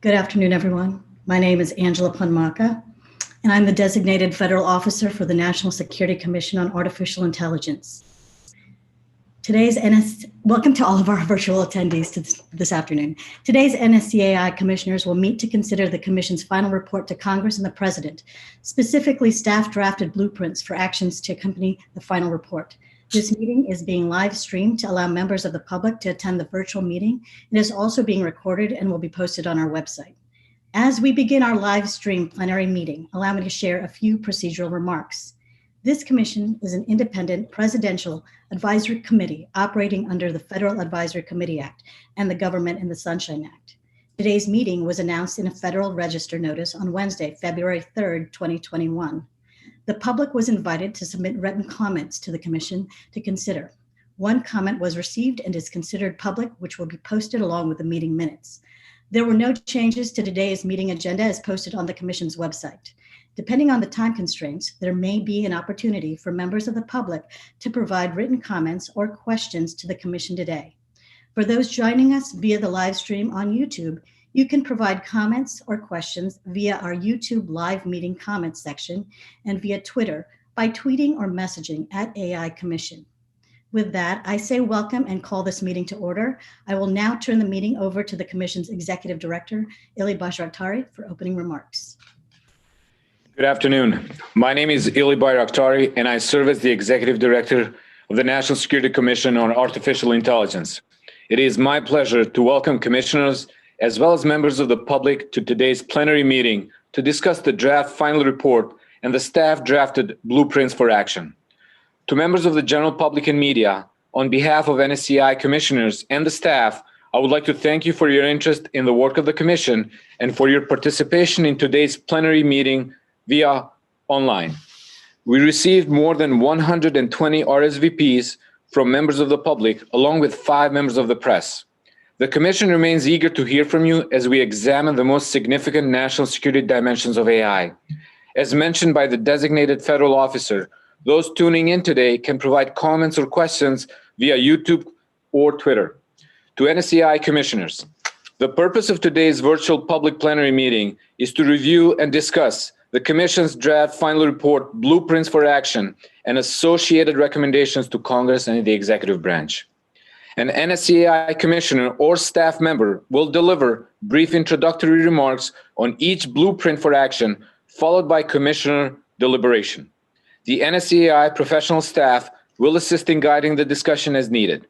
Good afternoon, everyone. My name is Angela Punmaka, and I'm the designated federal officer for the National Security Commission on Artificial Intelligence. Welcome to all of our virtual attendees this afternoon. Today's NSCAI commissioners will meet to consider the commission's final report to Congress and the President, specifically staff drafted blueprints for actions to accompany the final report. This meeting is being live streamed to allow members of the public to attend the virtual meeting. It is also being recorded and will be posted on our website. As we begin our live stream plenary meeting, allow me to share a few procedural remarks. This commission is an independent presidential advisory committee operating under the Federal Advisory Committee Act and the Government in the Sunshine Act. Today's meeting was announced in a Federal Register notice on Wednesday, February 3rd, 2021. The public was invited to submit written comments to the commission to consider. One comment was received and is considered public, which will be posted along with the meeting minutes. There were no changes to today's meeting agenda as posted on the commission's website. Depending on the time constraints, there may be an opportunity for members of the public to provide written comments or questions to the commission today. For those joining us via the live stream on YouTube, you can provide comments or questions via our YouTube live meeting comments section and via Twitter by tweeting or messaging at AI Commission. With that, I say welcome and call this meeting to order. I will now turn the meeting over to the Commission's Executive Director, Ili Bayraktari, for opening remarks. Good afternoon. My name is Ili Bayraktari, and I serve as the Executive Director of the National Security Commission on Artificial Intelligence. It is my pleasure to welcome commissioners as well as members of the public to today's plenary meeting to discuss the draft final report and the staff drafted blueprints for action. To members of the general public and media, on behalf of NSCAI commissioners and the staff, I would like to thank you for your interest in the work of the Commission and for your participation in today's plenary meeting via online. We received more than 120 RSVPs from members of the public, along with 5 members of the press. The Commission remains eager to hear from you as we examine the most significant national security dimensions of AI. As mentioned by the designated federal officer, those tuning in today can provide comments or questions via YouTube or Twitter. To NSCAI commissioners, the purpose of today's virtual public plenary meeting is to review and discuss the Commission's draft final report, blueprints for action, and associated recommendations to Congress and the executive branch. An NSCAI commissioner or staff member will deliver brief introductory remarks on each blueprint for action, followed by commissioner deliberation. The NSCAI professional staff will assist in guiding the discussion as needed.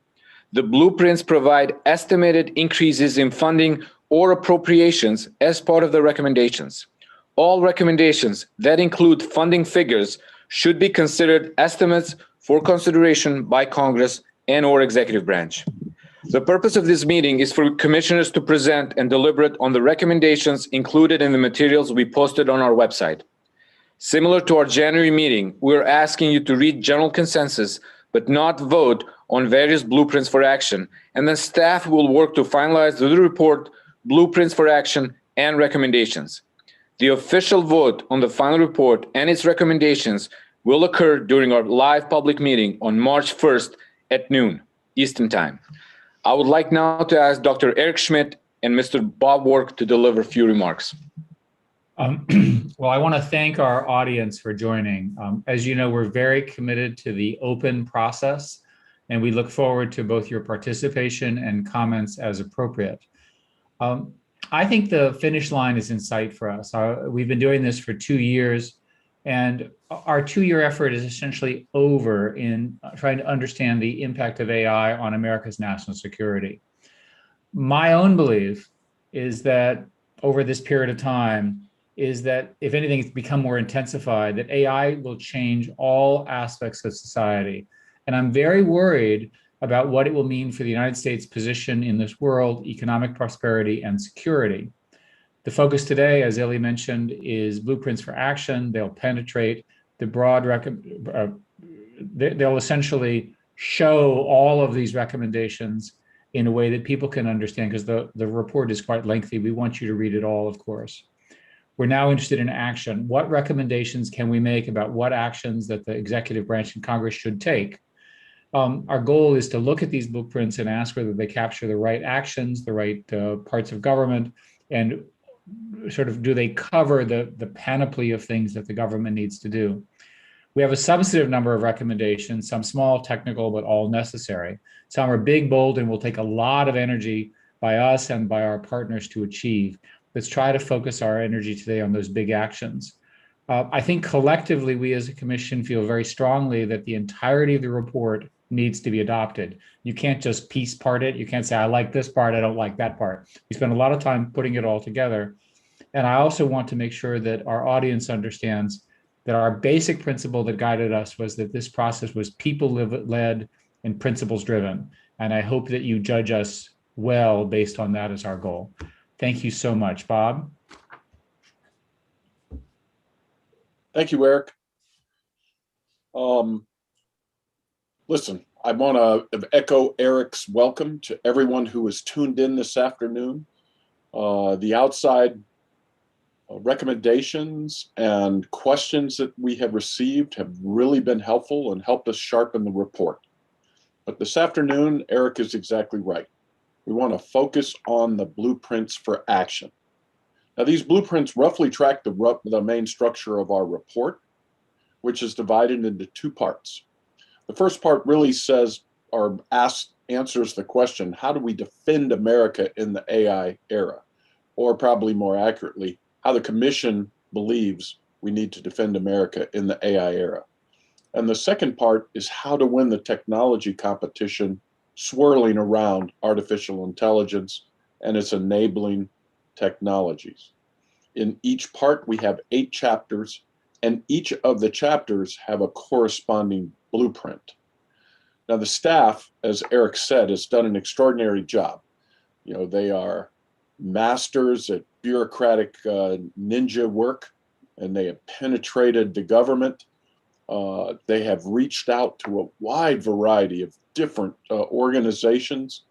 The blueprints provide estimated increases in funding or appropriations as part of the recommendations. All recommendations that include funding figures should be considered estimates for consideration by Congress and/or executive branch. The purpose of this meeting is for commissioners to present and deliberate on the recommendations included in the materials we posted on our website. Similar to our January meeting, we're asking you to read general consensus, but not vote on various blueprints for action, and then staff will work to finalize the report, blueprints for action, and recommendations. The official vote on the final report and its recommendations will occur during our live public meeting on March 1st at noon Eastern Time. I would like now to ask Dr. Eric Schmidt and Mr. Bob Work to deliver a few remarks. Well, I want to thank our audience for joining. As you know, we're very committed to the open process, and we look forward to both your participation and comments as appropriate. I think the finish line is in sight for us. We've been doing this for 2 years, and our 2-year effort is essentially over in trying to understand the impact of AI on America's national security. My own belief is that over this period of time, is that if anything, it's become more intensified, that AI will change all aspects of society. And I'm very worried about what it will mean for the United States' position in this world, economic prosperity and security. The focus today, as Ili mentioned, is blueprints for action. They'll penetrate the broad, they'll essentially show all of these recommendations in a way that people can understand, because the report is quite lengthy. We want you to read it all, of course. We're now interested in action. What recommendations can we make about what actions that the executive branch and Congress should take? Our goal is to look at these blueprints and ask whether they capture the right actions, the right parts of government, and do they cover the panoply of things that the government needs to do? We have a substantive number of recommendations, some small, technical, but all necessary. Some are big, bold, and will take a lot of energy by us and by our partners to achieve. Let's try to focus our energy today on those big actions. I think collectively, we as a commission feel very strongly that the entirety of the report needs to be adopted. You can't just piece part it. You can't say, I like this part, I don't like that part. We spend a lot of time putting it all together. And I also want to make sure that our audience understands that our basic principle that guided us was that this process was people-led and principles-driven. And I hope that you judge us well based on that as our goal. Thank you so much. Bob? Thank you, Eric. Listen, I want to echo Eric's welcome to everyone who is tuned in this afternoon. The outside recommendations and questions that we have received have really been helpful and helped us sharpen the report. But this afternoon, Eric is exactly right. We want to focus on the blueprints for action. Now, these blueprints roughly track the main structure of our report, which is divided into two parts. The first part really says or answers the question, how do we defend America in the AI era? Or probably more accurately, how the Commission believes we need to defend America in the AI era. And the second part is how to win the technology competition swirling around artificial intelligence and its enabling technologies. In each part, we have 8 chapters, and each of the chapters have a corresponding blueprint. Now, the staff, as Eric said, has done an extraordinary job. You know, they are masters at bureaucratic ninja work, and they have penetrated the government. They have reached out to a wide variety of different organizations,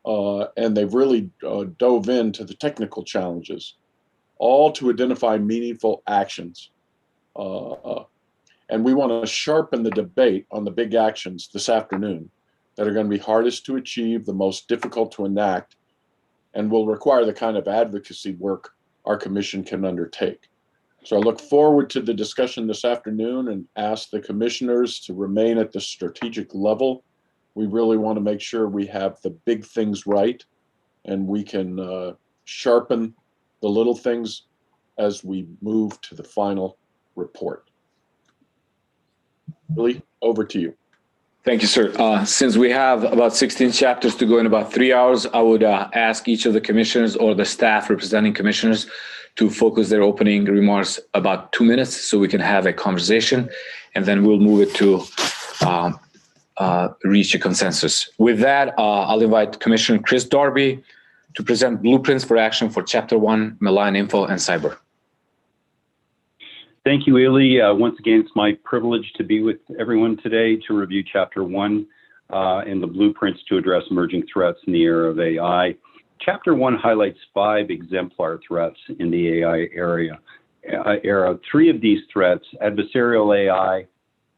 and they've really dove into the technical challenges, all to identify meaningful actions. And we want to sharpen the debate on the big actions this afternoon that are going to be hardest to achieve, the most difficult to enact, and will require the kind of advocacy work our commission can undertake. So I look forward to the discussion this afternoon and ask the commissioners to remain at the strategic level. We really want to make sure we have the big things right, and we can sharpen the little things as we move to the final report. Billy, over to you. Thank you, sir. Since we have about 16 chapters to go in about 3 hours, I would ask each of the commissioners or the staff representing commissioners to focus their opening remarks about 2 minutes so we can have a conversation, and then we'll move it to reach a consensus. With that, I'll invite Commissioner Chris Darby to present blueprints for action for Chapter 1, Malign Info and Cyber. Thank you, Eli. Once again, it's my privilege to be with everyone today to review Chapter 1 and the blueprints to address emerging threats in the era of AI. Chapter 1 highlights 5 exemplar threats in the AI era. 3 of these threats, adversarial AI,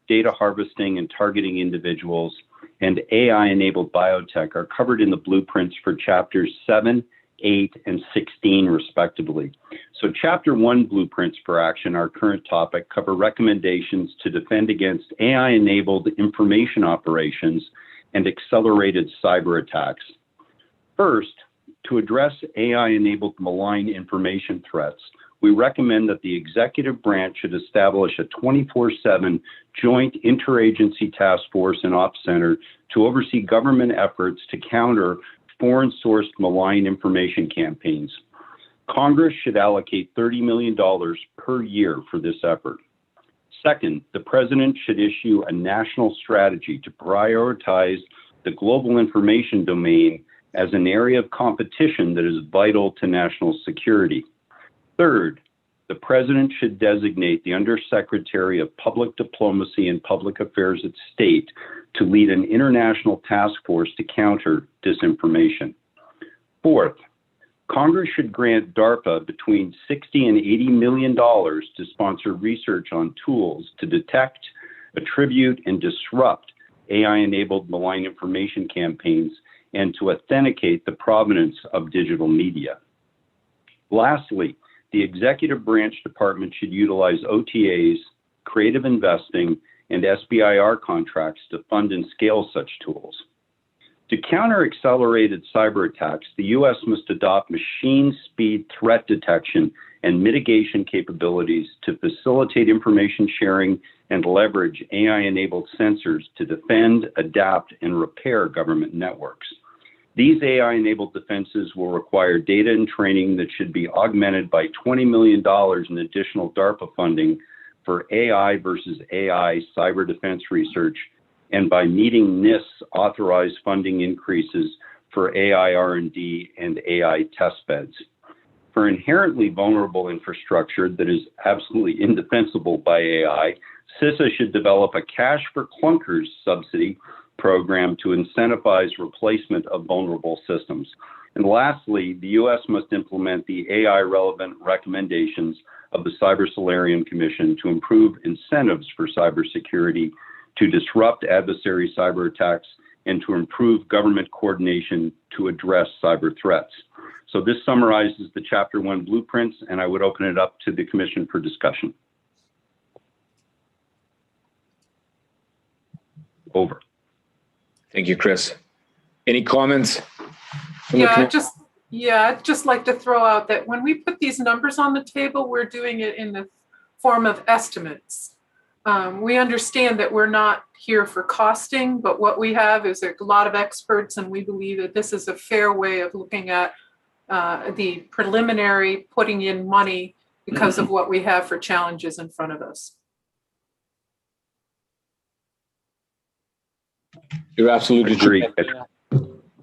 data harvesting and targeting individuals, and AI-enabled biotech, are covered in the blueprints for Chapters 7, 8, and 16, respectively. So Chapter 1 blueprints for action, our current topic, cover recommendations to defend against AI-enabled information operations and accelerated cyber attacks. First, to address AI-enabled malign information threats, we recommend that the executive branch should establish a 24/7 joint interagency task force and ops center to oversee government efforts to counter foreign-sourced malign information campaigns. Congress should allocate $30 million per year for this effort. Second, the President should issue a national strategy to prioritize the global information domain as an area of competition that is vital to national security. Third, the President should designate the Undersecretary of Public Diplomacy and Public Affairs at State to lead an international task force to counter disinformation. Fourth, Congress should grant DARPA between $60 and $80 million to sponsor research on tools to detect, attribute, and disrupt AI-enabled malign information campaigns and to authenticate the provenance of digital media. Lastly, the executive branch department should utilize OTAs, creative investing, and SBIR contracts to fund and scale such tools. To counter accelerated cyber attacks, the U.S. must adopt machine speed threat detection and mitigation capabilities to facilitate information sharing and leverage AI-enabled sensors to defend, adapt, and repair government networks. These AI-enabled defenses will require data and training that should be augmented by $20 million in additional DARPA funding for AI versus AI cyber defense research, and by meeting NIST authorized funding increases for AI R&D and AI test beds. For inherently vulnerable infrastructure that is absolutely indefensible by AI, CISA should develop a cash for clunkers subsidy program to incentivize replacement of vulnerable systems. And lastly, the U.S. must implement the AI-relevant recommendations of the Cyber Solarium Commission to improve incentives for cybersecurity, to disrupt adversary cyber attacks, and to improve government coordination to address cyber threats. So this summarizes the Chapter 1 blueprints, and I would open it up to the Commission for discussion. Over. Thank you, Chris. Any comments? I'd just like to throw out that when we put these numbers on the table, we're doing it in the form of estimates. We understand that we're not here for costing, but what we have is a lot of experts, and we believe that this is a fair way of looking at the preliminary putting in money because of what we have for challenges in front of us. You're absolutely true.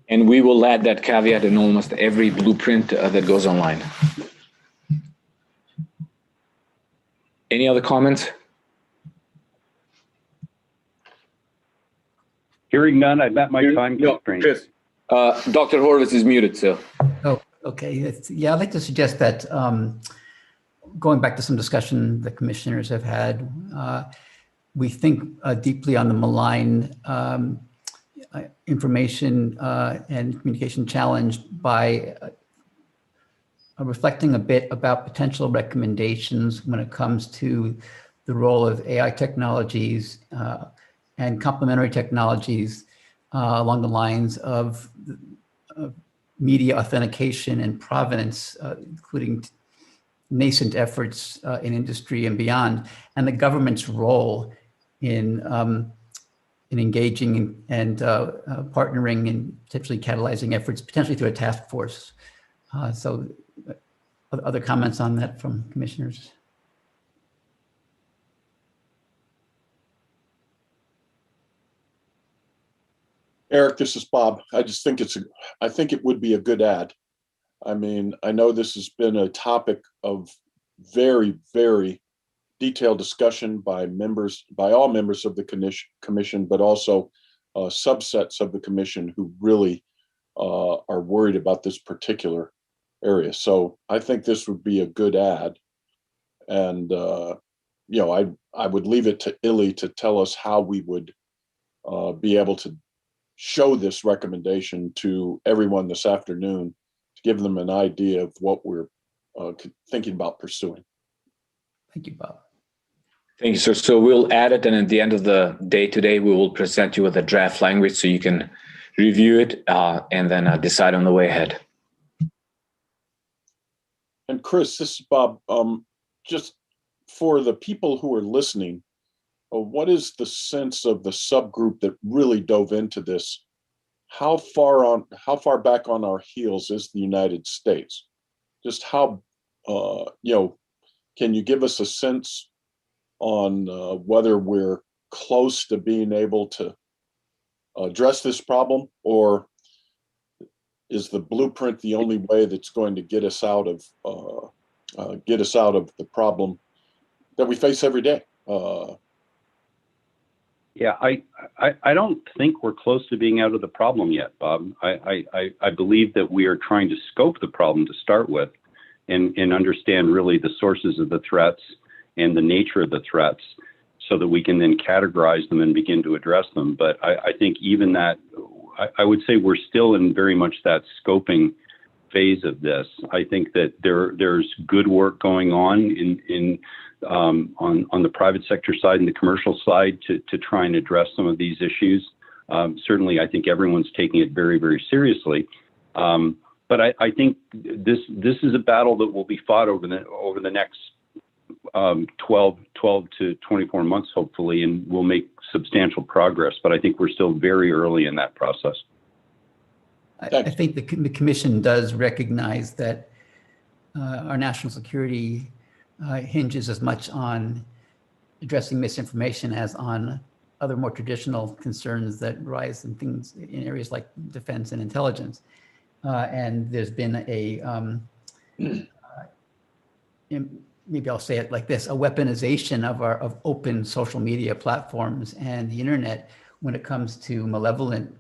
And we will add that caveat in almost every blueprint that goes online. Any other comments? Hearing none, I met my time constraint. Chris, Dr. Horowitz is muted, so. Oh, okay. Yeah, I'd like to suggest that going back to some discussion the commissioners have had, we think deeply on the malign information and communication challenge by reflecting a bit about potential recommendations when it comes to the role of AI technologies and complementary technologies along the lines of media authentication and provenance, including nascent efforts in industry and beyond, and the government's role in engaging and partnering and potentially catalyzing efforts, potentially through a task force. So other comments on that from commissioners? Eric, this is Bob. I just think I think it would be a good ad. I mean, I know this has been a topic of very, very detailed discussion by all members of the commission, but also subsets of the commission who really are worried about this particular area. So I think this would be a good ad. And, I would leave it to Illy to tell us how we would be able to show this recommendation to everyone this afternoon to give them an idea of what we're thinking about pursuing. Thank you, Bob. Thank you, sir. So we'll add it, and at the end of the day today, we will present you with a draft language so you can review it and then decide on the way ahead. And Chris, this is Bob. Just for the people who are listening, what is the sense of the subgroup that really dove into this? How far back on our heels is the United States? Just how, can you give us a sense on whether we're close to being able to address this problem, or is the blueprint the only way that's going to get us out of the problem that we face every day? Yeah, I don't think we're close to being out of the problem yet, Bob. I believe that we are trying to scope the problem to start with and understand really the sources of the threats and the nature of the threats so that we can then categorize them and begin to address them. But I think even that, I would say we're still in very much that scoping phase of this. I think that there's good work going on on the private sector side and the commercial side to try and address some of these issues. Certainly, I think everyone's taking it very, very seriously. But I think this is a battle that will be fought over the next 12 to 24 months, hopefully, and we'll make substantial progress. But I think we're still very early in that process. I think the Commission does recognize that our national security hinges as much on addressing misinformation as on other more traditional concerns that rise in things in areas like defense and intelligence. And there's been maybe I'll say it like this, a weaponization of open social media platforms and the internet when it comes to malevolent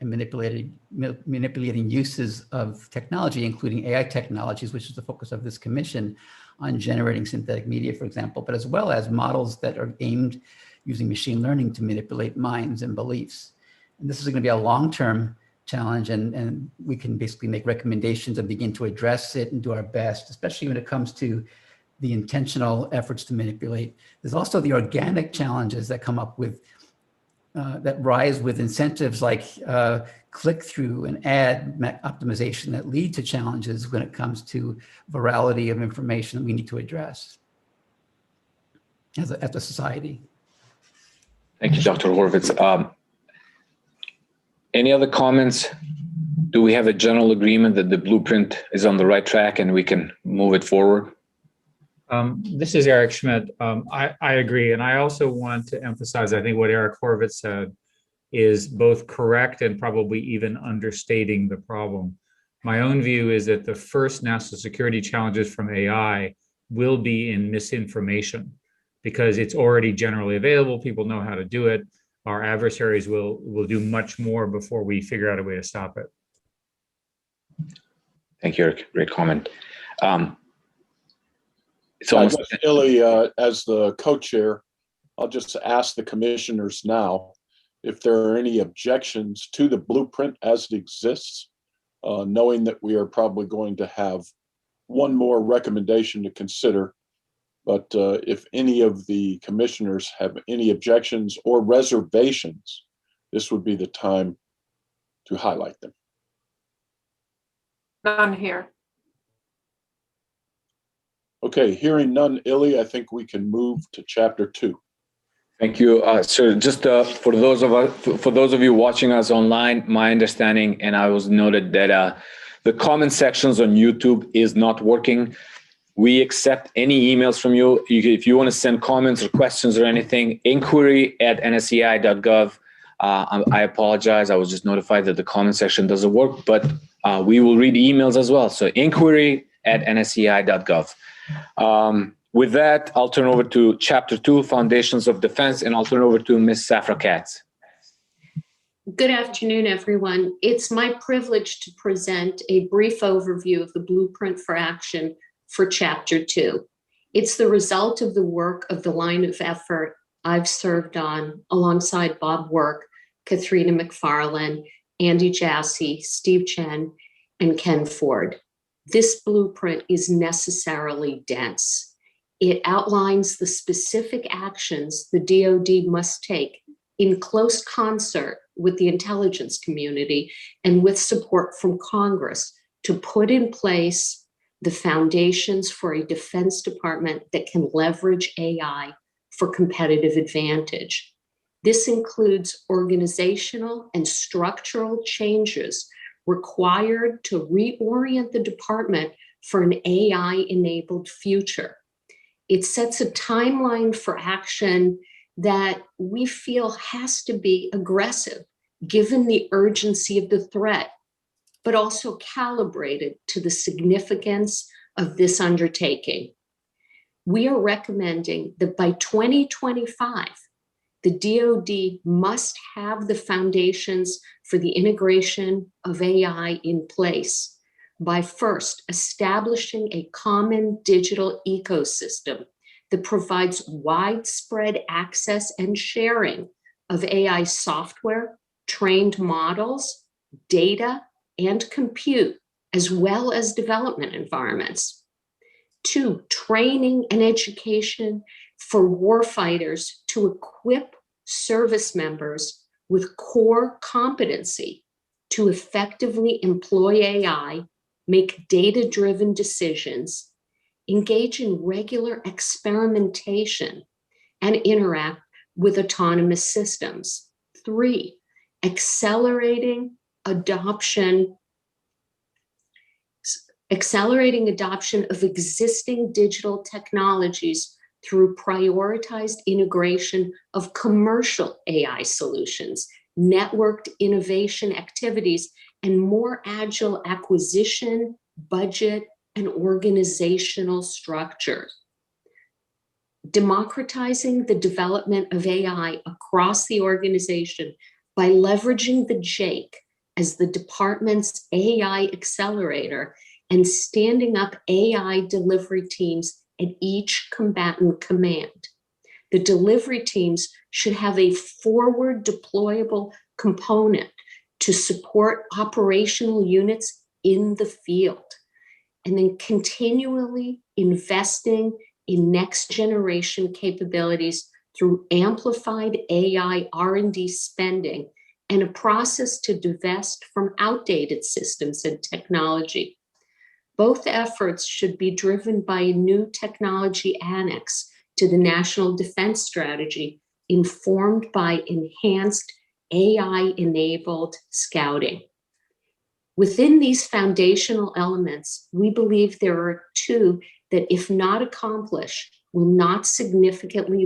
and manipulating uses of technology, including AI technologies, which is the focus of this commission on generating synthetic media, for example, but as well as models that are aimed using machine learning to manipulate minds and beliefs. And this is going to be a long-term challenge, and we can basically make recommendations and begin to address it and do our best, especially when it comes to the intentional efforts to manipulate. There's also the organic challenges that come up with, that rise with incentives like click-through and ad optimization that lead to challenges when it comes to virality of information that we need to address as a society. Thank you, Dr. Horvitz. Any other comments? Do we have a general agreement that the blueprint is on the right track and we can move it forward? This is Eric Schmidt. I agree. And I also want to emphasize, I think what Eric Horvitz said is both correct and probably even understating the problem. My own view is that the first national security challenges from AI will be in misinformation because it's already generally available. People know how to do it. Our adversaries will do much more before we figure out a way to stop it. Thank you, Eric. Great comment. It's I almost guess, Illy, as the co-chair, I'll just ask the commissioners now if there are any objections to the blueprint as it exists, knowing that we are probably going to have one more recommendation to consider. But if any of the commissioners have any objections or reservations, this would be the time to highlight them. None here. Okay, hearing none, Illy, I think we can move to chapter 2. Thank you, sir. Just for those of you watching us online, my understanding, and I was noted that the comment sections on YouTube is not working. We accept any emails from you. If you want to send comments or questions or anything, inquiry@nscai.gov. I apologize. I was just notified that the comment section doesn't work, but we will read emails as well. So inquiry@nscai.gov. With that, I'll turn over to Chapter 2, Foundations of Defense, and I'll turn over to Ms. Safra Katz. Good afternoon, everyone. It's my privilege to present a brief overview of the Blueprint for Action for Chapter 2. It's the result of the work of the line of effort I've served on alongside Bob Work, Katharina McFarland, Andy Jassy, Steve Chen, and Ken Ford. This blueprint is necessarily dense. It outlines the specific actions the DoD must take in close concert with the intelligence community and with support from Congress to put in place the foundations for a Defense Department that can leverage AI for competitive advantage. This includes organizational and structural changes required to reorient the department for an AI-enabled future. It sets a timeline for action that we feel has to be aggressive, given the urgency of the threat, but also calibrated to the significance of this undertaking. We are recommending that by 2025, the DoD must have the foundations for the integration of AI in place by first establishing a common digital ecosystem that provides widespread access and sharing of AI software, trained models, data, and compute as well as development environments. 2, training and education for warfighters to equip service members with core competency to effectively employ AI, make data-driven decisions, engage in regular experimentation, and interact with autonomous systems. 3, accelerating adoption of existing digital technologies through prioritized integration of commercial AI solutions, networked innovation activities, and more agile acquisition, budget, and organizational structures. Democratizing the development of AI across the organization by leveraging the JAIC as the department's AI accelerator and standing up AI delivery teams at each combatant command. The delivery teams should have a forward deployable component to support operational units in the field, and then continually investing in next generation capabilities through amplified AI R&D spending and a process to divest from outdated systems and technology. Both efforts should be driven by a new technology annex to the National Defense Strategy, informed by enhanced AI-enabled scouting. Within these foundational elements, we believe there are 2 that, if not accomplished, will most significantly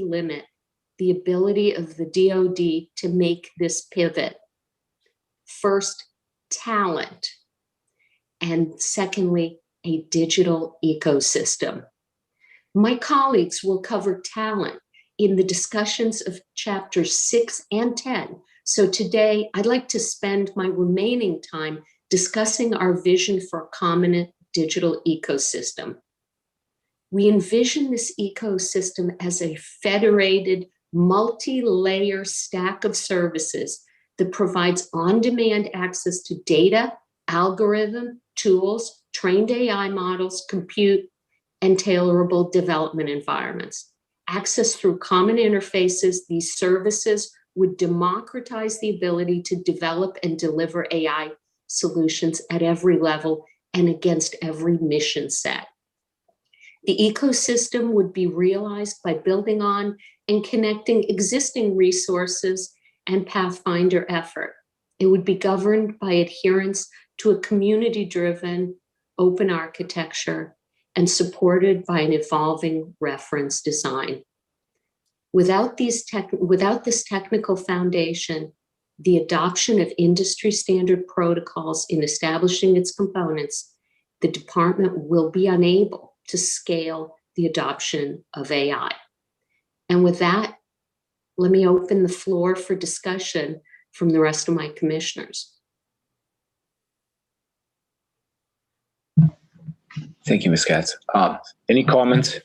limit the ability of the DoD to make this pivot. First, talent. And secondly, a digital ecosystem. My colleagues will cover talent in the discussions of chapters 6 and 10. So today, I'd like to spend my remaining time discussing our vision for a common digital ecosystem. We envision this ecosystem as a federated, multi-layer stack of services that provides on-demand access to data, algorithm, tools, trained AI models, compute, and tailorable development environments. Access through common interfaces, these services would democratize the ability to develop and deliver AI solutions at every level and against every mission set. The ecosystem would be realized by building on and connecting existing resources and Pathfinder effort. It would be governed by adherence to a community-driven open architecture and supported by an evolving reference design. Without this technical foundation, the adoption of industry standard protocols in establishing its components, the department will be unable to scale the adoption of AI. And with that, let me open the floor for discussion from the rest of my commissioners. Thank you, Ms. Katz. Any comments?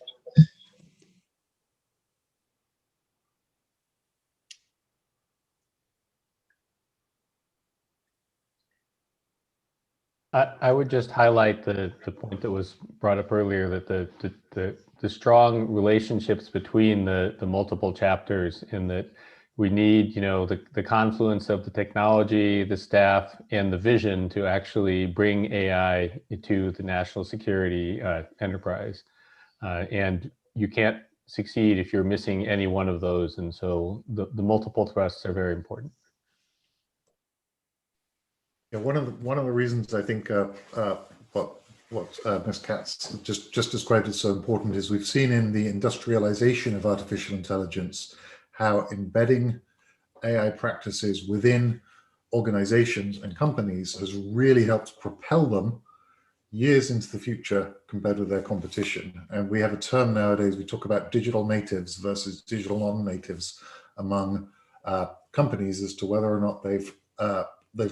I would just highlight the point that was brought up earlier, that the strong relationships between the multiple chapters, in that we need, the confluence of the technology, the staff, and the vision to actually bring AI to the national security enterprise. And you can't succeed if you're missing any one of those. And so the multiple thrusts are very important. Yeah, one of the reasons I think what Ms. Katz just described is so important is we've seen in the industrialization of artificial intelligence how embedding AI practices within organizations and companies has really helped propel them years into the future compared with their competition. And we have a term nowadays, we talk about digital natives versus digital non-natives among companies as to whether or not they've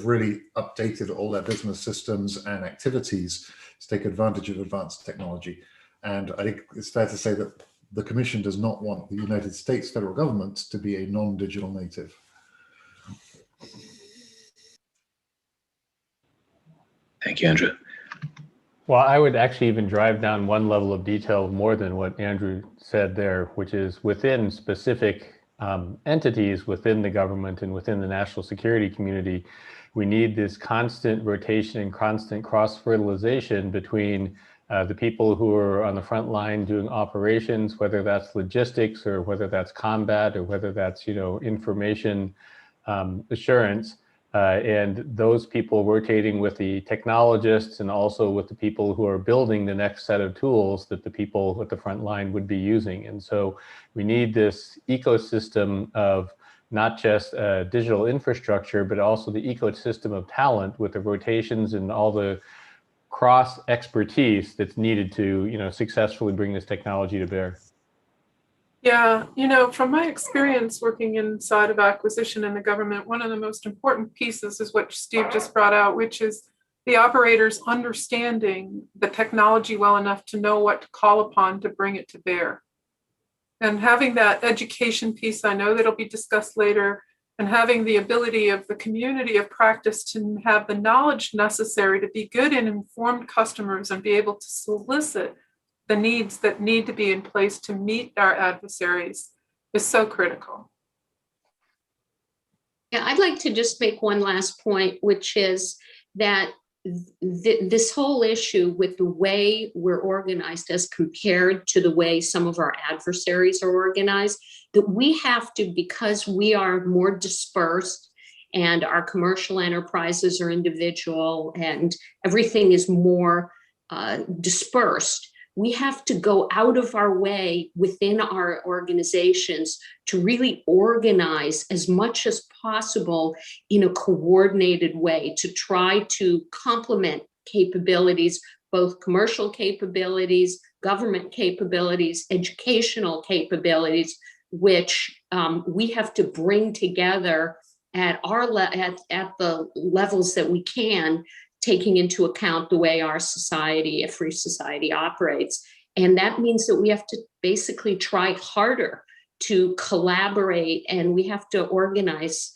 really updated all their business systems and activities to take advantage of advanced technology. And I think it's fair to say that the Commission does not want the United States federal government to be a non-digital native. Thank you, Andrew. Well, I would actually even drive down one level of detail more than what Andrew said there, which is within specific entities within the government and within the national security community, we need this constant rotation and constant cross-fertilization between the people who are on the front line doing operations, whether that's logistics or whether that's combat or whether that's, information assurance. And those people rotating with the technologists and also with the people who are building the next set of tools that the people at the front line would be using. And so we need this ecosystem of not just digital infrastructure, but also the ecosystem of talent with the rotations and all the cross expertise that's needed to, successfully bring this technology to bear. Yeah, from my experience working inside of acquisition in the government, one of the most important pieces is what Steve just brought out, which is the operators understanding the technology well enough to know what to call upon to bring it to bear. And having that education piece, I know that'll be discussed later, and having the ability of the community of practice to have the knowledge necessary to be good and informed customers and be able to solicit the needs that need to be in place to meet our adversaries is so critical. Yeah, I'd like to just make one last point, which is that this whole issue with the way we're organized as compared to the way some of our adversaries are organized, that we have to, because we are more dispersed and our commercial enterprises are individual and everything is more dispersed, we have to go out of our way within our organizations to really organize as much as possible in a coordinated way to try to complement capabilities, both commercial capabilities, government capabilities, educational capabilities, which we have to bring together at the levels that we can, taking into account the way our society, a free society, operates. And that means that we have to basically try harder to collaborate, and we have to organize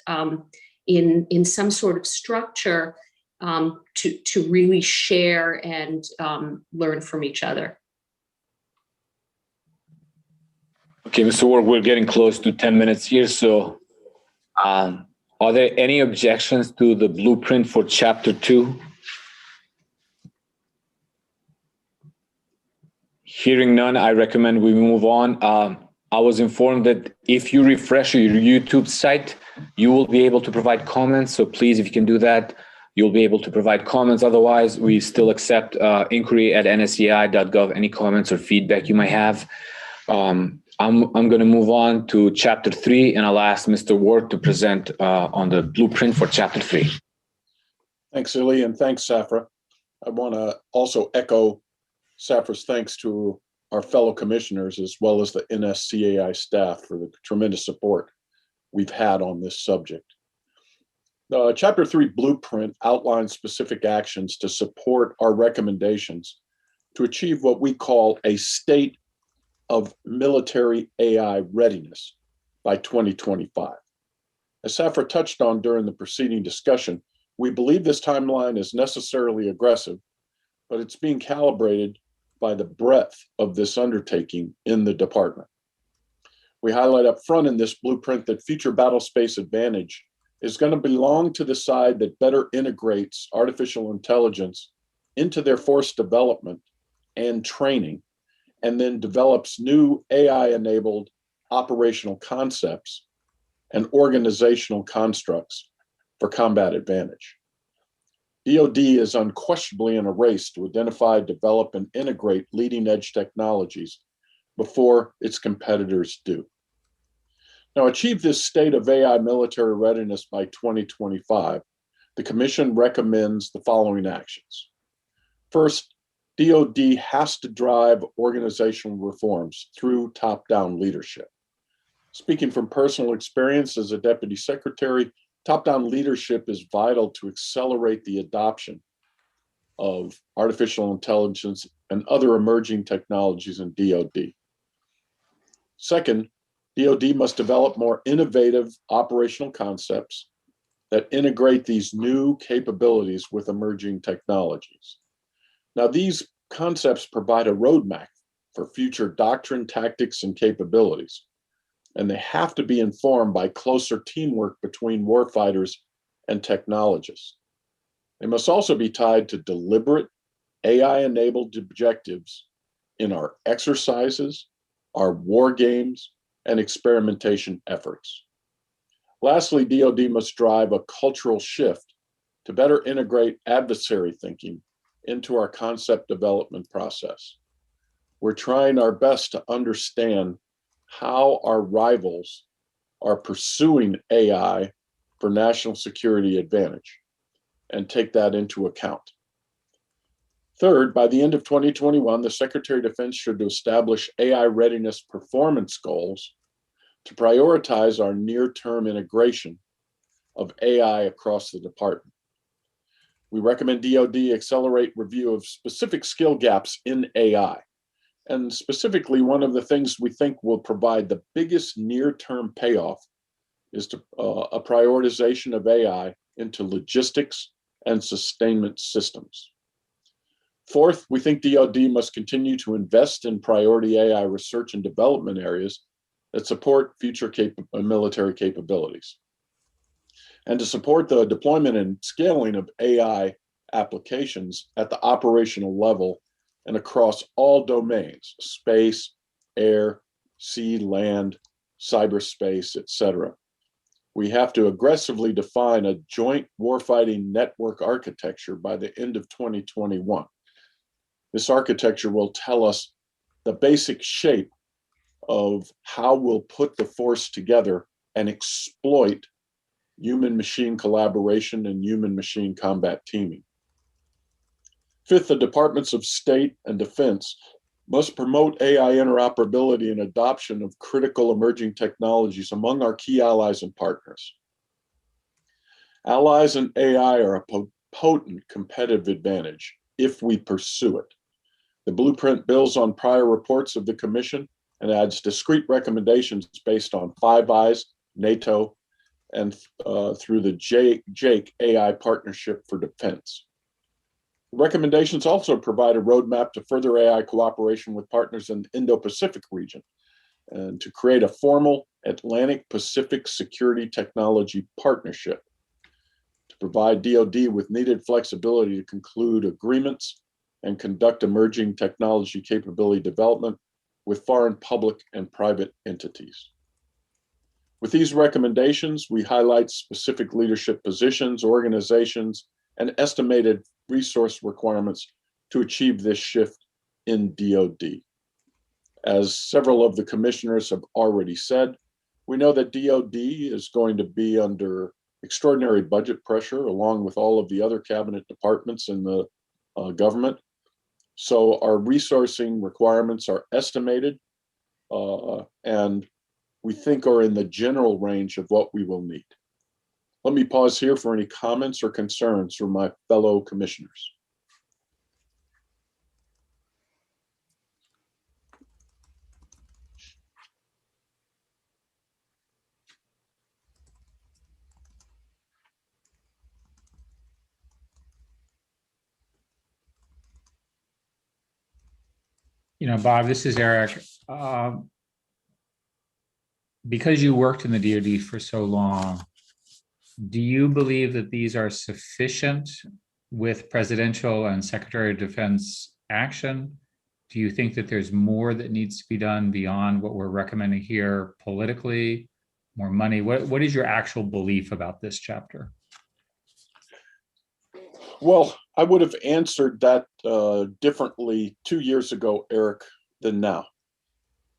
in some sort of structure to really share and learn from each other. Okay, Mr. Ward, we're getting close to 10 minutes here. So are there any objections to the blueprint for Chapter 2? Hearing none, I recommend we move on. I was informed that if you refresh your YouTube site, you will be able to provide comments. So please, if you can do that, you'll be able to provide comments. Otherwise, we still accept inquiry@nscai.gov, any comments or feedback you might have. I'm going to move on to Chapter 3, and I'll ask Mr. Ward to present on the blueprint for Chapter 3. Thanks, Ilya, and thanks, Safra. I want to also echo Safra's thanks to our fellow commissioners as well as the NSCAI staff for the tremendous support we've had on this subject. Chapter 3 blueprint outlines specific actions to support our recommendations to achieve what we call a state of military AI readiness by 2025. As Safra touched on during the preceding discussion, we believe this timeline is necessarily aggressive, but it's being calibrated by the breadth of this undertaking in the department. We highlight up front in this blueprint that future battle space advantage is going to belong to the side that better integrates artificial intelligence into their force development and training, and then develops new AI-enabled operational concepts and organizational constructs for combat advantage. DoD is unquestionably in a race to identify, develop, and integrate leading-edge technologies before its competitors do. Now, achieve this state of AI military readiness by 2025, the Commission recommends the following actions. First, DoD has to drive organizational reforms through top-down leadership. Speaking from personal experience as a Deputy Secretary, top-down leadership is vital to accelerate the adoption of artificial intelligence and other emerging technologies in DoD. Second, DoD must develop more innovative operational concepts that integrate these new capabilities with emerging technologies. Now, these concepts provide a roadmap for future doctrine, tactics, and capabilities, and they have to be informed by closer teamwork between warfighters and technologists. They must also be tied to deliberate AI-enabled objectives in our exercises, our war games, and experimentation efforts. Lastly, DoD must drive a cultural shift to better integrate adversary thinking into our concept development process. We're trying our best to understand how our rivals are pursuing AI for national security advantage and take that into account. Third, by the end of 2021, the Secretary of Defense should establish AI readiness performance goals to prioritize our near-term integration of AI across the department. We recommend DoD accelerate review of specific skill gaps in AI. And specifically, one of the things we think will provide the biggest near-term payoff is a prioritization of AI into logistics and sustainment systems. Fourth, we think DoD must continue to invest in priority AI research and development areas that support future military capabilities, and to support the deployment and scaling of AI applications at the operational level and across all domains: space, air, sea, land, cyberspace, etc. We have to aggressively define a joint warfighting network architecture by the end of 2021. This architecture will tell us the basic shape of how we'll put the force together and exploit human-machine collaboration and human-machine combat teaming. Fifth, the Departments of State and Defense must promote AI interoperability and adoption of critical emerging technologies among our key allies and partners. Allies and AI are a potent competitive advantage if we pursue it. The blueprint builds on prior reports of the Commission and adds discrete recommendations based on Five Eyes, NATO, and through the JAKE AI Partnership for Defense. Recommendations also provide a roadmap to further AI cooperation with partners in the Indo-Pacific region and to create a formal Atlantic-Pacific Security Technology Partnership to provide DoD with needed flexibility to conclude agreements and conduct emerging technology capability development with foreign public and private entities. With these recommendations, we highlight specific leadership positions, organizations, and estimated resource requirements to achieve this shift in DoD. As several of the commissioners have already said, we know that DoD is going to be under extraordinary budget pressure along with all of the other cabinet departments in the government. So our resourcing requirements are estimated and we think are in the general range of what we will need. Let me pause here for any comments or concerns from my fellow commissioners. Bob, this is Eric. Because you worked in the DoD for so long, do you believe that these are sufficient with presidential and Secretary of Defense action? Do you think that there's more that needs to be done beyond what we're recommending here politically, more money? What is your actual belief about this chapter? Well, I would have answered that differently 2 years ago, Eric, than now.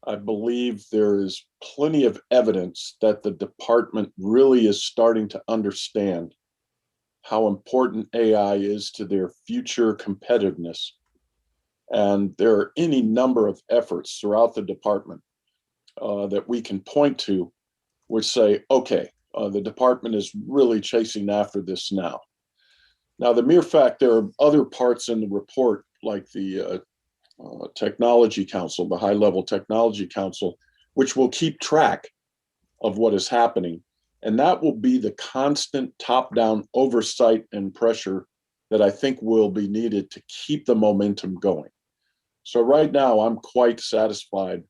I believe there is plenty of evidence that the department really is starting to understand how important AI is to their future competitiveness. And there are any number of efforts throughout the department that we can point to which say, okay, the department is really chasing after this now. Now, the mere fact there are other parts in the report, like the Technology Council, the High-Level Technology Council, which will keep track of what is happening, And that will be the constant top-down oversight and pressure that I think will be needed to keep the momentum going. So right now, I'm quite satisfied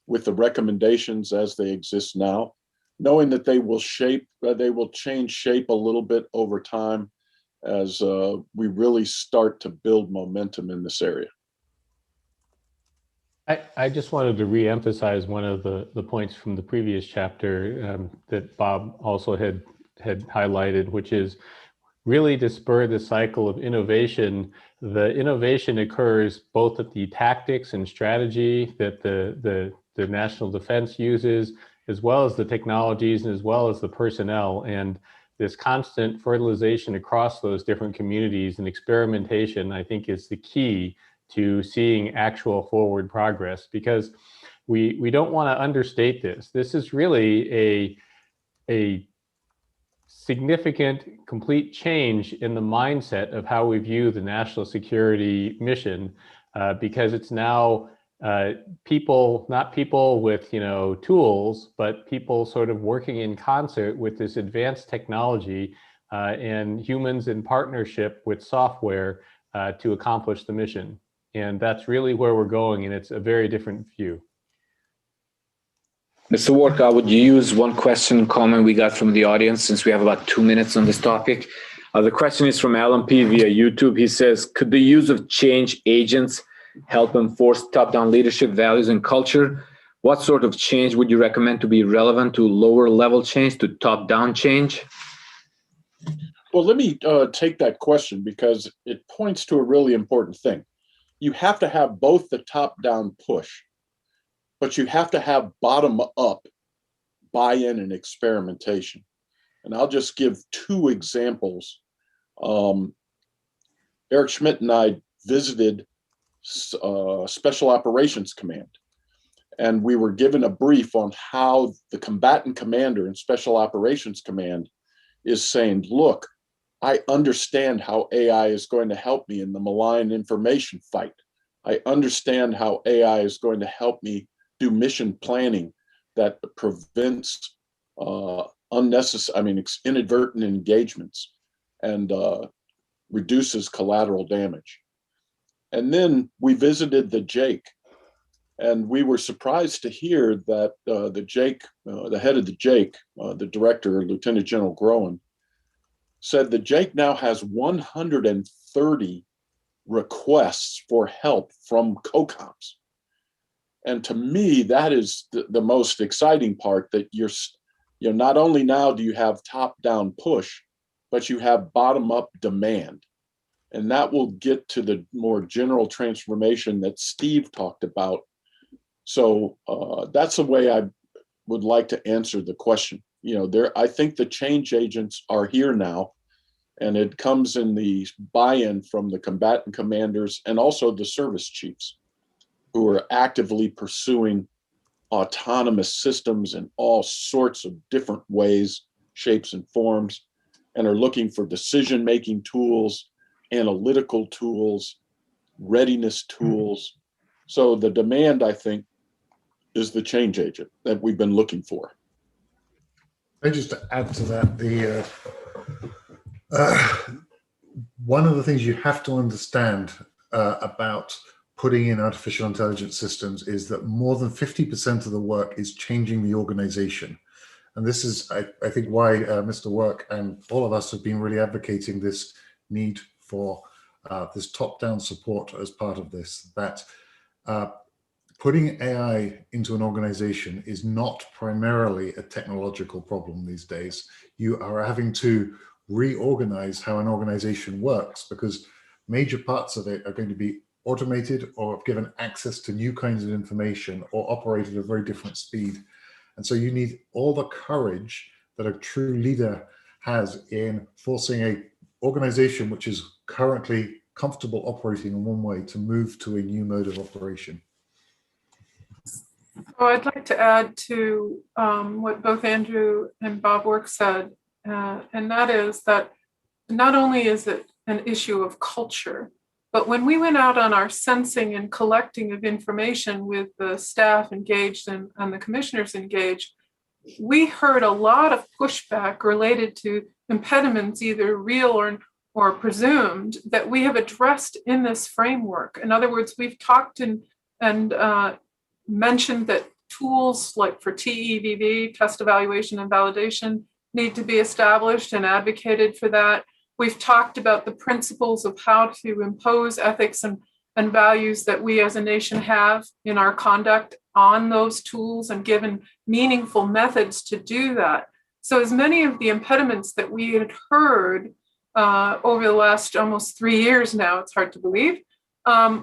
with the recommendations as they exist now, knowing that they will change shape a little bit over time as we really start to build momentum in this area. I just wanted to re-emphasize one of the points from the previous chapter that Bob also had highlighted, which is really to spur the cycle of innovation. The innovation occurs both at the tactics and strategy that the national defense uses, as well as the technologies and as well as the personnel. And this constant fertilization across those different communities and experimentation, I think, is the key to seeing actual forward progress, because we don't want to understate this. This is really a significant, complete change in the mindset of how we view the national security mission, because it's now people, not people with tools, but people sort of working in concert with this advanced technology and humans in partnership with software to accomplish the mission. And that's really where we're going, and it's a very different view. Mr. Worka, would you use one question comment we got from the audience, since we have about 2 minutes on this topic? The question is from Alan P. via YouTube. He says, could the use of change agents help enforce top-down leadership values and culture? What sort of change would you recommend to be relevant to lower level change, to top-down change? Well, let me take that question, because it points to a really important thing. You have to have both the top-down push, but you have to have bottom-up buy-in and experimentation. And I'll just give two examples. Eric Schmidt and I visited Special Operations Command, and we were given a brief on how the combatant commander in Special Operations Command is saying, look, I understand how AI is going to help me in the malign information fight. I understand how AI is going to help me do mission planning that prevents inadvertent engagements and reduces collateral damage. And then we visited the JAIC, and we were surprised to hear that the JAIC, the head of the JAIC, the director, Lieutenant General Groen, said the JAIC now has 130 requests for help from COCOMs. And to me, that is the most exciting part, that you're not only now do you have top-down push, but you have bottom-up demand. And that will get to the more general transformation that Steve talked about. So that's the way I would like to answer the question. I think the change agents are here now, and it comes in the buy-in from the combatant commanders and also the service chiefs, who are actively pursuing autonomous systems in all sorts of different ways, shapes, and forms, and are looking for decision-making tools, analytical tools, readiness tools. So the demand, I think, is the change agent that we've been looking for. And just to add to that, one of the things you have to understand about putting in artificial intelligence systems is that more than 50% of the work is changing the organization. And this is, I think, why Mr. Work and all of us have been really advocating this need for this top-down support as part of this, that putting AI into an organization is not primarily a technological problem these days. You are having to reorganize how an organization works, because major parts of it are going to be automated or given access to new kinds of information or operate at a very different speed. And so you need all the courage that a true leader has in forcing a organization which is currently comfortable operating in one way to move to a new mode of operation. So I'd like to add to what both Andrew and Bob Work said, and that is that not only is it an issue of culture, but when we went out on our sensing and collecting of information with the staff engaged and the commissioners engaged, we heard a lot of pushback related to impediments, either real or presumed, that we have addressed in this framework. In other words, we've talked and mentioned that tools like for TEVV, test evaluation and validation, need to be established and advocated for that. We've talked about the principles of how to impose ethics and values that we as a nation have in our conduct on those tools and given meaningful methods to do that. So as many of the impediments that we had heard over the last almost 3 years now, it's hard to believe,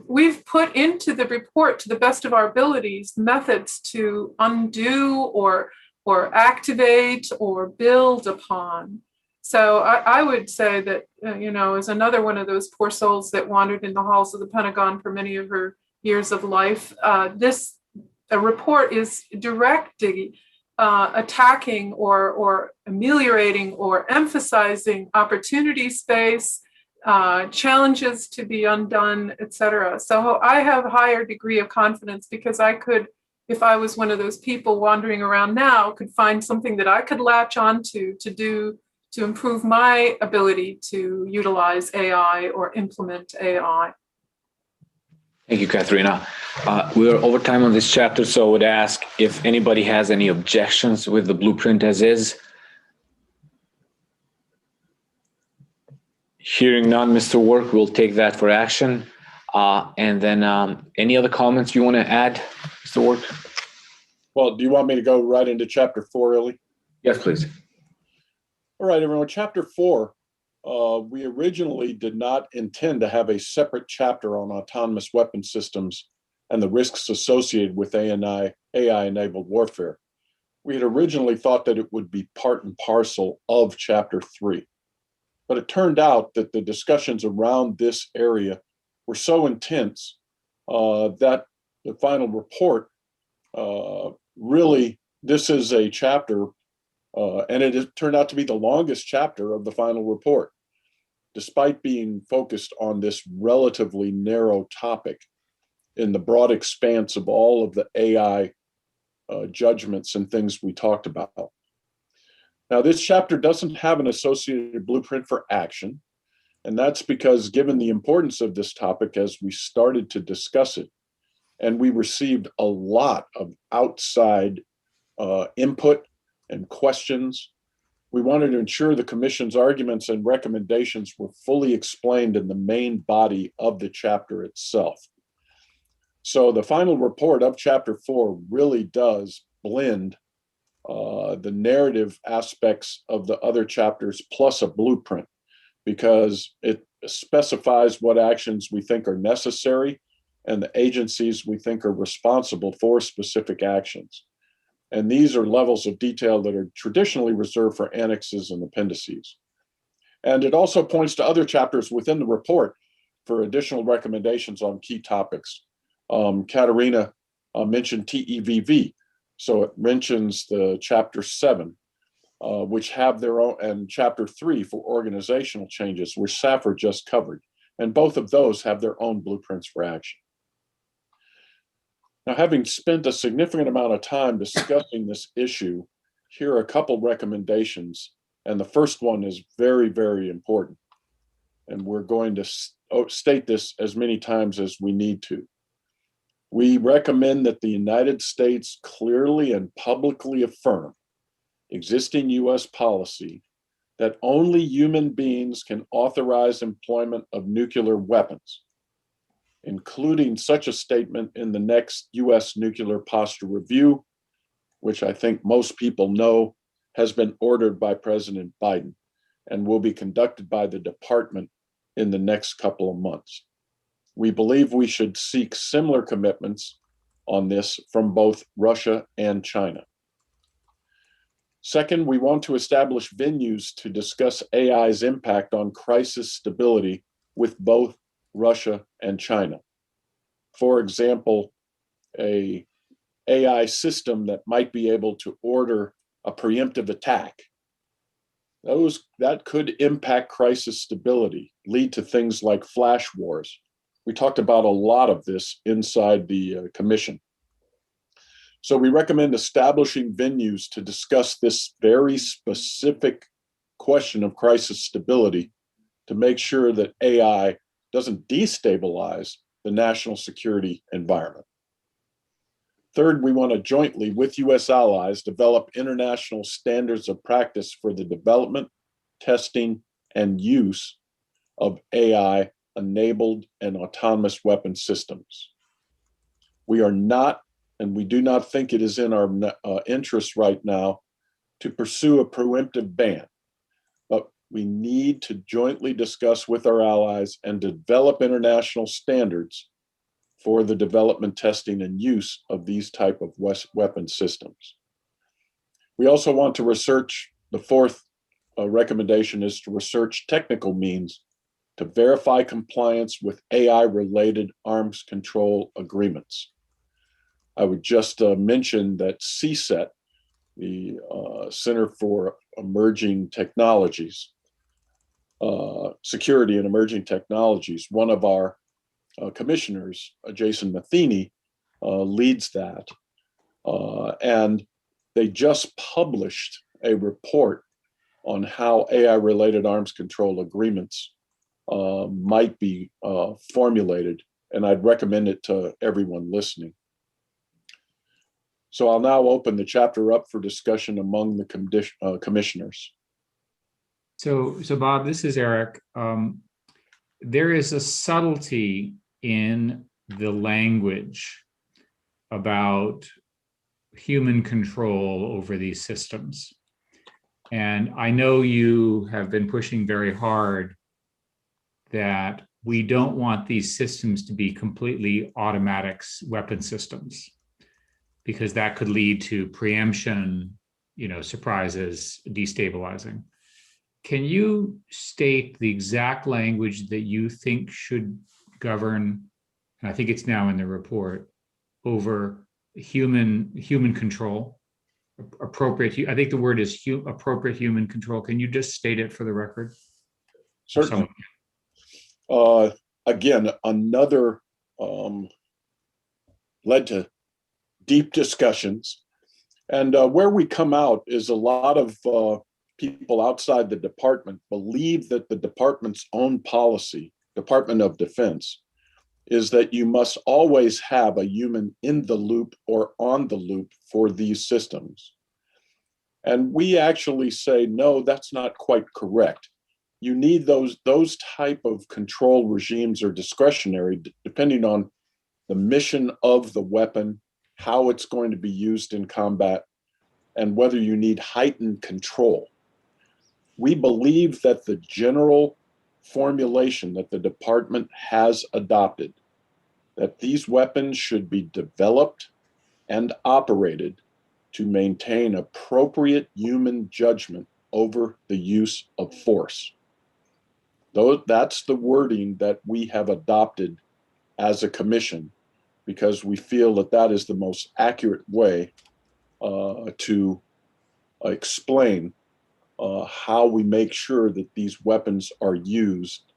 we've put into the report, to the best of our abilities, methods to undo or activate or build upon. So I would say that, as another one of those poor souls that wandered in the halls of the Pentagon for many of her years of life, this report is directly attacking or ameliorating or emphasizing opportunity space, challenges to be undone, et cetera. So I have a higher degree of confidence because I could, if I was one of those people wandering around now, could find something that I could latch onto to improve my ability to utilize AI or implement AI. Thank you, Katharina. We're over time on this chapter, so I would ask if anybody has any objections with the blueprint as is. Hearing none, Mr. Work, we'll take that for action. And then any other comments you want to add, Mr. Work? Well, do you want me to go right into chapter 4, Illy? Yes, please. All right, everyone. Chapter 4, we originally did not intend to have a separate chapter on autonomous weapon systems and the risks associated with AI-enabled warfare. We had originally thought that it would be part and parcel of chapter 3. But it turned out that the discussions around this area were so intense that the final report really, this is a chapter, and it has turned out to be the longest chapter of the final report, despite being focused on this relatively narrow topic in the broad expanse of all of the AI judgments and things we talked about. Now, this chapter doesn't have an associated blueprint for action, and that's because given the importance of this topic as we started to discuss it, and we received a lot of outside input and questions, we wanted to ensure the Commission's arguments and recommendations were fully explained in the main body of the chapter itself. So the final report of chapter 4 really does blend the narrative aspects of the other chapters plus a blueprint, because it specifies what actions we think are necessary and the agencies we think are responsible for specific actions. And these are levels of detail that are traditionally reserved for annexes and appendices. And it also points to other chapters within the report for additional recommendations on key topics. Katharina mentioned TEVV. So it mentions the chapter 7, which have their own, and chapter 3 for organizational changes, which Safar just covered. And both of those have their own blueprints for action. Now, having spent a significant amount of time discussing this issue, here are a couple recommendations. And the first one is very, very important. And we're going to state this as many times as we need to. We recommend that the United States clearly and publicly affirm existing U.S. policy that only human beings can authorize employment of nuclear weapons, including such a statement in the next U.S. Nuclear Posture Review, which I think most people know has been ordered by President Biden and will be conducted by the department in the next couple of months. We believe we should seek similar commitments on this from both Russia and China. Second, we want to establish venues to discuss AI's impact on crisis stability with both Russia and China. For example, an AI system that might be able to order a preemptive attack. That could impact crisis stability, lead to things like flash wars. We talked about a lot of this inside the commission. So we recommend establishing venues to discuss this very specific question of crisis stability to make sure that AI doesn't destabilize the national security environment. Third, we want to jointly with US allies develop international standards of practice for the development, testing, and use of AI-enabled and autonomous weapon systems. We are not, and we do not think it is in our interest right now to pursue a preemptive ban, but we need to jointly discuss with our allies and develop international standards for the development, testing, and use of these type of weapon systems. We also want to research, the fourth recommendation is to research technical means to verify compliance with AI-related arms control agreements. I would just mention that CSET, the Center for Emerging Technologies, Security and Emerging Technologies, one of our commissioners, Jason Matheny, leads that. And they just published a report on how AI-related arms control agreements might be formulated, and I'd recommend it to everyone listening. So I'll now open the chapter up for discussion among the commissioners. So Bob, this is Eric. There is a subtlety in the language about human control over these systems. And I know you have been pushing very hard that we don't want these systems to be completely automatic weapon systems, because that could lead to preemption, surprises, destabilizing. Can you state the exact language that you think should govern, and I think it's now in the report, over human control, appropriate, I think the word is appropriate human control. Can you just state it for the record? Certainly. Again, another led to deep discussions. And where we come out is a lot of people outside the department believe that the department's own policy, Department of Defense, is that you must always have a human in the loop or on the loop for these systems. And we actually say, no, that's not quite correct. You need those type of control regimes are discretionary, depending on the mission of the weapon, how it's going to be used in combat, and whether you need heightened control. We believe that the general formulation that the department has adopted, that these weapons should be developed and operated to maintain appropriate human judgment over the use of force. That's the wording that we have adopted as a commission, because we feel that that is the most accurate way to explain how we make sure that these weapons are used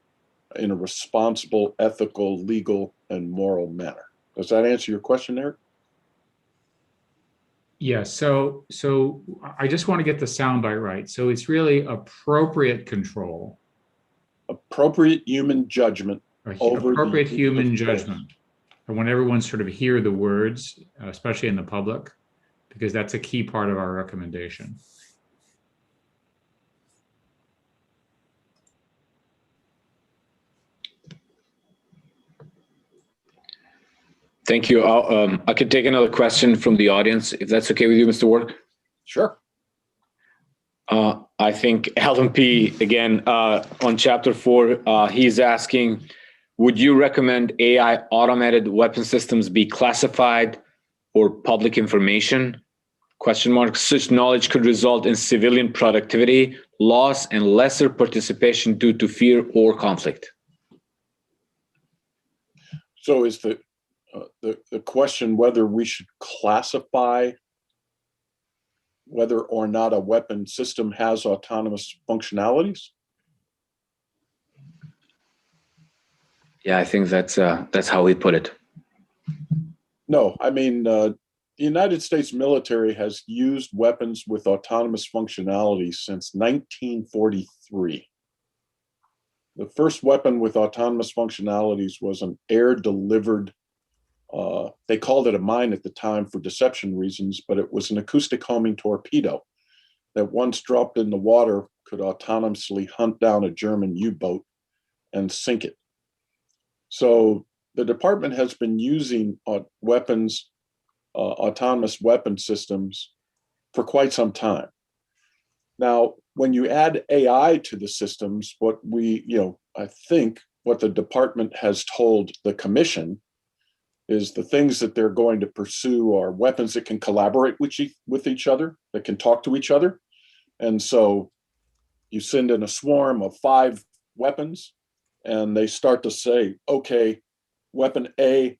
in a responsible, ethical, legal, and moral manner. Does that answer your question, Eric? Yes. So I just want to get the soundbite right. So it's really appropriate control. Appropriate human judgment. Over appropriate human judgment. I want everyone to sort of hear the words, especially in the public, because that's a key part of our recommendation. Thank you. I could take another question from the audience, if that's okay with you, Mr. Ward. Sure. I think Alan P, again, on chapter 4, he's asking, would you recommend AI automated weapon systems be classified or public information? ? Such knowledge could result in civilian productivity loss and lesser participation due to fear or conflict. So is the question whether we should classify whether or not a weapon system has autonomous functionalities? Yeah, I think that's how we put it. No, I mean, the United States military has used weapons with autonomous functionality since 1943. The first weapon with autonomous functionalities was an air-delivered, they called it a mine at the time for deception reasons, but it was an acoustic homing torpedo that once dropped in the water could autonomously hunt down a German U-boat and sink it. So the department has been using autonomous weapon systems for quite some time. Now, when you add AI to the systems, I think what the department has told the commission is the things that they're going to pursue are weapons that can collaborate with each other, that can talk to each other. And so you send in a swarm of 5 weapons and they start to say, okay, weapon A,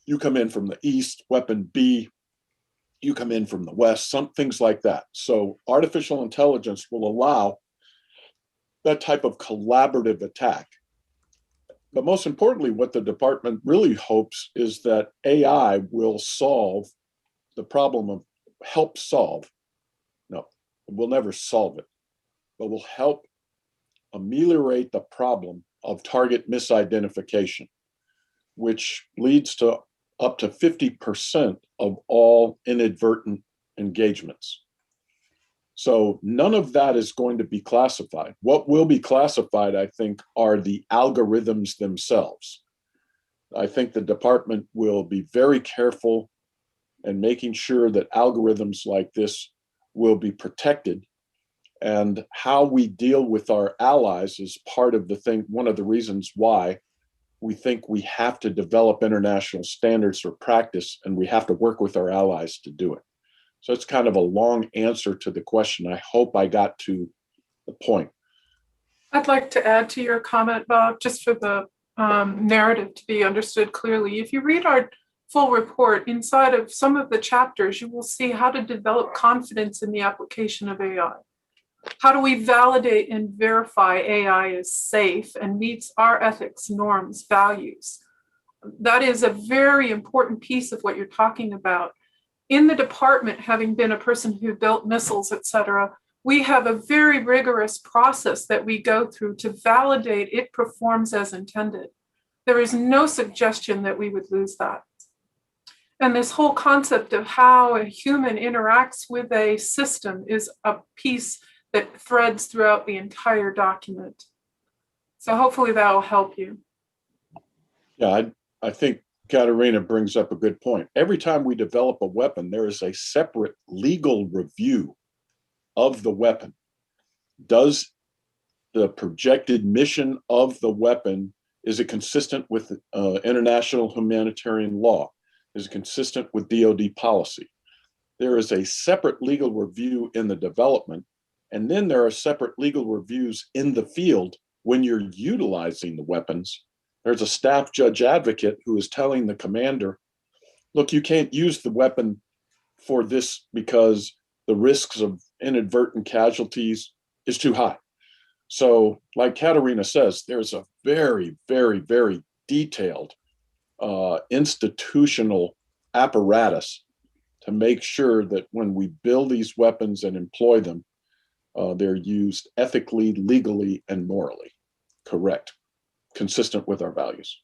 you come in from the east, weapon B, you come in from the west, some things like that. So artificial intelligence will allow that type of collaborative attack. But most importantly, what the department really hopes is that AI will solve the problem of help solve. No, it will never solve it, but will help ameliorate the problem of target misidentification, which leads to up to 50% of all inadvertent engagements. So none of that is going to be classified. What will be classified, I think, are the algorithms themselves. I think the department will be very careful in making sure that algorithms like this will be protected. And how we deal with our allies is part of the thing, one of the reasons why we think we have to develop international standards for practice, and we have to work with our allies to do it. So it's kind of a long answer to the question. I hope I got to the point. I'd like to add to your comment, Bob, just for the narrative to be understood clearly. If you read our full report, inside of some of the chapters, you will see how to develop confidence in the application of AI. How do we validate and verify AI is safe and meets our ethics, norms, values? That is a very important piece of what you're talking about. In the department, having been a person who built missiles, et cetera, we have a very rigorous process that we go through to validate it performs as intended. There is no suggestion that we would lose that. And this whole concept of how a human interacts with a system is a piece that threads throughout the entire document. So hopefully that will help you. Yeah, I think Katerina brings up a good point. Every time we develop a weapon, there is a separate legal review of the weapon. Does the projected mission of the weapon, is it consistent with international humanitarian law? Is it consistent with DoD policy? There is a separate legal review in the development, and then there are separate legal reviews in the field when you're utilizing the weapons. There's a staff judge advocate who is telling the commander, look, you can't use the weapon for this because the risks of inadvertent casualties is too high. So like Katerina says, there's a very, very, very detailed institutional apparatus to make sure that when we build these weapons and employ them, they're used ethically, legally, and morally correct, consistent with our values.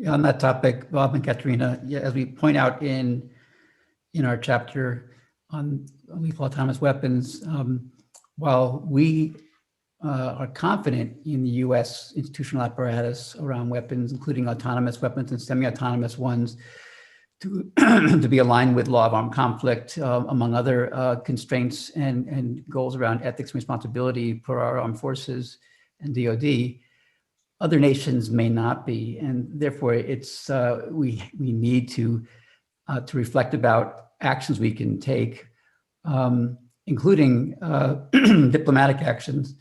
On that topic, Bob and Katerina, as we point out in our chapter on lethal autonomous weapons, while we are confident in the U.S. institutional apparatus around weapons, including autonomous weapons and semi-autonomous ones, to be aligned with law of armed conflict, among other constraints and goals around ethics and responsibility for our armed forces and DoD, other nations may not be, and therefore it's we need to reflect about actions we can take, including diplomatic actions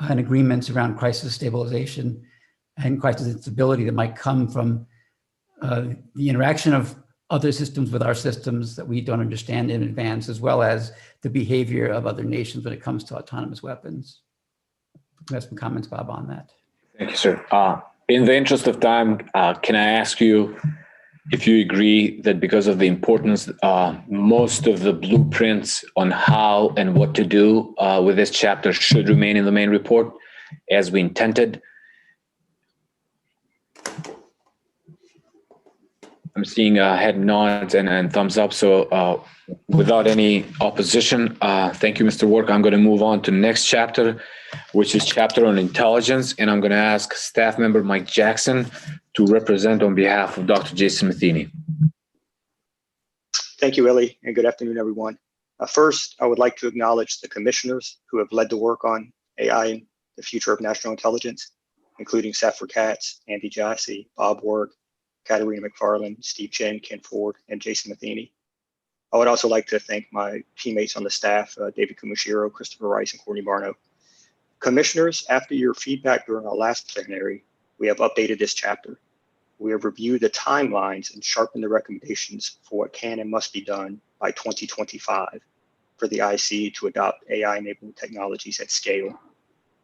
and agreements around crisis stabilization and crisis instability that might come from the interaction of other systems with our systems that we don't understand in advance, as well as the behavior of other nations when it comes to autonomous weapons. You have some comments, Bob, on that? Thank you, sir. In the interest of time, can I ask you if you agree that because of the importance, most of the blueprints on how and what to do with this chapter should remain in the main report as we intended. I'm seeing head nods and thumbs up. So without any opposition, thank you, Mr. Work. I'm going to move on to the next chapter, which is chapter on intelligence. And I'm going to ask staff member Mike Jackson to represent on behalf of Dr. Jason Matheny. Thank you, Illy, and good afternoon, everyone. First, I would like to acknowledge the commissioners who have led the work on AI and the future of national intelligence, including Safra Katz, Andy Jassy, Bob Work, Katarina McFarland, Steve Chen, Ken Ford, and Jason Matheny. I would also like to thank my teammates on the staff, David Kumushiro, Christopher Rice, and Courtney Barno. Commissioners, after your feedback during our last plenary, we have updated this chapter. We have reviewed the timelines and sharpened the recommendations for what can and must be done by 2025 for the IC to adopt AI-enabled technologies at scale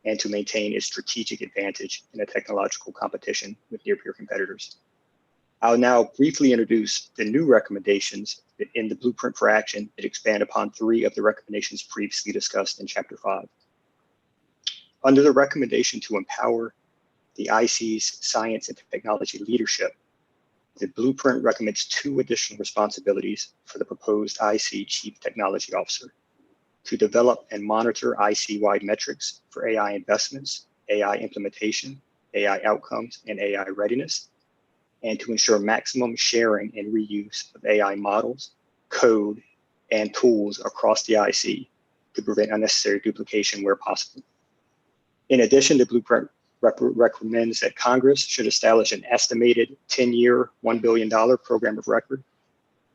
and to maintain its strategic advantage in a technological competition with near-peer competitors. I'll now briefly introduce the new recommendations in the Blueprint for Action that expand upon 3 of the recommendations previously discussed in Chapter 5. Under the recommendation to empower the IC's science and technology leadership, the Blueprint recommends 2 additional responsibilities for the proposed IC Chief Technology Officer: to develop and monitor IC-wide metrics for AI investments, AI implementation, AI outcomes, and AI readiness, and to ensure maximum sharing and reuse of AI models, code, and tools across the IC to prevent unnecessary duplication where possible. In addition, the Blueprint recommends that Congress should establish an estimated 10-year, $1 billion program of record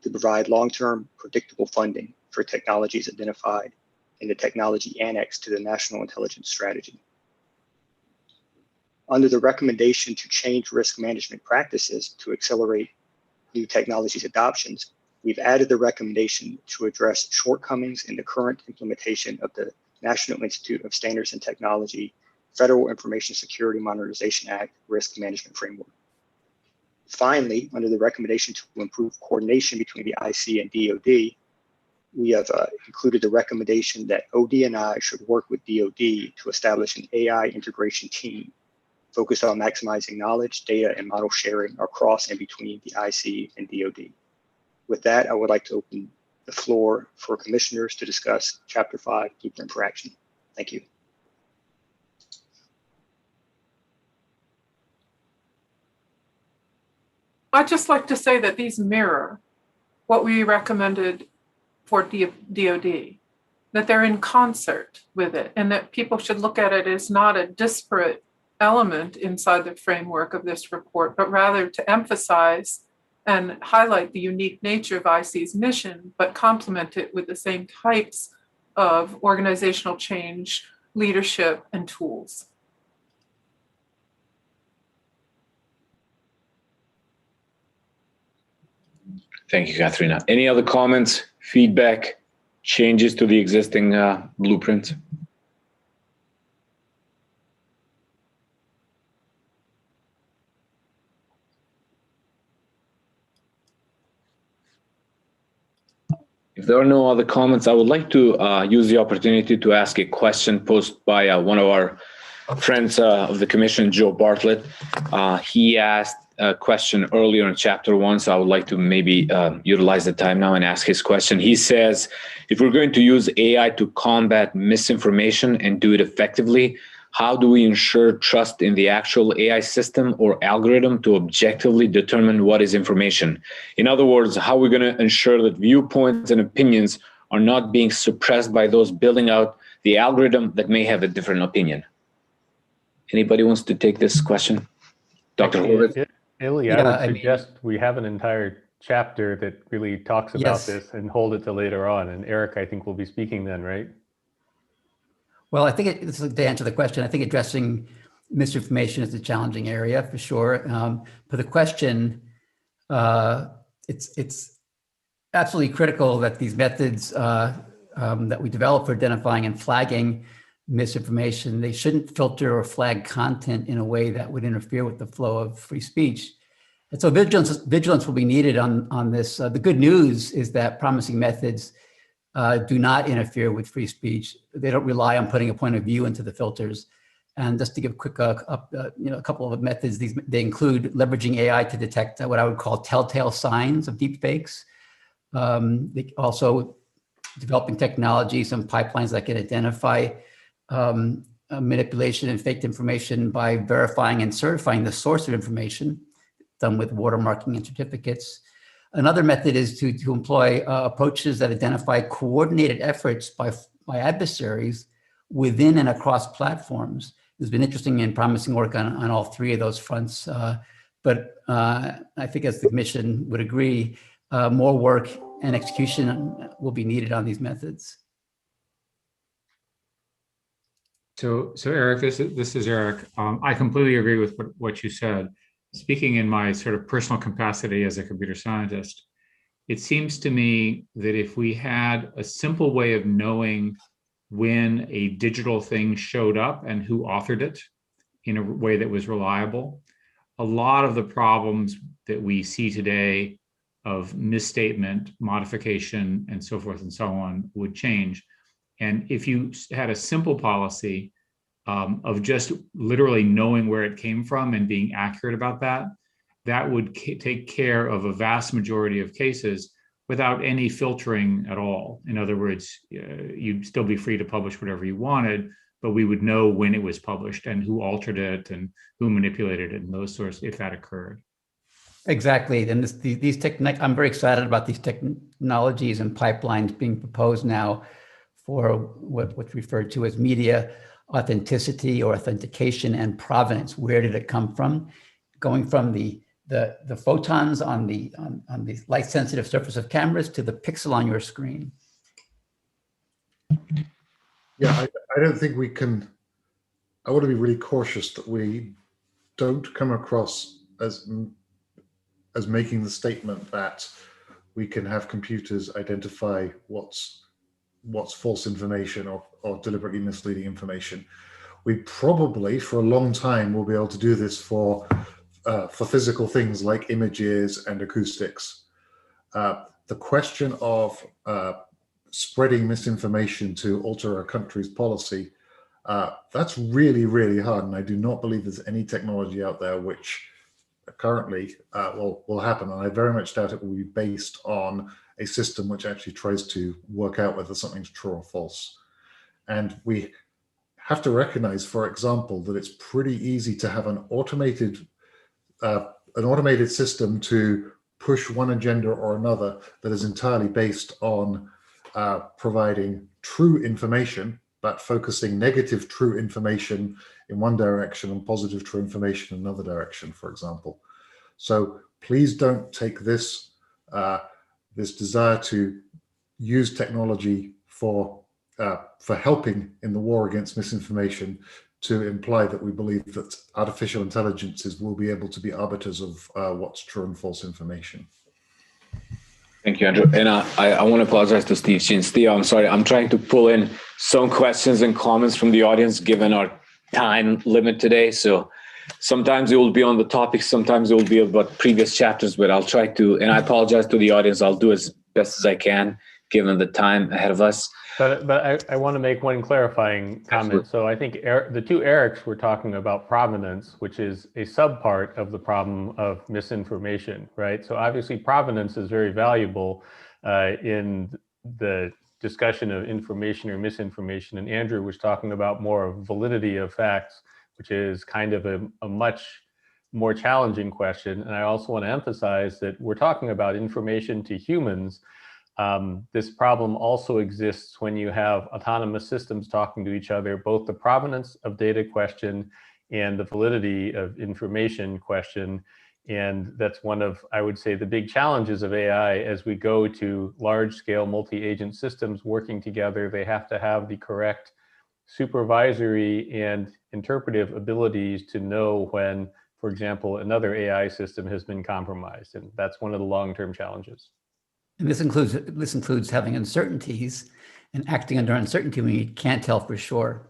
to provide long-term predictable funding for technologies identified in the technology annex to the National Intelligence Strategy. Under the recommendation to change risk management practices to accelerate new technologies adoptions, we've added the recommendation to address shortcomings in the current implementation of the National Institute of Standards and Technology Federal Information Security Modernization Act Risk Management Framework. Finally, under the recommendation to improve coordination between the IC and DoD, we have included the recommendation that OD&I should work with DoD to establish an AI integration team focused on maximizing knowledge, data, and model sharing across and between the IC and DoD. With that, I would like to open the floor for commissioners to discuss Chapter 5, Blueprint for Action. Thank you. I'd just like to say that these mirror what we recommended for DoD, that they're in concert with it, and that people should look at it as not a disparate element inside the framework of this report, but rather to emphasize and highlight the unique nature of IC's mission, but complement it with the same types of organizational change, leadership, and tools. Thank you, Katharina. Any other comments, feedback, changes to the existing blueprints? If there are no other comments, I would like to use the opportunity to ask a question posed by one of our friends of the commission, Joe Bartlett. He asked a question earlier in Chapter 1, so I would like to maybe utilize the time now and ask his question. He says, if we're going to use AI to combat misinformation and do it effectively, how do we ensure trust in the actual AI system or algorithm to objectively determine what is information? In other words, how are we going to ensure that viewpoints and opinions are not being suppressed by those building out the algorithm that may have a different opinion? Anybody wants to take this question? Dr. Horvitz? Illy, I would suggest we have an entire chapter that really talks about this and hold it to later on. And Eric, I think, will be speaking then, right? Well, I think to answer the question, I think addressing misinformation is a challenging area for sure. For the question, it's absolutely critical that these methods that we develop for identifying and flagging misinformation, they shouldn't filter or flag content in a way that would interfere with the flow of free speech. And so vigilance will be needed on this. The good news is that promising methods do not interfere with free speech. They don't rely on putting a point of view into the filters. And just to give a quick, a couple of methods, they include leveraging AI to detect what I would call telltale signs of deep fakes. They also developing technologies and pipelines that can identify manipulation and faked information by verifying and certifying the source of information, done with watermarking and certificates. Another method is to employ approaches that identify coordinated efforts by adversaries within and across platforms. There's been interesting and promising work on all three of those fronts, but I think, as the Commission would agree, more work and execution will be needed on these methods. So Eric, this is Eric. I completely agree with what you said. Speaking in my sort of personal capacity as a computer scientist, it seems to me that if we had a simple way of knowing when a digital thing showed up and who authored it in a way that was reliable, a lot of the problems that we see today of misstatement, modification, and so forth and so on would change. And if you had a simple policy of just literally knowing where it came from and being accurate about that, that would take care of a vast majority of cases without any filtering at all. In other words, you'd still be free to publish whatever you wanted, but we would know when it was published and who altered it and who manipulated it and those sorts, if that occurred. Exactly, and I'm very excited about these technologies and pipelines being proposed now for what's referred to as media authenticity or authentication and provenance. Where did it come from? Going from the photons on the light sensitive surface of cameras to the pixel on your screen. Yeah, I don't think we can. I want to be really cautious that we don't come across as making the statement that we can have computers identify what's false information or deliberately misleading information. We probably, for a long time, will be able to do this for physical things like images and acoustics. The question of spreading misinformation to alter a country's policy, that's really, really hard. And I do not believe there's any technology out there which currently will happen. And I very much doubt it will be based on a system which actually tries to work out whether something's true or false. And we have to recognize, for example, that it's pretty easy to have an automated system to push one agenda or another that is entirely based on providing true information, but focusing negative true information in one direction and positive true information in another direction, for example. So please don't take this this desire to use technology for helping in the war against misinformation to imply that we believe that artificial intelligences will be able to be arbiters of what's true and false information. Thank you, Andrew. And I want to apologize to Steve. Steve, I'm sorry. I'm trying to pull in some questions and comments from the audience given our time limit today. So sometimes it will be on the topic, sometimes it will be about previous chapters, but I'll try to, and I apologize to the audience. I'll do as best as I can given the time ahead of us. But I want to make one clarifying comment. Absolutely. So I think the two Erics were talking about provenance, which is a subpart of the problem of misinformation, right? So obviously provenance is very valuable in the discussion of information or misinformation. And Andrew was talking about more of validity of facts, which is kind of a much more challenging question. And I also want to emphasize that we're talking about information to humans. This problem also exists when you have autonomous systems talking to each other, both the provenance of data question and the validity of information question. And that's one of, I would say, the big challenges of AI as we go to large-scale multi-agent systems working together. They have to have the correct supervisory and interpretive abilities to know when, for example, another AI system has been compromised. And that's one of the long-term challenges. And this includes having uncertainties and acting under uncertainty when you can't tell for sure.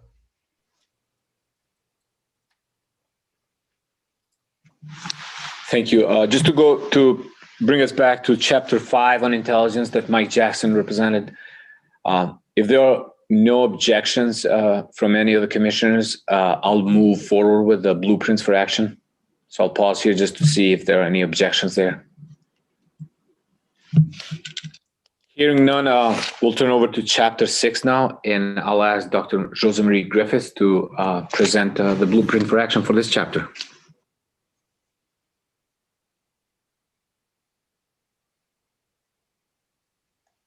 Thank you. Just to bring us back to Chapter 5 on intelligence that Mike Jackson represented. If there are no objections from any of the commissioners, I'll move forward with the blueprints for action. So I'll pause here just to see if there are any objections there. Hearing none, we'll turn over to Chapter 6 now, and I'll ask Dr. Josemarie Griffiths to present the blueprint for action for this chapter.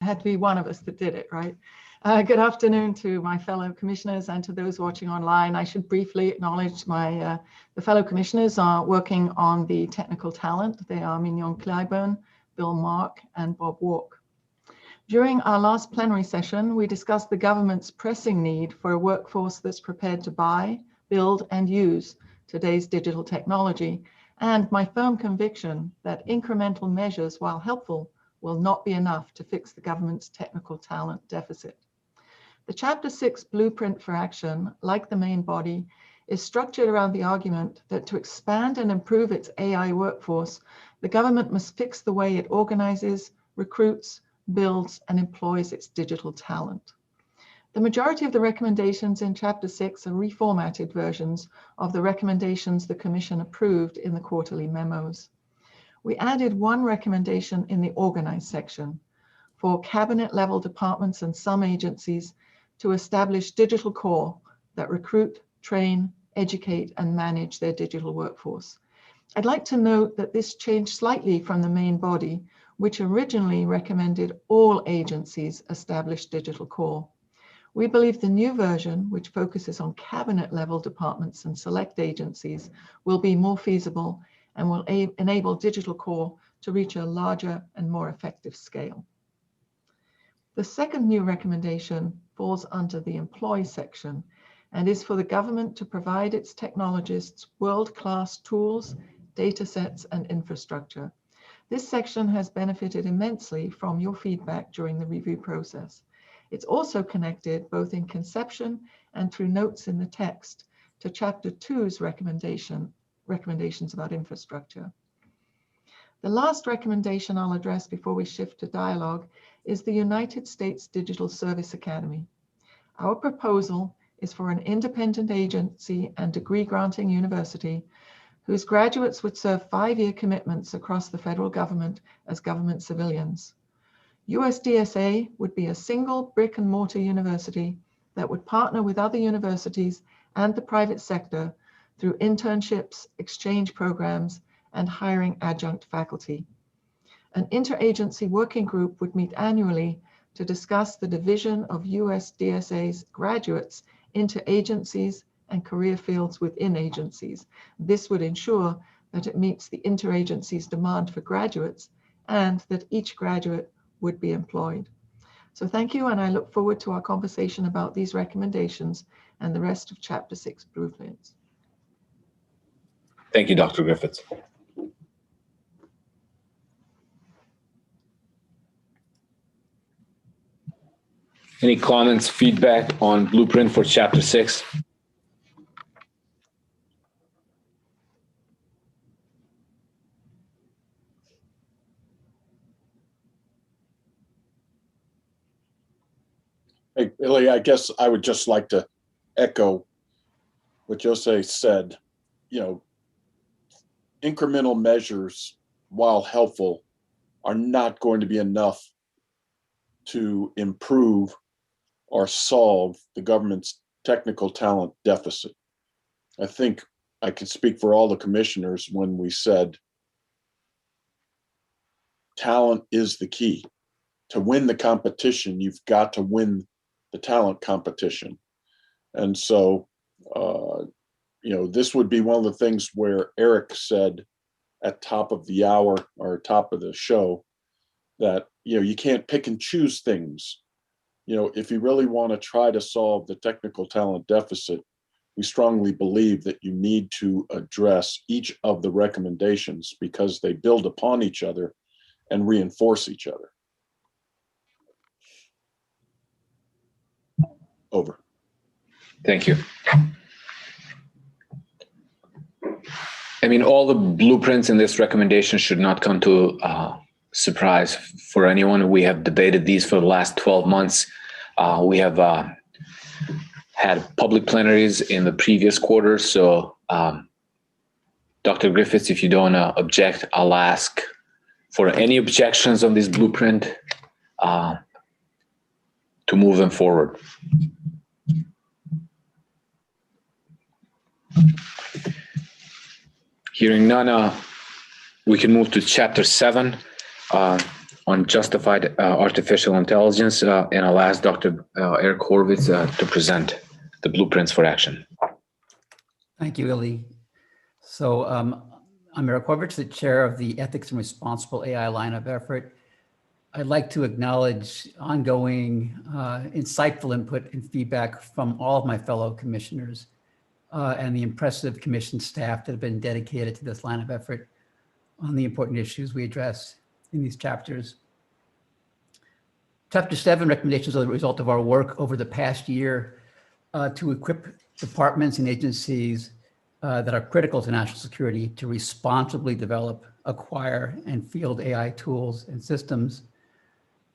Had to be one of us that did it, right? Good afternoon to my fellow commissioners and to those watching online. I should briefly acknowledge the fellow commissioners are working on the technical talent. They are Mignon Clyburn, Bill Mark, and Bob Walk. During our last plenary session, we discussed the government's pressing need for a workforce that's prepared to buy, build, and use today's digital technology, and my firm conviction that incremental measures, while helpful, will not be enough to fix the government's technical talent deficit. The Chapter 6 Blueprint for Action, like the main body, is structured around the argument that to expand and improve its AI workforce, the government must fix the way it organizes, recruits, builds, and employs its digital talent. The majority of the recommendations in Chapter 6 are reformatted versions of the recommendations the Commission approved in the quarterly memos. We added one recommendation in the organize section for cabinet-level departments and some agencies to establish digital core that recruit, train, educate, and manage their digital workforce. I'd like to note that this changed slightly from the main body, which originally recommended all agencies establish digital core. We believe the new version, which focuses on cabinet-level departments and select agencies, will be more feasible and will enable digital core to reach a larger and more effective scale. The second new recommendation falls under the employ section and is for the government to provide its technologists world-class tools, data sets, and infrastructure. This section has benefited immensely from your feedback during the review process. It's also connected both in conception and through notes in the text to Chapter 2's recommendations about infrastructure. The last recommendation I'll address before we shift to dialogue is the United States Digital Service Academy. Our proposal is for an independent agency and degree-granting university whose graduates would serve 5-year commitments across the federal government as government civilians. USDSA would be a single brick-and-mortar university that would partner with other universities and the private sector through internships, exchange programs, and hiring adjunct faculty. An interagency working group would meet annually to discuss the division of USDSA's graduates into agencies and career fields within agencies. This would ensure that it meets the interagency's demand for graduates and that each graduate would be employed. So thank you, and I look forward to our conversation about these recommendations and the rest of Chapter 6 blueprints. Thank you, Dr. Griffiths. Any comments, feedback on blueprint for Chapter 6? Hey, Billy, I guess I would just like to echo what Jose said. You know, incremental measures, while helpful, are not going to be enough to improve or solve the government's technical talent deficit. I think I can speak for all the commissioners when we said talent is the key. To win the competition, you've got to win the talent competition. And so, this would be one of the things where Eric said at top of the hour or top of the show that, you can't pick and choose things. If you really want to try to solve the technical talent deficit, we strongly believe that you need to address each of the recommendations because they build upon each other and reinforce each other. Over. Thank you. I mean, all the blueprints in this recommendation should not come to surprise for anyone. We have debated these for the last 12 months. We have had public plenaries in the previous quarter. So, Dr. Griffiths, if you don't object, I'll ask for any objections on this blueprint to move them forward. Hearing none, we can move to Chapter 7 on justified artificial intelligence, and I'll ask Dr. Eric Horvitz to present the blueprints for action. Thank you, Illy. So I'm Eric Horvitz, the chair of the Ethics and Responsible AI line of effort. I'd like to acknowledge ongoing insightful input and feedback from all of my fellow commissioners and the impressive commission staff that have been dedicated to this line of effort on the important issues we address in these chapters. Chapter 7 recommendations are the result of our work over the past year to equip departments and agencies that are critical to national security to responsibly develop, acquire, and field AI tools and systems.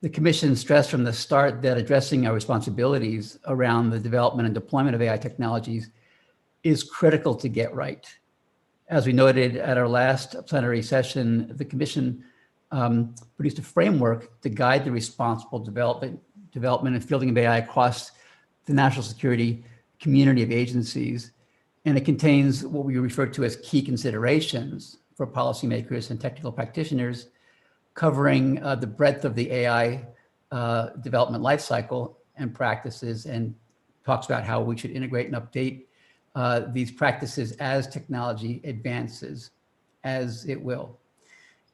The Commission stressed from the start that addressing our responsibilities around the development and deployment of AI technologies is critical to get right. As we noted at our last plenary session, the Commission produced a framework to guide the responsible development and fielding of AI across the national security community of agencies. And it contains what we refer to as key considerations for policymakers and technical practitioners, covering the breadth of the AI development lifecycle and practices, and talks about how we should integrate and update these practices as technology advances, as it will.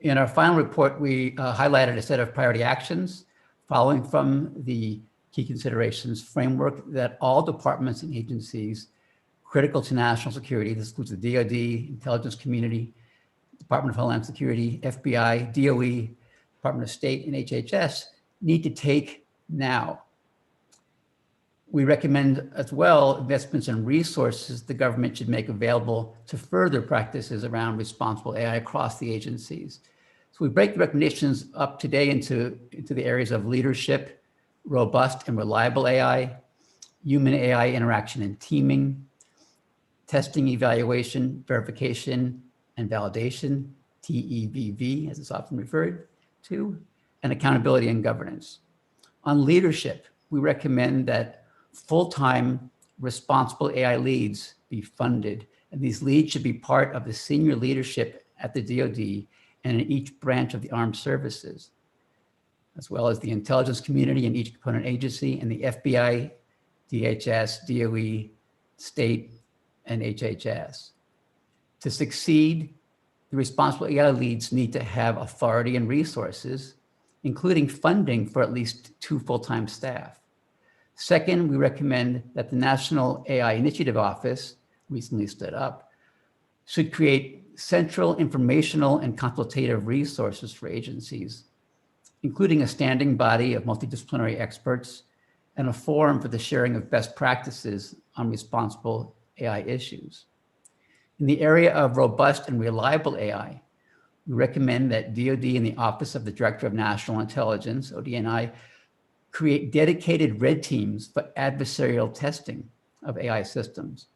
In our final report, we highlighted a set of priority actions following from the key considerations framework that all departments and agencies critical to national security, this includes the DoD, intelligence community, Department of Homeland Security, FBI, DOE, Department of State, and HHS, need to take now. We recommend as well investments in resources the government should make available to further practices around responsible AI across the agencies. So we break the recommendations up today into the areas of leadership, robust and reliable AI, human AI interaction and teaming, testing, evaluation, verification, and validation, TEVV, as it's often referred to, and accountability and governance. On leadership, we recommend that full-time responsible AI leads be funded, and these leads should be part of the senior leadership at the DoD and in each branch of the armed services, as well as the intelligence community in each component agency, and the FBI, DHS, DOE, state, and HHS. To succeed, the responsible AI leads need to have authority and resources, including funding for at least 2 full-time staff. Second, we recommend that the National AI Initiative Office, recently stood up, should create central informational and consultative resources for agencies, including a standing body of multidisciplinary experts and a forum for the sharing of best practices on responsible AI issues. In the area of robust and reliable AI, we recommend that DoD and the Office of the Director of National Intelligence, ODNI, create dedicated red teams for adversarial testing of AI systems,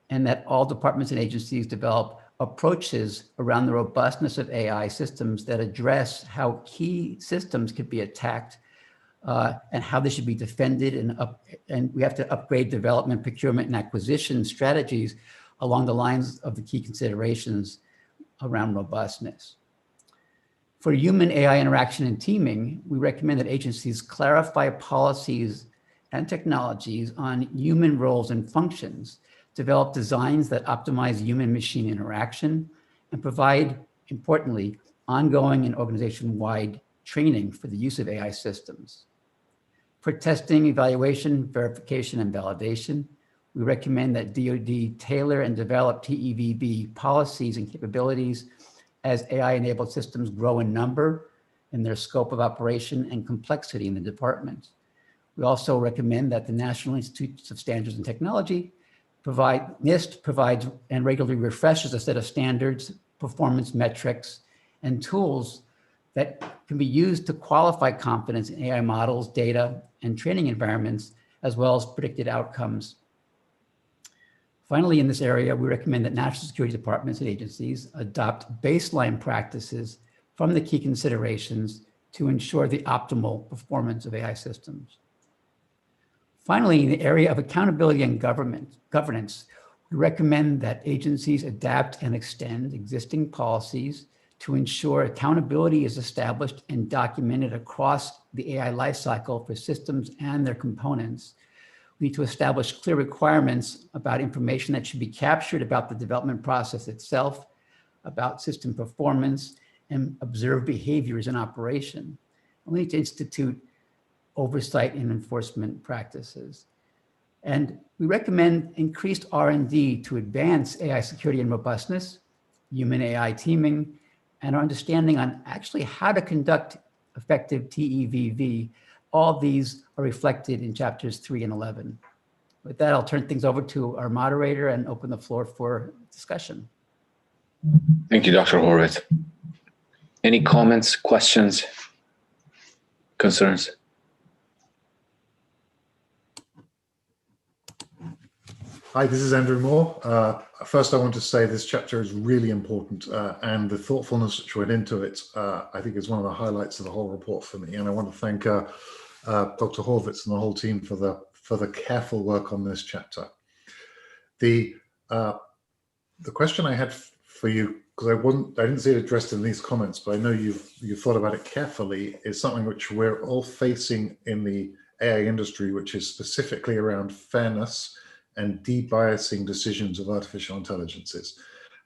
and that all departments and agencies develop approaches around the robustness of AI systems that address how key systems could be attacked and how they should be defended, and we have to upgrade development, procurement, and acquisition strategies along the lines of the key considerations around robustness. For human AI interaction and teaming, we recommend that agencies clarify policies and technologies on human roles and functions, develop designs that optimize human-machine interaction, and provide, importantly, ongoing and organization-wide training for the use of AI systems. For testing, evaluation, verification, and validation, we recommend that DoD tailor and develop TEVB policies and capabilities as AI-enabled systems grow in number, in their scope of operation, and complexity in the department. We also recommend that the National Institutes of Standards and Technology NIST provides and regularly refreshes a set of standards, performance metrics, and tools that can be used to qualify confidence in AI models, data, and training environments, as well as predicted outcomes. Finally, in this area, we recommend that national security departments and agencies adopt baseline practices from the key considerations to ensure the optimal performance of AI systems. Finally, in the area of accountability and governance, we recommend that agencies adapt and extend existing policies to ensure accountability is established and documented across the AI lifecycle for systems and their components. We need to establish clear requirements about information that should be captured about the development process itself, about system performance, and observed behaviors in operation. And we need to institute oversight and enforcement practices. And we recommend increased R&D to advance AI security and robustness, human AI teaming, and our understanding on actually how to conduct effective TEVV. All these are reflected in chapters 3 and 11. With that, I'll turn things over to our moderator and open the floor for discussion. Thank you, Dr. Horowitz. Any comments, questions, concerns? Hi, this is Andrew Moore. First, I want to say this chapter is really important, and the thoughtfulness which went into it, I think, is one of the highlights of the whole report for me. And I want to thank Dr. Horowitz and the whole team for the careful work on this chapter. The question I had for you, because I didn't see it addressed in these comments, but I know you've thought about it carefully, is something which we're all facing in the AI industry, which is specifically around fairness and de-biasing decisions of artificial intelligences.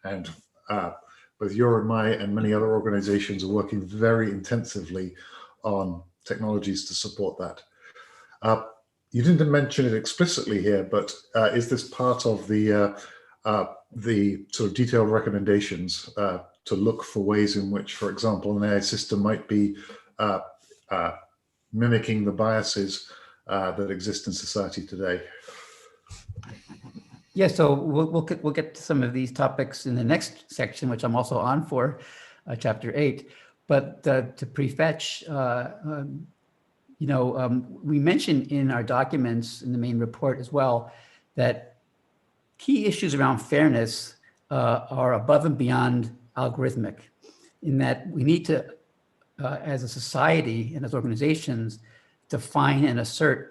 And both your and my and many other organizations are working very intensively on technologies to support that. You didn't mention it explicitly here, but is this part of the sort of detailed recommendations to look for ways in which, for example, an AI system might be mimicking the biases that exist in society today? Yeah, so we'll get to some of these topics in the next section, which I'm also on for, chapter 8. But to prefetch, we mentioned in our documents in the main report as well that key issues around fairness are above and beyond algorithmic, in that we need to, as a society and as organizations, define and assert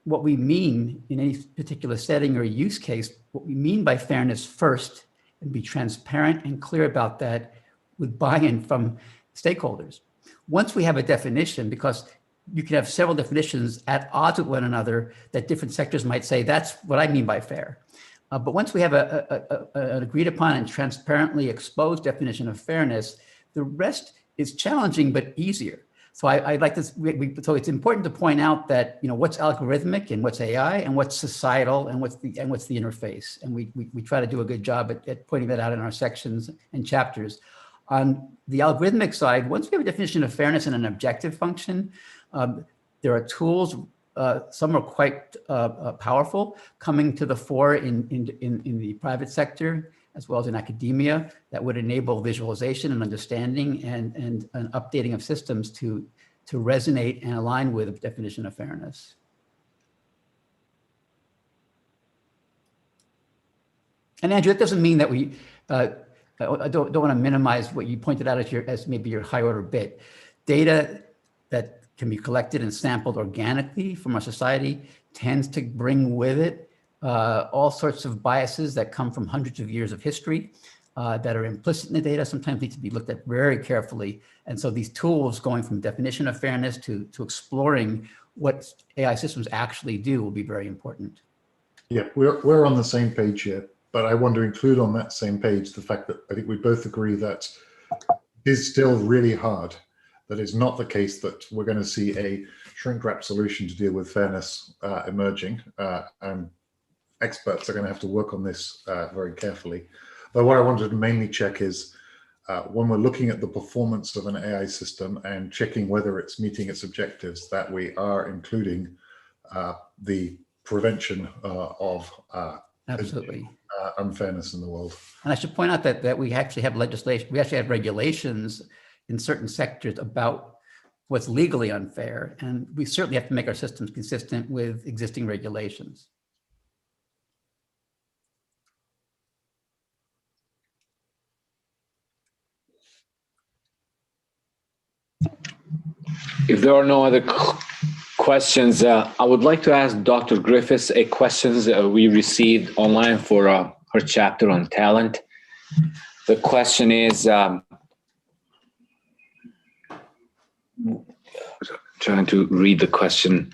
what we mean in any particular setting or use case, what we mean by fairness first, and be transparent and clear about that with buy-in from stakeholders. Once we have a definition, because you can have several definitions at odds with one another that different sectors might say, that's what I mean by fair. But once we have an agreed upon and transparently exposed definition of fairness, the rest is challenging but easier. So I'd like to, so it's important to point out that, what's algorithmic and what's AI and what's societal and what's the interface. And we try to do a good job at pointing that out in our sections and chapters. On the algorithmic side, once we have a definition of fairness and an objective function, there are tools, some are quite powerful, coming to the fore in the private sector, as well as in academia, that would enable visualization and understanding and an updating of systems to resonate and align with the definition of fairness. And Andrew, that doesn't mean that we, I don't want to minimize what you pointed out as maybe your high order bit. Data that can be collected and sampled organically from our society tends to bring with it all sorts of biases that come from hundreds of years of history that are implicit in the data, sometimes need to be looked at very carefully. And so these tools going from definition of fairness to exploring what AI systems actually do will be very important. Yeah, we're on the same page here, but I want to include on that same page the fact that I think we both agree that it is still really hard. That is not the case that we're going to see a shrink-wrap solution to deal with fairness emerging, and experts are going to have to work on this very carefully. But what I wanted to mainly check is when we're looking at the performance of an AI system and checking whether it's meeting its objectives, that we are including the prevention of Absolutely. Unfairness in the world. And I should point out that we actually have legislation, we actually have regulations in certain sectors about what's legally unfair. And we certainly have to make our systems consistent with existing regulations. If there are no other questions, I would like to ask Dr. Griffiths a questions we received online for her chapter on talent. The question is, trying to read the question.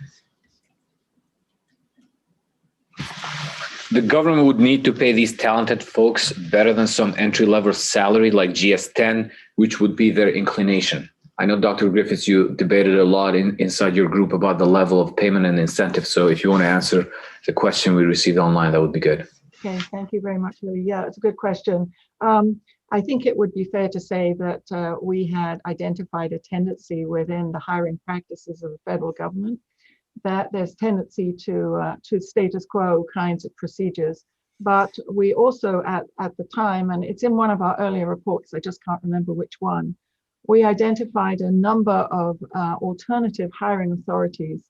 The government would need to pay these talented folks better than some entry-level salary like GS10, which would be their inclination. I know, Dr. Griffiths, you debated a lot inside your group about the level of payment and incentive. So if you want to answer the question we received online, that would be good. Okay, thank you very much, Louis. Yeah, it's a good question. I think it would be fair to say that we had identified a tendency within the hiring practices of the federal government that there's tendency to status quo kinds of procedures. But we also at the time, and it's in one of our earlier reports, I just can't remember which one, we identified a number of alternative hiring authorities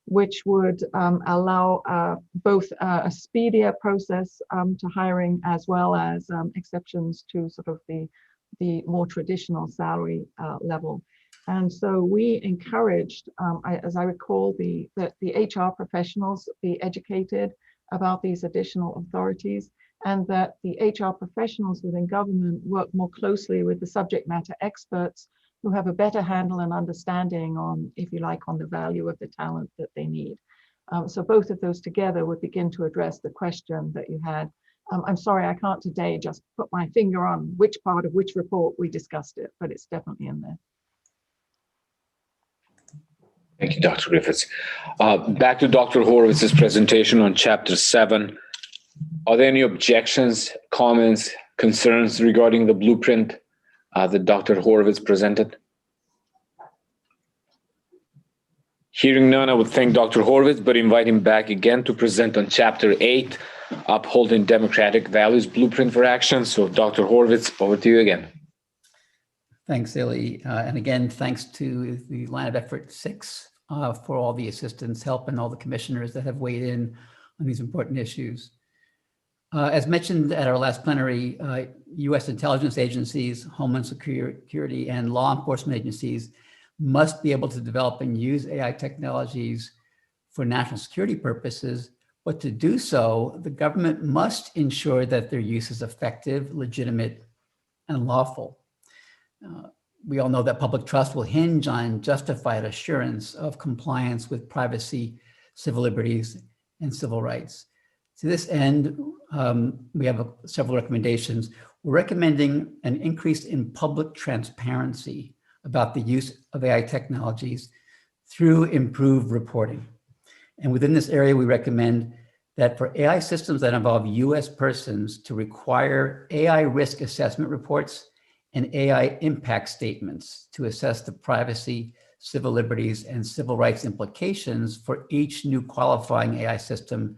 which would allow both a speedier process to hiring, as well as exceptions to sort of the more traditional salary level. And so we encouraged, as I recall, that the HR professionals be educated about these additional authorities, and that the HR professionals within government work more closely with the subject matter experts who have a better handle and understanding on, if you like, on the value of the talent that they need. So both of those together would begin to address the question that you had. I'm sorry, I can't today just put my finger on which part of which report we discussed it, but it's definitely in there. Thank you, Dr. Griffiths. Back to Dr. Horowitz's presentation on Chapter 7. Are there any objections, comments, concerns regarding the blueprint that Dr. Horowitz presented? Hearing none, I would thank Dr. Horowitz, but invite him back again to present on Chapter 8, Upholding Democratic Values Blueprint for Action. So Dr. Horowitz, over to you again. Thanks, Illy. And again, thanks to the Line of Effort 6 for all the assistance, help, and all the commissioners that have weighed in on these important issues. As mentioned at our last plenary, U.S. intelligence agencies, Homeland Security, and law enforcement agencies must be able to develop and use AI technologies for national security purposes, but to do so, the government must ensure that their use is effective, legitimate, and lawful. We all know that public trust will hinge on justified assurance of compliance with privacy, civil liberties, and civil rights. To this end, we have several recommendations. We're recommending an increase in public transparency about the use of AI technologies through improved reporting. And within this area, we recommend that for AI systems that involve US persons to require AI risk assessment reports and AI impact statements to assess the privacy, civil liberties, and civil rights implications for each new qualifying AI system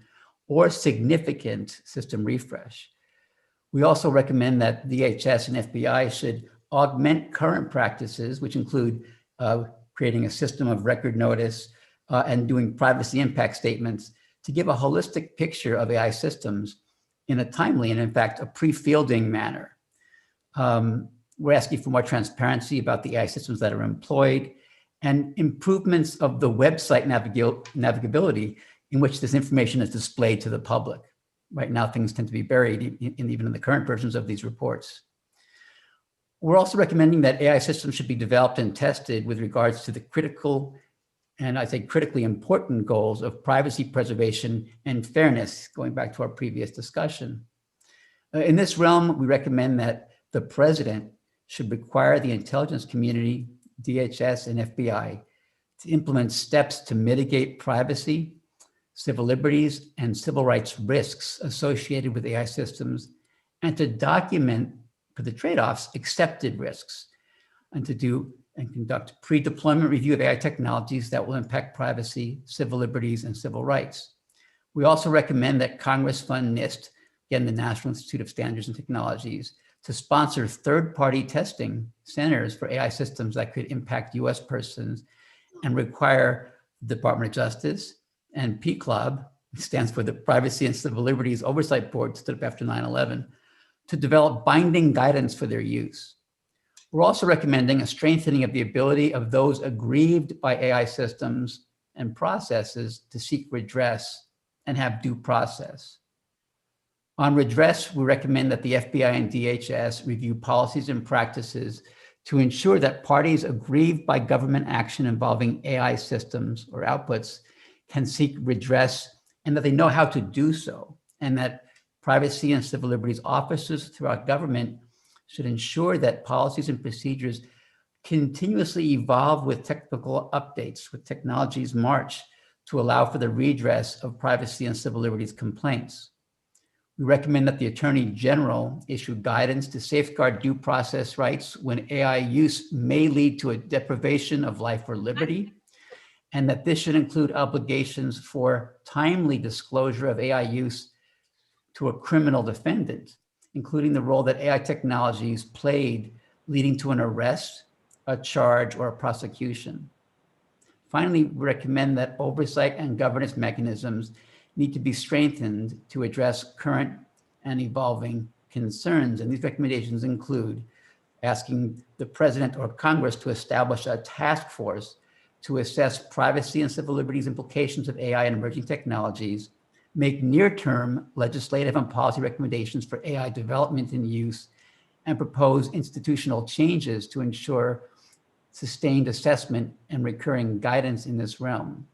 or significant system refresh. We also recommend that DHS and FBI should augment current practices, which include creating a system of record notice and doing privacy impact statements to give a holistic picture of AI systems in a timely and, in fact, a pre-fielding manner. We're asking for more transparency about the AI systems that are employed and improvements of the website navigability in which this information is displayed to the public. Right now, things tend to be buried even in the current versions of these reports. We're also recommending that AI systems should be developed and tested with regards to the critical, and I say critically important, goals of privacy preservation and fairness, going back to our previous discussion. In this realm, we recommend that the president should require the intelligence community, DHS, and FBI to implement steps to mitigate privacy, civil liberties, and civil rights risks associated with AI systems, and to document for the trade-offs accepted risks, and to do and conduct pre-deployment review of AI technologies that will impact privacy, civil liberties, and civil rights. We also recommend that Congress fund NIST, again, the National Institute of Standards and Technologies, to sponsor third-party testing centers for AI systems that could impact US persons and require the Department of Justice and PCLOB, stands for the Privacy and Civil Liberties Oversight Board, stood up after 9/11, to develop binding guidance for their use. We're also recommending a strengthening of the ability of those aggrieved by AI systems and processes to seek redress and have due process. On redress, we recommend that the FBI and DHS review policies and practices to ensure that parties aggrieved by government action involving AI systems or outputs can seek redress, and that they know how to do so, and that privacy and civil liberties officers throughout government should ensure that policies and procedures continuously evolve with technical updates, with technology's march, to allow for the redress of privacy and civil liberties complaints. We recommend that the Attorney General issue guidance to safeguard due process rights when AI use may lead to a deprivation of life or liberty, and that this should include obligations for timely disclosure of AI use to a criminal defendant, including the role that AI technologies played leading to an arrest, a charge, or a prosecution. Finally, we recommend that oversight and governance mechanisms need to be strengthened to address current and evolving concerns. And these recommendations include asking the President or Congress to establish a task force to assess privacy and civil liberties implications of AI and emerging technologies, make near-term legislative and policy recommendations for AI development and use, and propose institutional changes to ensure sustained assessment and recurring guidance in this realm.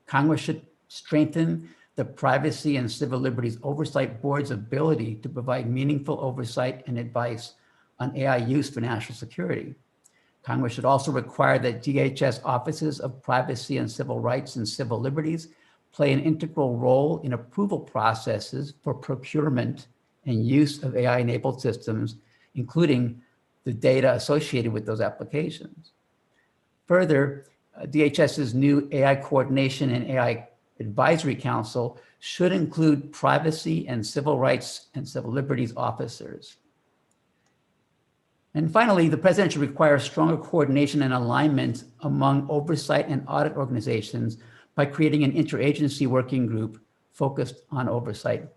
Congress should strengthen the Privacy and Civil Liberties Oversight Board's ability to provide meaningful oversight and advice on AI use for national security. Congress should also require that DHS offices of privacy and civil rights and civil liberties play an integral role in approval processes for procurement and use of AI-enabled systems, including the data associated with those applications. Further, DHS's new AI Coordination and AI Advisory Council should include privacy and civil rights and civil liberties officers. And finally, the President should require stronger coordination and alignment among oversight and audit organizations by creating an interagency working group focused on oversight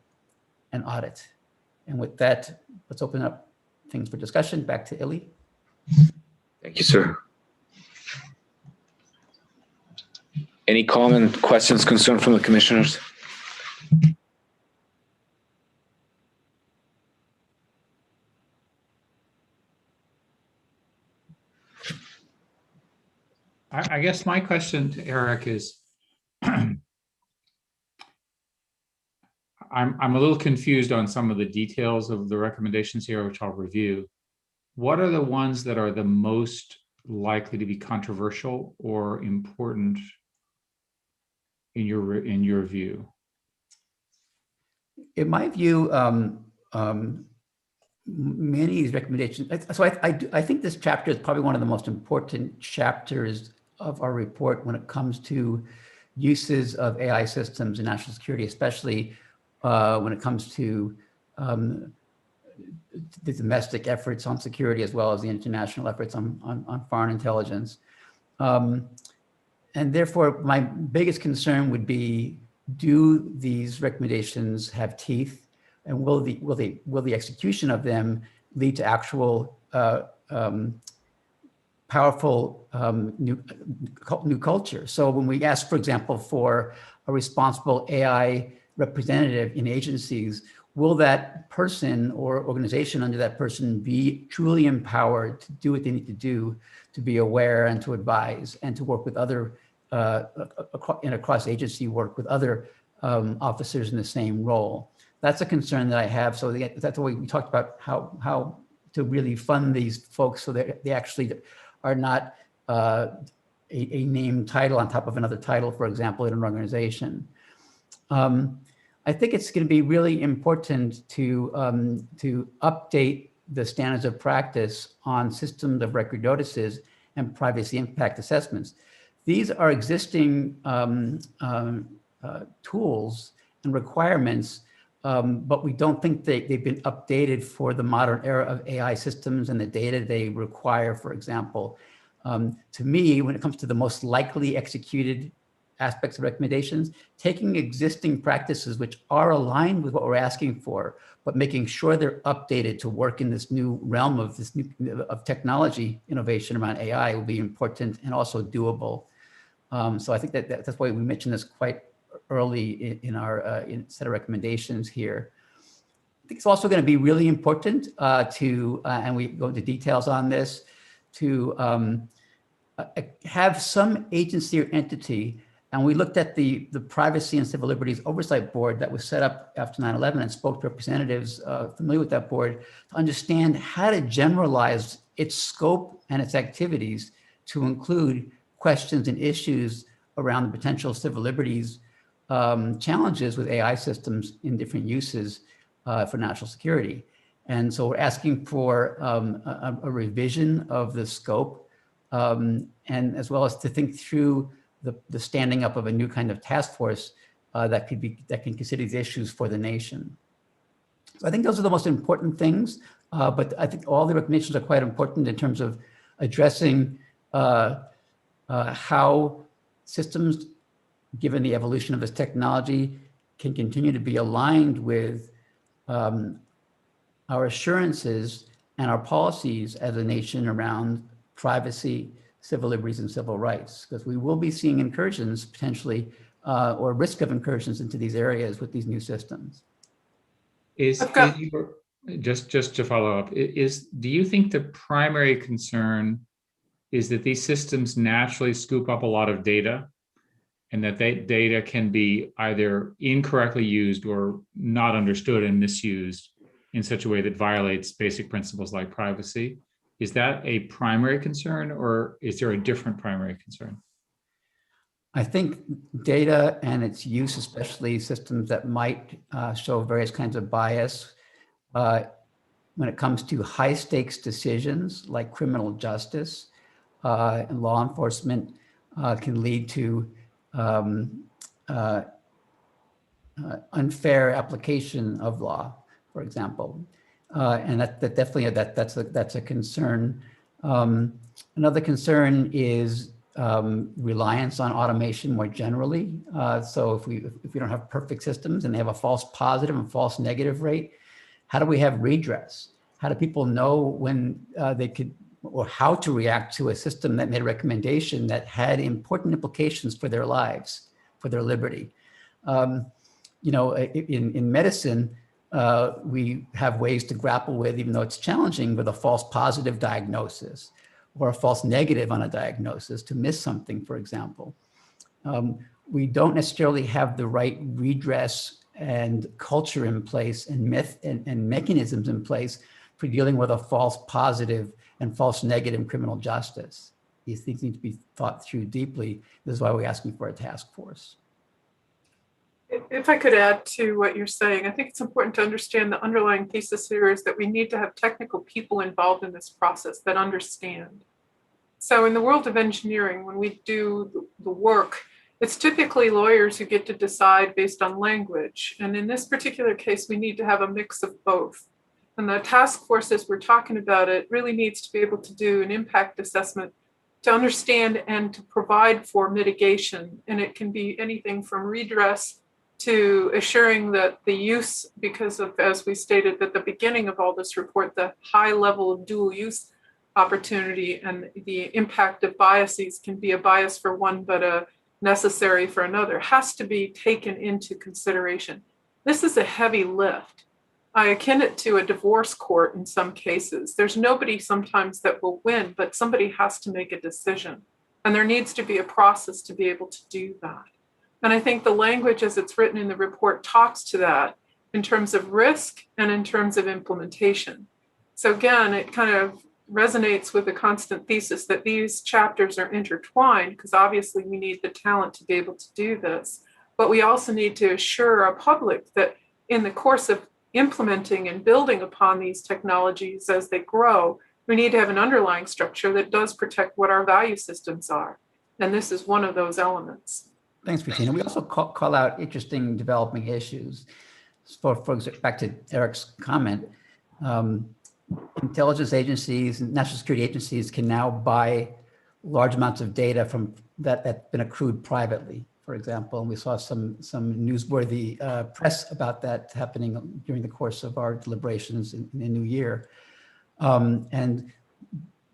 and audit. And with that, let's open up things for discussion. Back to Illy. Thank you, sir. Any comment, questions, concern from the commissioners? I guess my question to Eric is, I'm a little confused on some of the details of the recommendations here, which I'll review. What are the ones that are the most likely to be controversial or important in your view? In my view, many of these recommendations, so I think this chapter is probably one of the most important chapters of our report when it comes to uses of AI systems in national security, especially when it comes to the domestic efforts on security as well as the international efforts on foreign intelligence. And therefore, my biggest concern would be, do these recommendations have teeth, and will the execution of them lead to actual powerful new culture? So when we ask, for example, for a responsible AI representative in agencies, will that person or organization under that person be truly empowered to do what they need to do, to be aware and to advise and to work with other, in a cross-agency work with other officers in the same role? That's a concern that I have. So that's the way we talked about how to really fund these folks so that they actually are not a named title on top of another title, for example, in an organization. I think it's going to be really important to update the standards of practice on systems of record notices and privacy impact assessments. These are existing tools and requirements, but we don't think they've been updated for the modern era of AI systems and the data they require, for example. To me, when it comes to the most likely executed aspects of recommendations, taking existing practices which are aligned with what we're asking for, but making sure they're updated to work in this new realm of technology innovation around AI will be important and also doable. So I think that's why we mentioned this quite early in our set of recommendations here. I think it's also going to be really important and we go into details on this, to have some agency or entity. And we looked at the Privacy and Civil Liberties Oversight Board that was set up after 9/11 and spoke to representatives familiar with that board to understand how to generalize its scope and its activities to include questions and issues around the potential civil liberties challenges with AI systems in different uses for national security. And so we're asking for a revision of the scope, and as well as to think through the standing up of a new kind of task force that can consider these issues for the nation. So I think those are the most important things, but I think all the recommendations are quite important in terms of addressing how systems, given the evolution of this technology, can continue to be aligned with our assurances and our policies as a nation around privacy, civil liberties, and civil rights, because we will be seeing incursions potentially, or risk of incursions into these areas with these new systems. Just to follow up, do you think the primary concern is that these systems naturally scoop up a lot of data, and that data can be either incorrectly used or not understood and misused in such a way that violates basic principles like privacy? Is that a primary concern, or is there a different primary concern? I think data and its use, especially systems that might show various kinds of bias, when it comes to high stakes decisions like criminal justice and law enforcement, can lead to unfair application of law, for example. And that definitely that's a concern. Another concern is reliance on automation more generally. So if we don't have perfect systems and they have a false positive and false negative rate, how do we have redress? How do people know when they could, or how to react to a system that made a recommendation that had important implications for their lives, for their liberty? You know, in medicine, we have ways to grapple with, even though it's challenging, with a false positive diagnosis or a false negative on a diagnosis, to miss something, for example. We don't necessarily have the right redress and culture in place and and mechanisms in place for dealing with a false positive and false negative in criminal justice. These things need to be thought through deeply. This is why we're asking for a task force. If I could add to what you're saying, I think it's important to understand the underlying thesis here is that we need to have technical people involved in this process that understand. So in the world of engineering, when we do the work, it's typically lawyers who get to decide based on language. And in this particular case, we need to have a mix of both. And the task force, as we're talking about it, really needs to be able to do an impact assessment to understand and to provide for mitigation. And it can be anything from redress to assuring that the use, because of, as we stated at the beginning of all this report, the high level of dual use opportunity and the impact of biases can be a bias for one, but a necessary for another, has to be taken into consideration. This is a heavy lift. I akin it to a divorce court in some cases. There's nobody sometimes that will win, but somebody has to make a decision. And there needs to be a process to be able to do that. And I think the language as it's written in the report talks to that in terms of risk and in terms of implementation. So again, it kind of resonates with the constant thesis that these chapters are intertwined, because obviously we need the talent to be able to do this. But we also need to assure our public that in the course of implementing and building upon these technologies as they grow, we need to have an underlying structure that does protect what our value systems are. And this is one of those elements. Thanks, Bettina. We also call out interesting developing issues. For example, back to Eric's comment, intelligence agencies and national security agencies can now buy large amounts of data from that's been accrued privately, for example. And we saw some newsworthy press about that happening during the course of our deliberations in the new year. And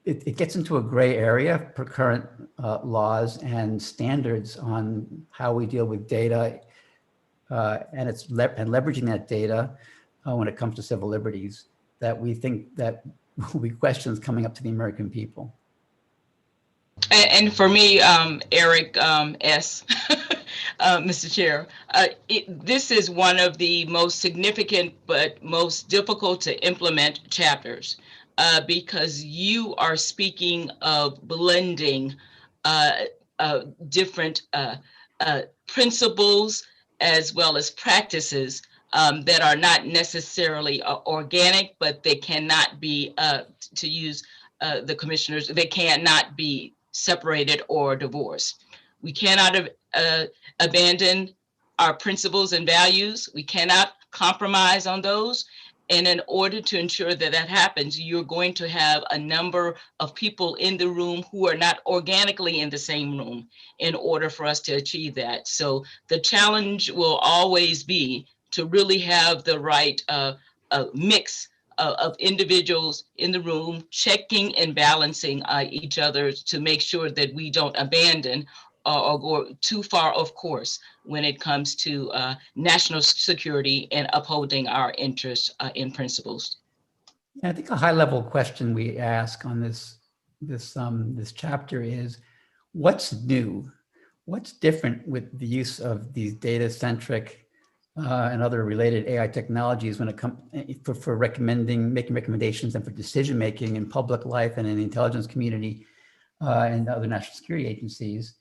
it gets into a gray area per current laws and standards on how we deal with data and leveraging that data when it comes to civil liberties, that we think that will be questions coming up to the American people. And for me, Eric S., Mr. Chair, this is one of the most significant but most difficult to implement chapters because you are speaking of blending different principles as well as practices that are not necessarily organic, but they cannot be, to use the commissioners, they cannot be separated or divorced. We cannot abandon our principles and values. We cannot compromise on those. And in order to ensure that that happens, you're going to have a number of people in the room who are not organically in the same room in order for us to achieve that. So the challenge will always be to really have the right mix of individuals in the room, checking and balancing each other to make sure that we don't abandon or go too far off course when it comes to national security and upholding our interests in principles. I think a high-level question we ask on this chapter is, what's new? What's different with the use of these data-centric and other related AI technologies when it comes for making recommendations and for decision making in public life and in the intelligence community and other national security agencies,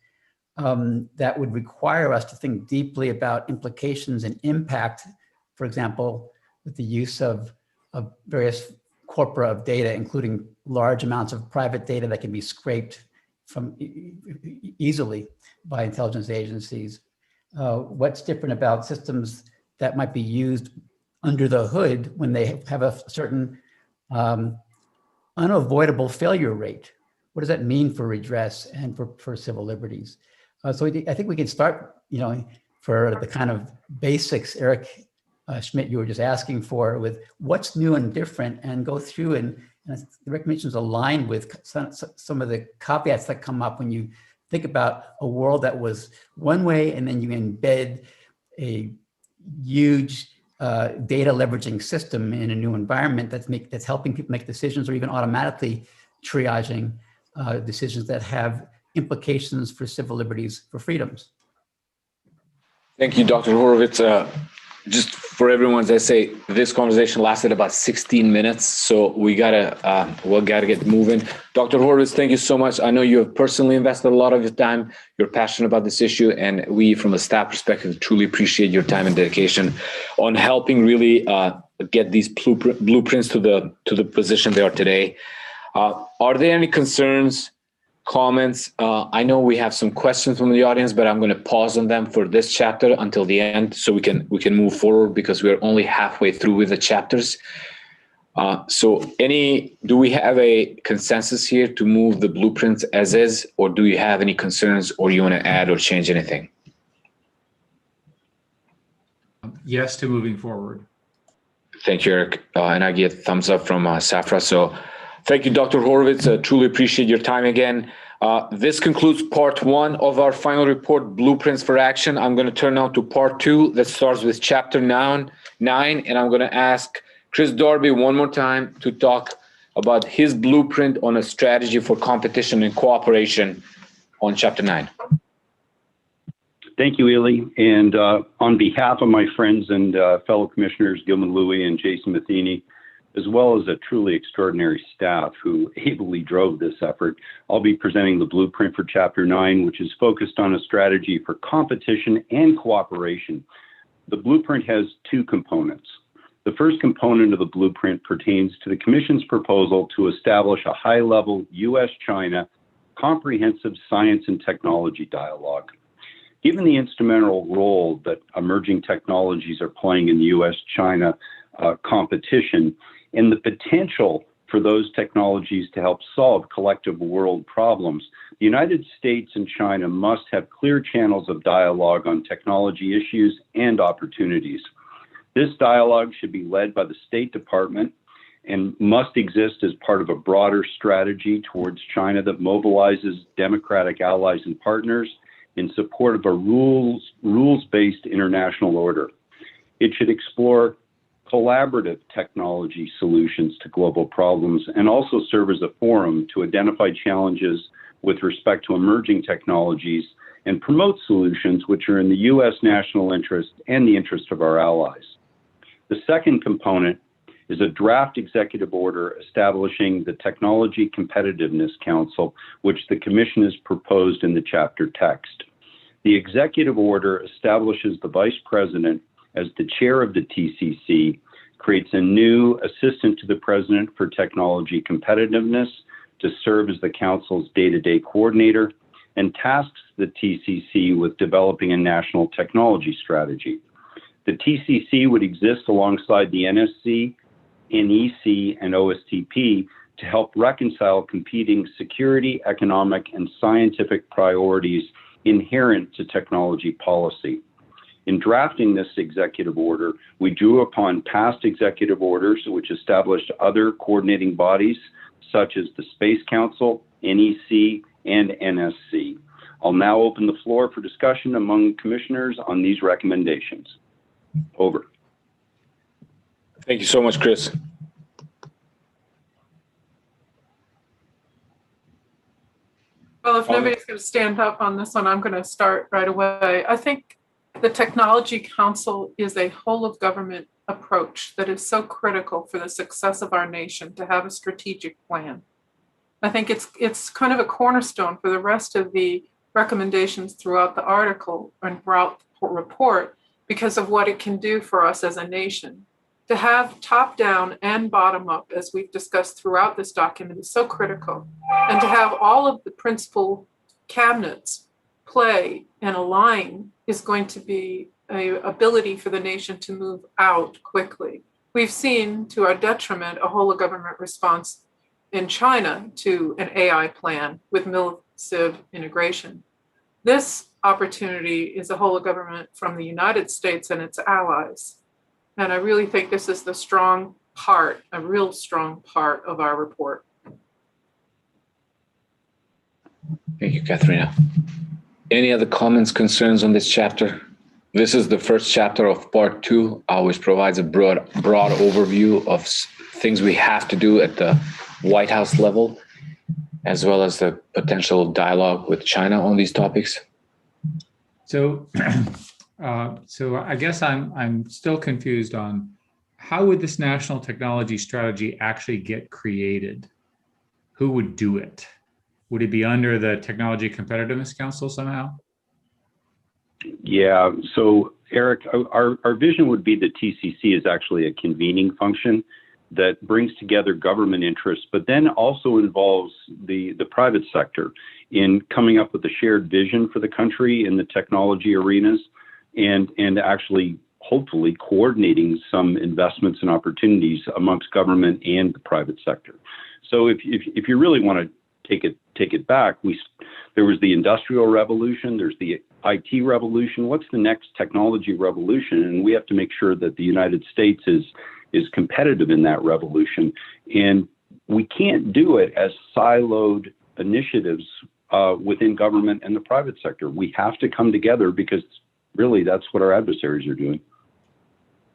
that would require us to think deeply about implications and impact, for example, with the use of various corpora of data, including large amounts of private data that can be scraped from easily by intelligence agencies. What's different about systems that might be used under the hood when they have a certain unavoidable failure rate? What does that mean for redress and for civil liberties? So I think we can start, for the kind of basics, Eric Schmidt, you were just asking for, with what's new and different, and go through and the recommendations align with some of the caveats that come up when you think about a world that was one way, and then you embed a huge data leveraging system in a new environment that's helping people make decisions, or even automatically triaging decisions that have implications for civil liberties, for freedoms. Thank you, Dr. Horowitz. Just for everyone, as I say, this conversation lasted about 16 minutes, so we gotta get moving. Dr. Horowitz, thank you so much. I know you have personally invested a lot of your time. You're passionate about this issue, and we, from a staff perspective, truly appreciate your time and dedication on helping really get these blueprints to the position they are today. Are there any concerns, comments? I know we have some questions from the audience, but I'm going to pause on them for this chapter until the end, so we can move forward, because we're only halfway through with the chapters. Do we have a consensus here to move the blueprints as is, or do you have any concerns, or you want to add or change anything? Yes to moving forward. Thank you, Eric. And I get thumbs up from Safra. So thank you, Dr. Horowitz. Truly appreciate your time again. This concludes part 1 of our final report, Blueprints for Action. I'm going to turn now to part 2 that starts with chapter 9, and I'm going to ask Chris Darby one more time to talk about his blueprint on a strategy for competition and cooperation on chapter 9. Thank you, Ely. And on behalf of my friends and fellow commissioners, Gilman Louie and Jason Matheny, as well as a truly extraordinary staff who ably drove this effort, I'll be presenting the blueprint for Chapter 9, which is focused on a strategy for competition and cooperation. The blueprint has 2 components. The first component of the blueprint pertains to the Commission's proposal to establish a high-level U.S.-China comprehensive science and technology dialogue. Given the instrumental role that emerging technologies are playing in the U.S.-China competition and the potential for those technologies to help solve collective world problems, the United States and China must have clear channels of dialogue on technology issues and opportunities. This dialogue should be led by the State Department and must exist as part of a broader strategy towards China that mobilizes democratic allies and partners in support of a rules-based international order. It should explore collaborative technology solutions to global problems and also serve as a forum to identify challenges with respect to emerging technologies and promote solutions which are in the U.S. national interest and the interest of our allies. The second component is a draft executive order establishing the Technology Competitiveness Council, which the Commission has proposed in the chapter text. The executive order establishes the Vice President as the chair of the TCC, creates a new assistant to the President for Technology Competitiveness to serve as the Council's day-to-day coordinator, and tasks the TCC with developing a national technology strategy. The TCC would exist alongside the NSC, NEC, and OSTP to help reconcile competing security, economic, and scientific priorities inherent to technology policy. In drafting this executive order, we drew upon past executive orders which established other coordinating bodies such as the Space Council, NEC, and NSC. I'll now open the floor for discussion among commissioners on these recommendations. Over. Thank you so much, Chris. Well, if nobody's going to stand up on this one, I'm going to start right away. I think the Technology Council is a whole of government approach that is so critical for the success of our nation to have a strategic plan. I think it's kind of a cornerstone for the rest of the recommendations throughout the article and throughout the report because of what it can do for us as a nation. To have top down and bottom up, as we've discussed throughout this document, is so critical. And to have all of the principal cabinets play and align is going to be an ability for the nation to move out quickly. We've seen, to our detriment, a whole of government response in China to an AI plan with mil-civ integration. This opportunity is a whole of government from the United States and its allies. And I really think this is the strong part, a real strong part of our report. Thank you, Katharina. Any other comments, concerns on this chapter? This is the first chapter of part 2, which provides a broad overview of things we have to do at the White House level, as well as the potential dialogue with China on these topics. So I guess I'm still confused on how would this national technology strategy actually get created? Who would do it? Would it be under the Technology Competitiveness Council somehow? Yeah, so Eric, our vision would be that TCC is actually a convening function that brings together government interests, but then also involves the private sector in coming up with a shared vision for the country in the technology arenas and actually hopefully coordinating some investments and opportunities amongst government and the private sector. So if you really want to take it back, there was the Industrial Revolution, there's the IT revolution. What's the next technology revolution? And we have to make sure that the United States is competitive in that revolution. And we can't do it as siloed initiatives within government and the private sector. We have to come together because really that's what our adversaries are doing.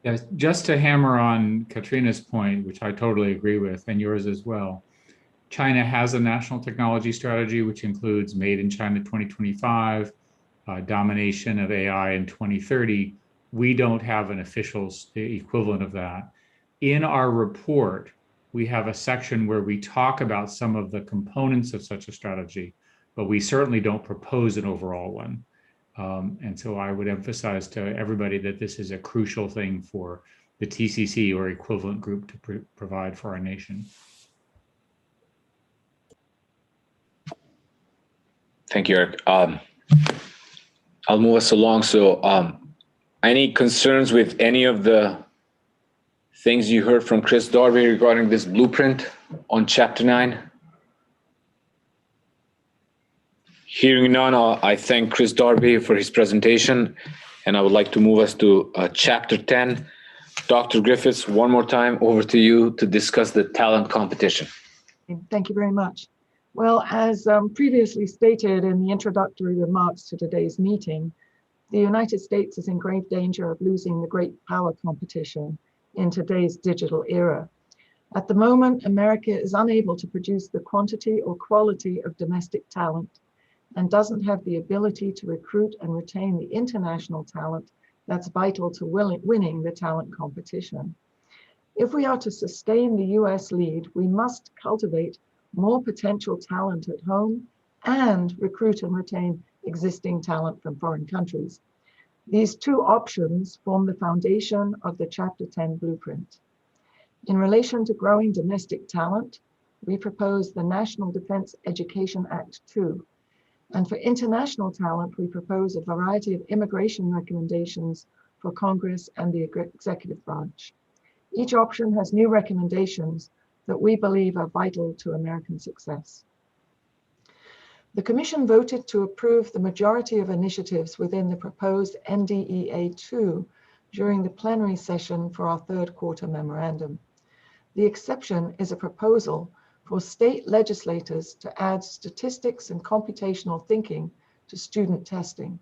Yes, just to hammer on Katrina's point, which I totally agree with, and yours as well. China has a national technology strategy, which includes Made in China 2025, domination of AI in 2030. We don't have an official equivalent of that. In our report, we have a section where we talk about some of the components of such a strategy, but we certainly don't propose an overall one. And so I would emphasize to everybody that this is a crucial thing for the TCC or equivalent group to provide for our nation. Thank you, Eric. I'll move us along. So any concerns with any of the things you heard from Chris Darby regarding this blueprint on Chapter 9? Hearing none, I thank Chris Darby for his presentation, and I would like to move us to Chapter 10. Dr. Griffiths, one more time, over to you to discuss the talent competition. Thank you very much. Well, as previously stated in the introductory remarks to today's meeting, the United States is in grave danger of losing the great power competition in today's digital era. At the moment, America is unable to produce the quantity or quality of domestic talent and doesn't have the ability to recruit and retain the international talent that's vital to winning the talent competition. If we are to sustain the US lead, we must cultivate more potential talent at home and recruit and retain existing talent from foreign countries. These two options form the foundation of the Chapter 10 blueprint. In relation to growing domestic talent, we propose the National Defense Education Act 2. And for international talent, we propose a variety of immigration recommendations for Congress and the executive branch. Each option has new recommendations that we believe are vital to American success. The Commission voted to approve the majority of initiatives within the proposed NDEA 2 during the plenary session for our third quarter memorandum. The exception is a proposal for state legislators to add statistics and computational thinking to student testing.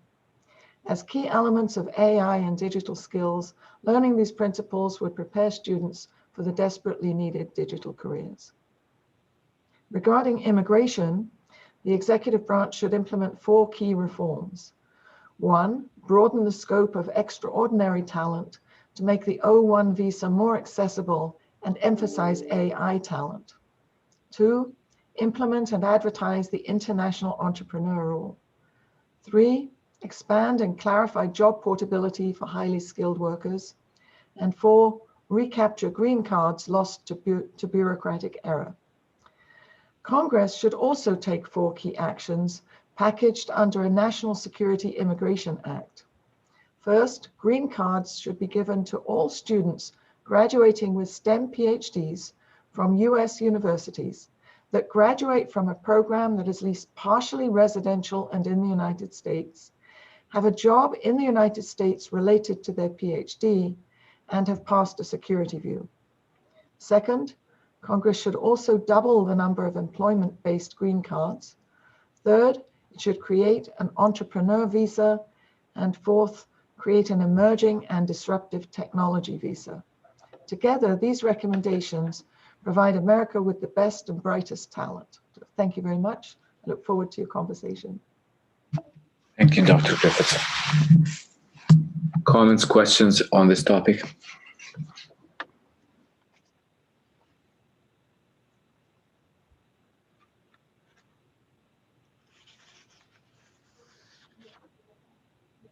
As key elements of AI and digital skills, learning these principles would prepare students for the desperately needed digital careers. Regarding immigration, the executive branch should implement 4 key reforms. 1, broaden the scope of extraordinary talent to make the O1 visa more accessible and emphasize AI talent. 2, implement and advertise the international entrepreneur rule. 3, expand and clarify job portability for highly skilled workers. And 4, recapture green cards lost to bureaucratic error. Congress should also take 4 key actions packaged under a National Security Immigration Act. First, green cards should be given to all students graduating with STEM PhDs from US universities that graduate from a program that is at least partially residential and in the United States, have a job in the United States related to their PhD, and have passed a security view. Second, Congress should also double the number of employment-based green cards. Third, it should create an entrepreneur visa. And fourth, create an emerging and disruptive technology visa. Together, these recommendations provide America with the best and brightest talent. Thank you very much. I look forward to your conversation. Thank you, Dr. Griffiths. Comments, questions on this topic?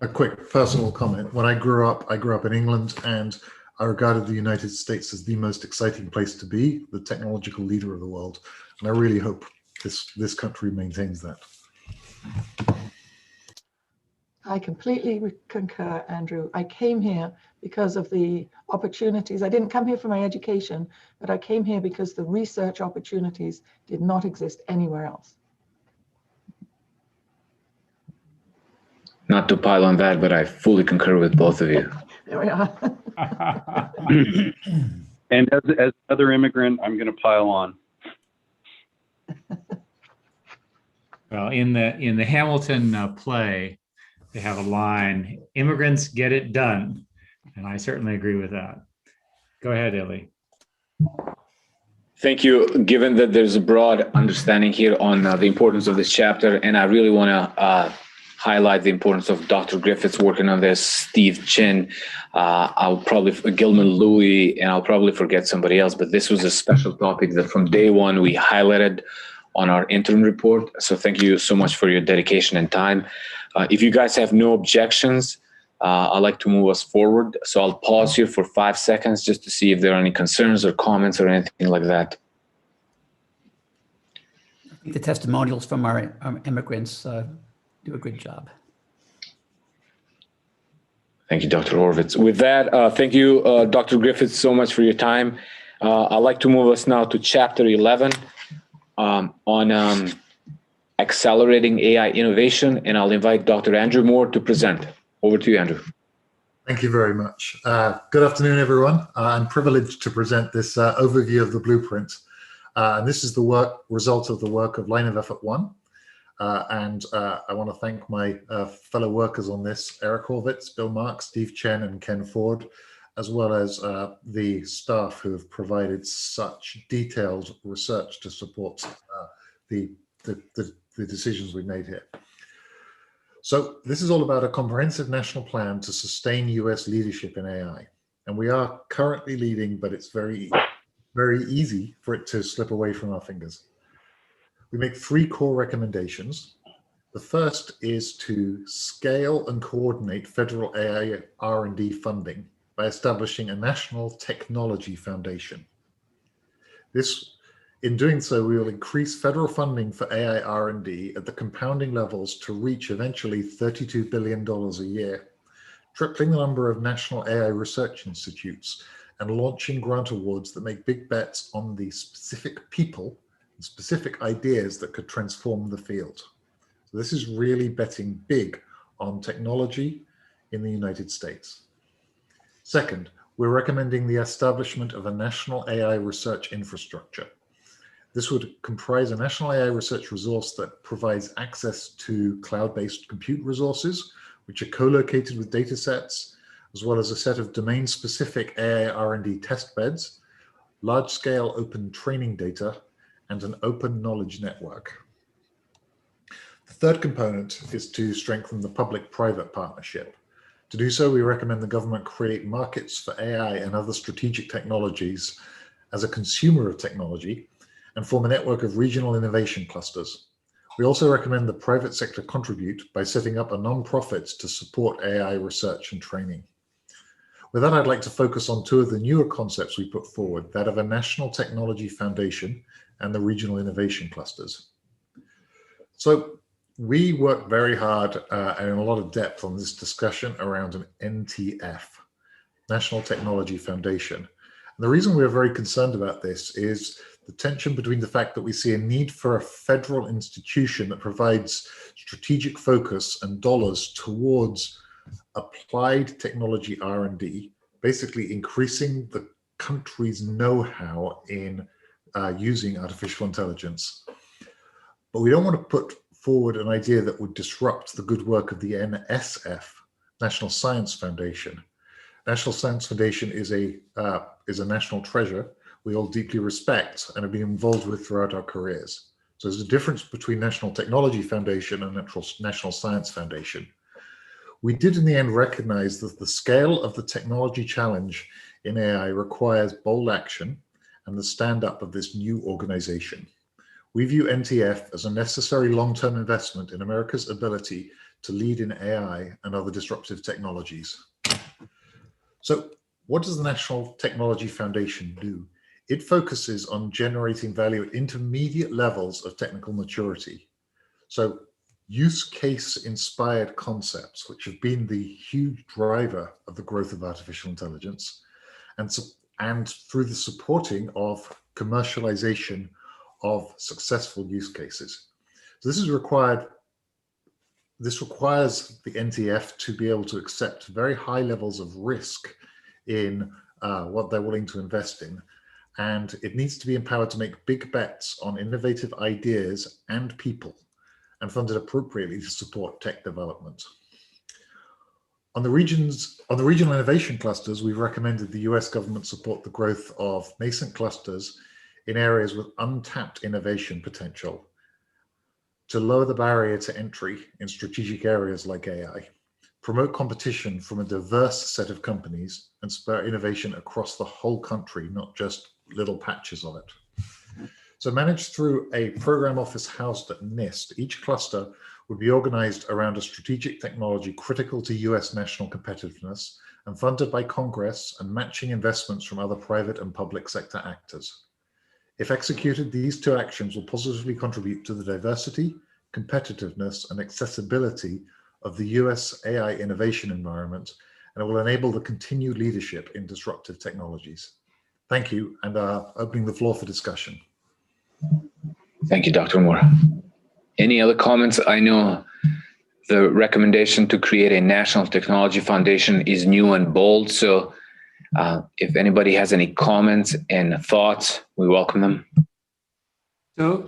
A quick personal comment. When I grew up in England, and I regarded the United States as the most exciting place to be, the technological leader of the world. And I really hope this country maintains that. I completely concur, Andrew. I came here because of the opportunities. I didn't come here for my education, but I came here because the research opportunities did not exist anywhere else. Not to pile on that, but I fully concur with both of you. There we are. And as another immigrant, I'm going to pile on. Well, in the Hamilton play, they have a line, "Immigrants get it done," and I certainly agree with that. Go ahead, Illy. Thank you. Given that there's a broad understanding here on the importance of this chapter, and I really want to highlight the importance of Dr. Griffiths working on this, Steve Chin, I'll probably, Gilman Louie, and I'll probably forget somebody else, but this was a special topic that from day one we highlighted on our interim report. So thank you so much for your dedication and time. If you guys have no objections, I'd like to move us forward. So I'll pause here for 5 seconds just to see if there are any concerns or comments or anything like that. I think the testimonials from our immigrants do a good job. Thank you, Dr. Horvitz. With that, thank you, Dr. Griffiths, so much for your time. I'd like to move us now to Chapter 11 on accelerating AI innovation, and I'll invite Dr. Andrew Moore to present. Over to you, Andrew. Thank you very much. Good afternoon, everyone. I'm privileged to present this overview of the blueprint. And this is the result of the work of Line of Effort 1. And I want to thank my fellow workers on this, Eric Horvitz, Bill Marks, Steve Chen, and Ken Ford, as well as the staff who have provided such detailed research to support the decisions we've made here. So this is all about a comprehensive national plan to sustain US leadership in AI. And we are currently leading, but it's very, very easy for it to slip away from our fingers. We make 3 core recommendations. The first is to scale and coordinate federal AI R&D funding by establishing a national technology foundation. In doing so, we will increase federal funding for AI R&D at the compounding levels to reach eventually $32 billion a year, tripling the number of national AI research institutes and launching grant awards that make big bets on the specific people and specific ideas that could transform the field. So this is really betting big on technology in the United States. Second, we're recommending the establishment of a national AI research infrastructure. This would comprise a national AI research resource that provides access to cloud-based compute resources, which are co-located with data sets, as well as a set of domain-specific AI R&D test beds, large-scale open training data, and an open knowledge network. The third component is to strengthen the public-private partnership. To do so, we recommend the government create markets for AI and other strategic technologies as a consumer of technology, and form a network of regional innovation clusters. We also recommend the private sector contribute by setting up a non-profit to support AI research and training. With that, I'd like to focus on 2 of the newer concepts we put forward, that of a national technology foundation and the regional innovation clusters. So we worked very hard and in a lot of depth on this discussion around an NTF, National Technology Foundation. And the reason we're very concerned about this is the tension between the fact that we see a need for a federal institution that provides strategic focus and dollars towards applied technology R&D, basically increasing the country's know-how in using artificial intelligence. But we don't want to put forward an idea that would disrupt the good work of the NSF, National Science Foundation. National Science Foundation is a national treasure we all deeply respect and have been involved with throughout our careers. So there's a difference between National Technology Foundation and National Science Foundation. We did in the end recognize that the scale of the technology challenge in AI requires bold action and the stand-up of this new organization. We view NTF as a necessary long-term investment in America's ability to lead in AI and other disruptive technologies. So what does the National Technology Foundation do? It focuses on generating value at intermediate levels of technical maturity. So use case inspired concepts, which have been the huge driver of the growth of artificial intelligence, and through the supporting of commercialization of successful use cases. So this requires the NTF to be able to accept very high levels of risk in what they're willing to invest in. And it needs to be empowered to make big bets on innovative ideas and people, and funded appropriately to support tech development. On the regional innovation clusters, we've recommended the US government support the growth of nascent clusters in areas with untapped innovation potential to lower the barrier to entry in strategic areas like AI, promote competition from a diverse set of companies, and spur innovation across the whole country, not just little patches of it. So managed through a program office housed at NIST, each cluster would be organized around a strategic technology critical to US national competitiveness and funded by Congress and matching investments from other private and public sector actors. If executed, these 2 actions will positively contribute to the diversity, competitiveness, and accessibility of the US AI innovation environment and it will enable the continued leadership in disruptive technologies. Thank you, and opening the floor for discussion. Thank you, Dr. Moore. Any other comments? I know the recommendation to create a National Technology Foundation is new and bold, so if anybody has any comments and thoughts, we welcome them.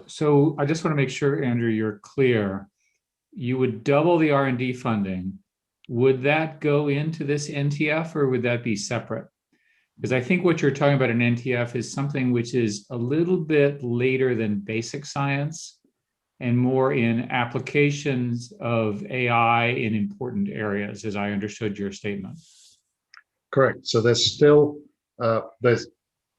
So I just want to make sure, Andrew, you're clear. You would double the R&D funding. Would that go into this NTF or would that be separate? Because I think what you're talking about in NTF is something which is a little bit later than basic science and more in applications of AI in important areas, as I understood your statement. Correct. So there's still, there's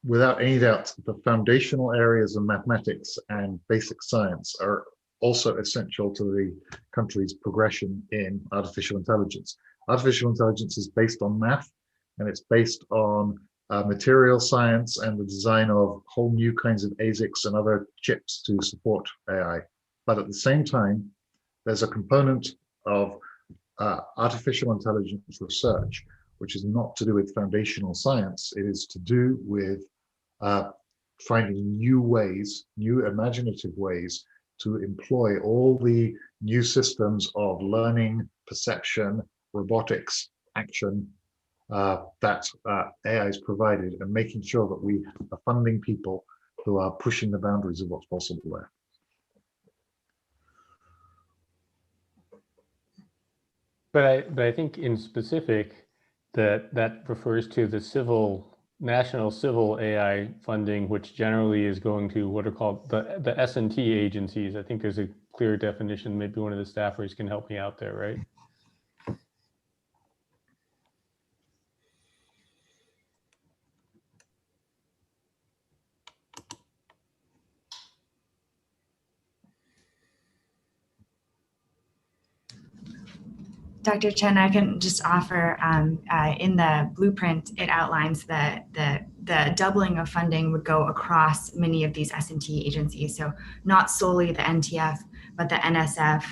without any doubt, the foundational areas of mathematics and basic science are also essential to the country's progression in artificial intelligence. Artificial intelligence is based on math, and it's based on material science and the design of whole new kinds of ASICs and other chips to support AI. But at the same time, there's a component of artificial intelligence research, which is not to do with foundational science. It is to do with finding new ways, new imaginative ways to employ all the new systems of learning, perception, robotics, action that AI has provided, and making sure that we are funding people who are pushing the boundaries of what's possible there. But I think in specific that refers to the national civil AI funding, which generally is going to what are called the S&T agencies. I think there's a clear definition. Maybe one of the staffers can help me out there, right? Dr. Chen, I can just offer in the blueprint, it outlines that the doubling of funding would go across many of these S&T agencies. So not solely the NTF, but the NSF,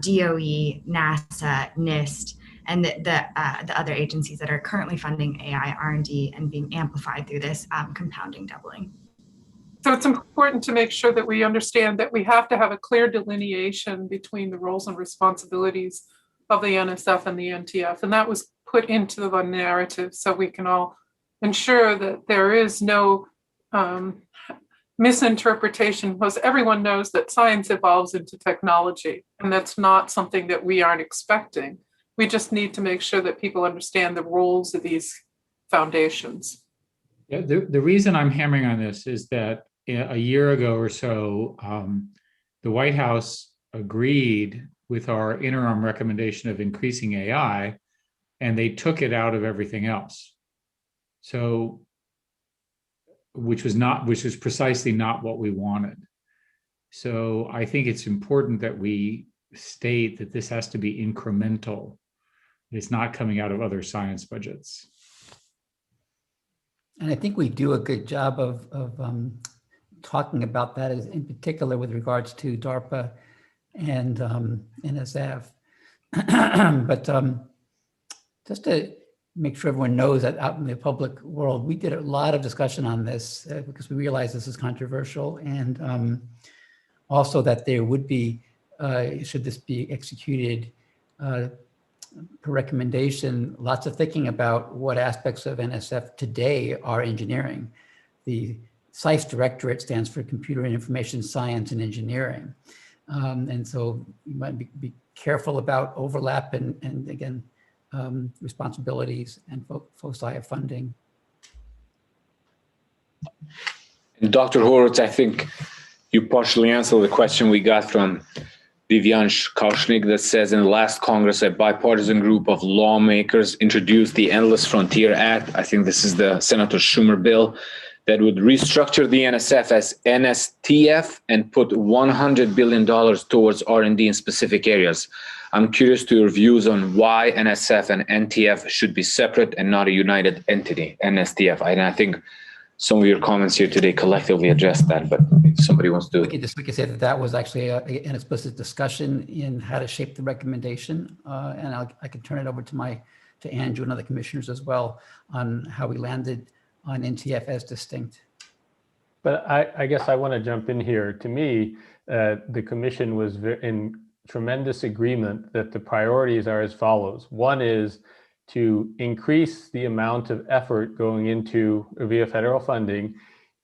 DOE, NASA, NIST, and the other agencies that are currently funding AI R&D and being amplified through this compounding doubling. So it's important to make sure that we understand that we have to have a clear delineation between the roles and responsibilities of the NSF and the NTF. And that was put into the narrative so we can all ensure that there is no misinterpretation, because everyone knows that science evolves into technology, and that's not something that we aren't expecting. We just need to make sure that people understand the roles of these foundations. Yeah, the reason I'm hammering on this is that a year ago or so, the White House agreed with our interim recommendation of increasing AI, and they took it out of everything else. So, which was precisely not what we wanted. So I think it's important that we state that this has to be incremental. It's not coming out of other science budgets. And I think we do a good job of talking about that, in particular with regards to DARPA and NSF. But just to make sure everyone knows that out in the public world, we did a lot of discussion on this because we realized this is controversial, and also that there would be, should this be executed per recommendation, lots of thinking about what aspects of NSF today are engineering. The SICE Directorate stands for Computer and Information Science and Engineering. And so you might be careful about overlap and again, responsibilities and foci of funding. And Dr. Horowitz, I think you partially answered the question we got from Divyansh Kaushnik that says, in the last Congress, a bipartisan group of lawmakers introduced the Endless Frontier Act. I think this is the Senator Schumer bill that would restructure the NSF as NSTF and put $100 billion towards R&D in specific areas. I'm curious to your views on why NSF and NTF should be separate and not a united entity, NSTF. And I think some of your comments here today collectively address that, but if somebody wants to. We can say that that was actually an explicit discussion in how to shape the recommendation. And I can turn it over to my to Andrew and other commissioners as well on how we landed on NTF as distinct. But I guess I want to jump in here. To me, the commission was in tremendous agreement that the priorities are as follows. One is to increase the amount of effort going into via federal funding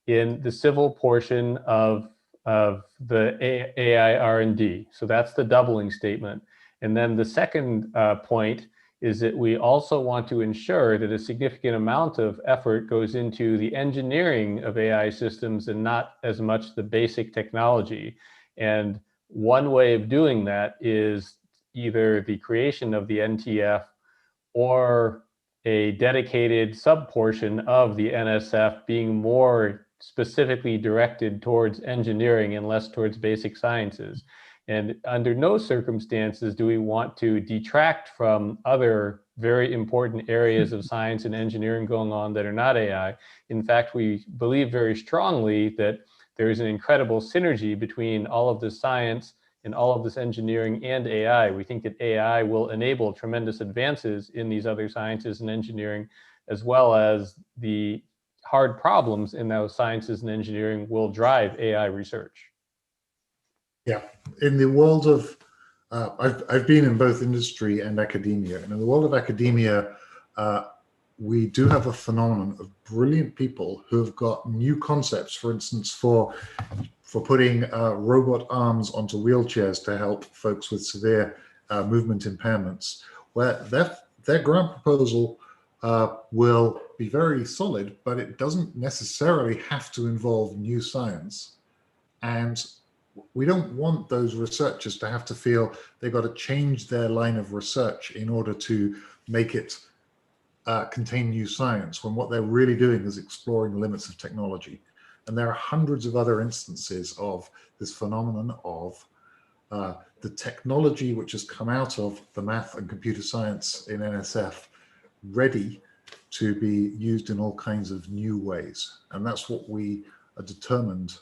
in the civil portion of the AI R&D. So that's the doubling statement. And then the second point is that we also want to ensure that a significant amount of effort goes into the engineering of AI systems and not as much the basic technology. And one way of doing that is either the creation of the NTF or a dedicated sub-portion of the NSF being more specifically directed towards engineering and less towards basic sciences. And under no circumstances do we want to detract from other very important areas of science and engineering going on that are not AI. In fact, we believe very strongly that there is an incredible synergy between all of this science and all of this engineering and AI. We think that AI will enable tremendous advances in these other sciences and engineering, as well as the hard problems in those sciences and engineering will drive AI research. Yeah, in the world of, I've been in both industry and academia, and in the world of academia, we do have a phenomenon of brilliant people who have got new concepts, for instance, for putting robot arms onto wheelchairs to help folks with severe movement impairments, where their grant proposal will be very solid, but it doesn't necessarily have to involve new science. And we don't want those researchers to have to feel they've got to change their line of research in order to make it contain new science, when what they're really doing is exploring the limits of technology. And there are hundreds of other instances of this phenomenon of the technology which has come out of the math and computer science in NSF ready to be used in all kinds of new ways. And that's what we are determined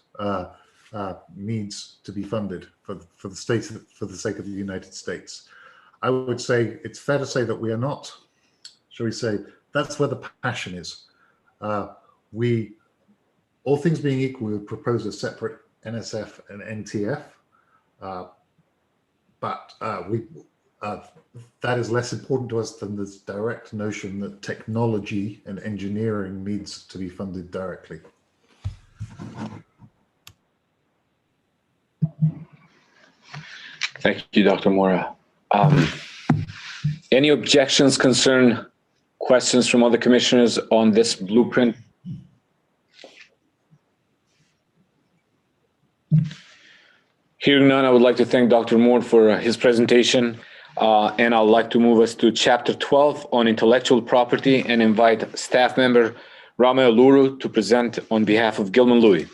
needs to be funded for the sake of the United States. I would say it's fair to say that we are not, shall we say, that's where the passion is. All things being equal, we would propose a separate NSF and NTF, but that is less important to us than this direct notion that technology and engineering needs to be funded directly. Thank you, Dr. Mora. Any objections, concern, questions from other commissioners on this blueprint? Hearing none, I would like to thank Dr. Moore for his presentation, and I'd like to move us to Chapter 12 on intellectual property and invite staff member Rama Eluru to present on behalf of Gilman-Louis.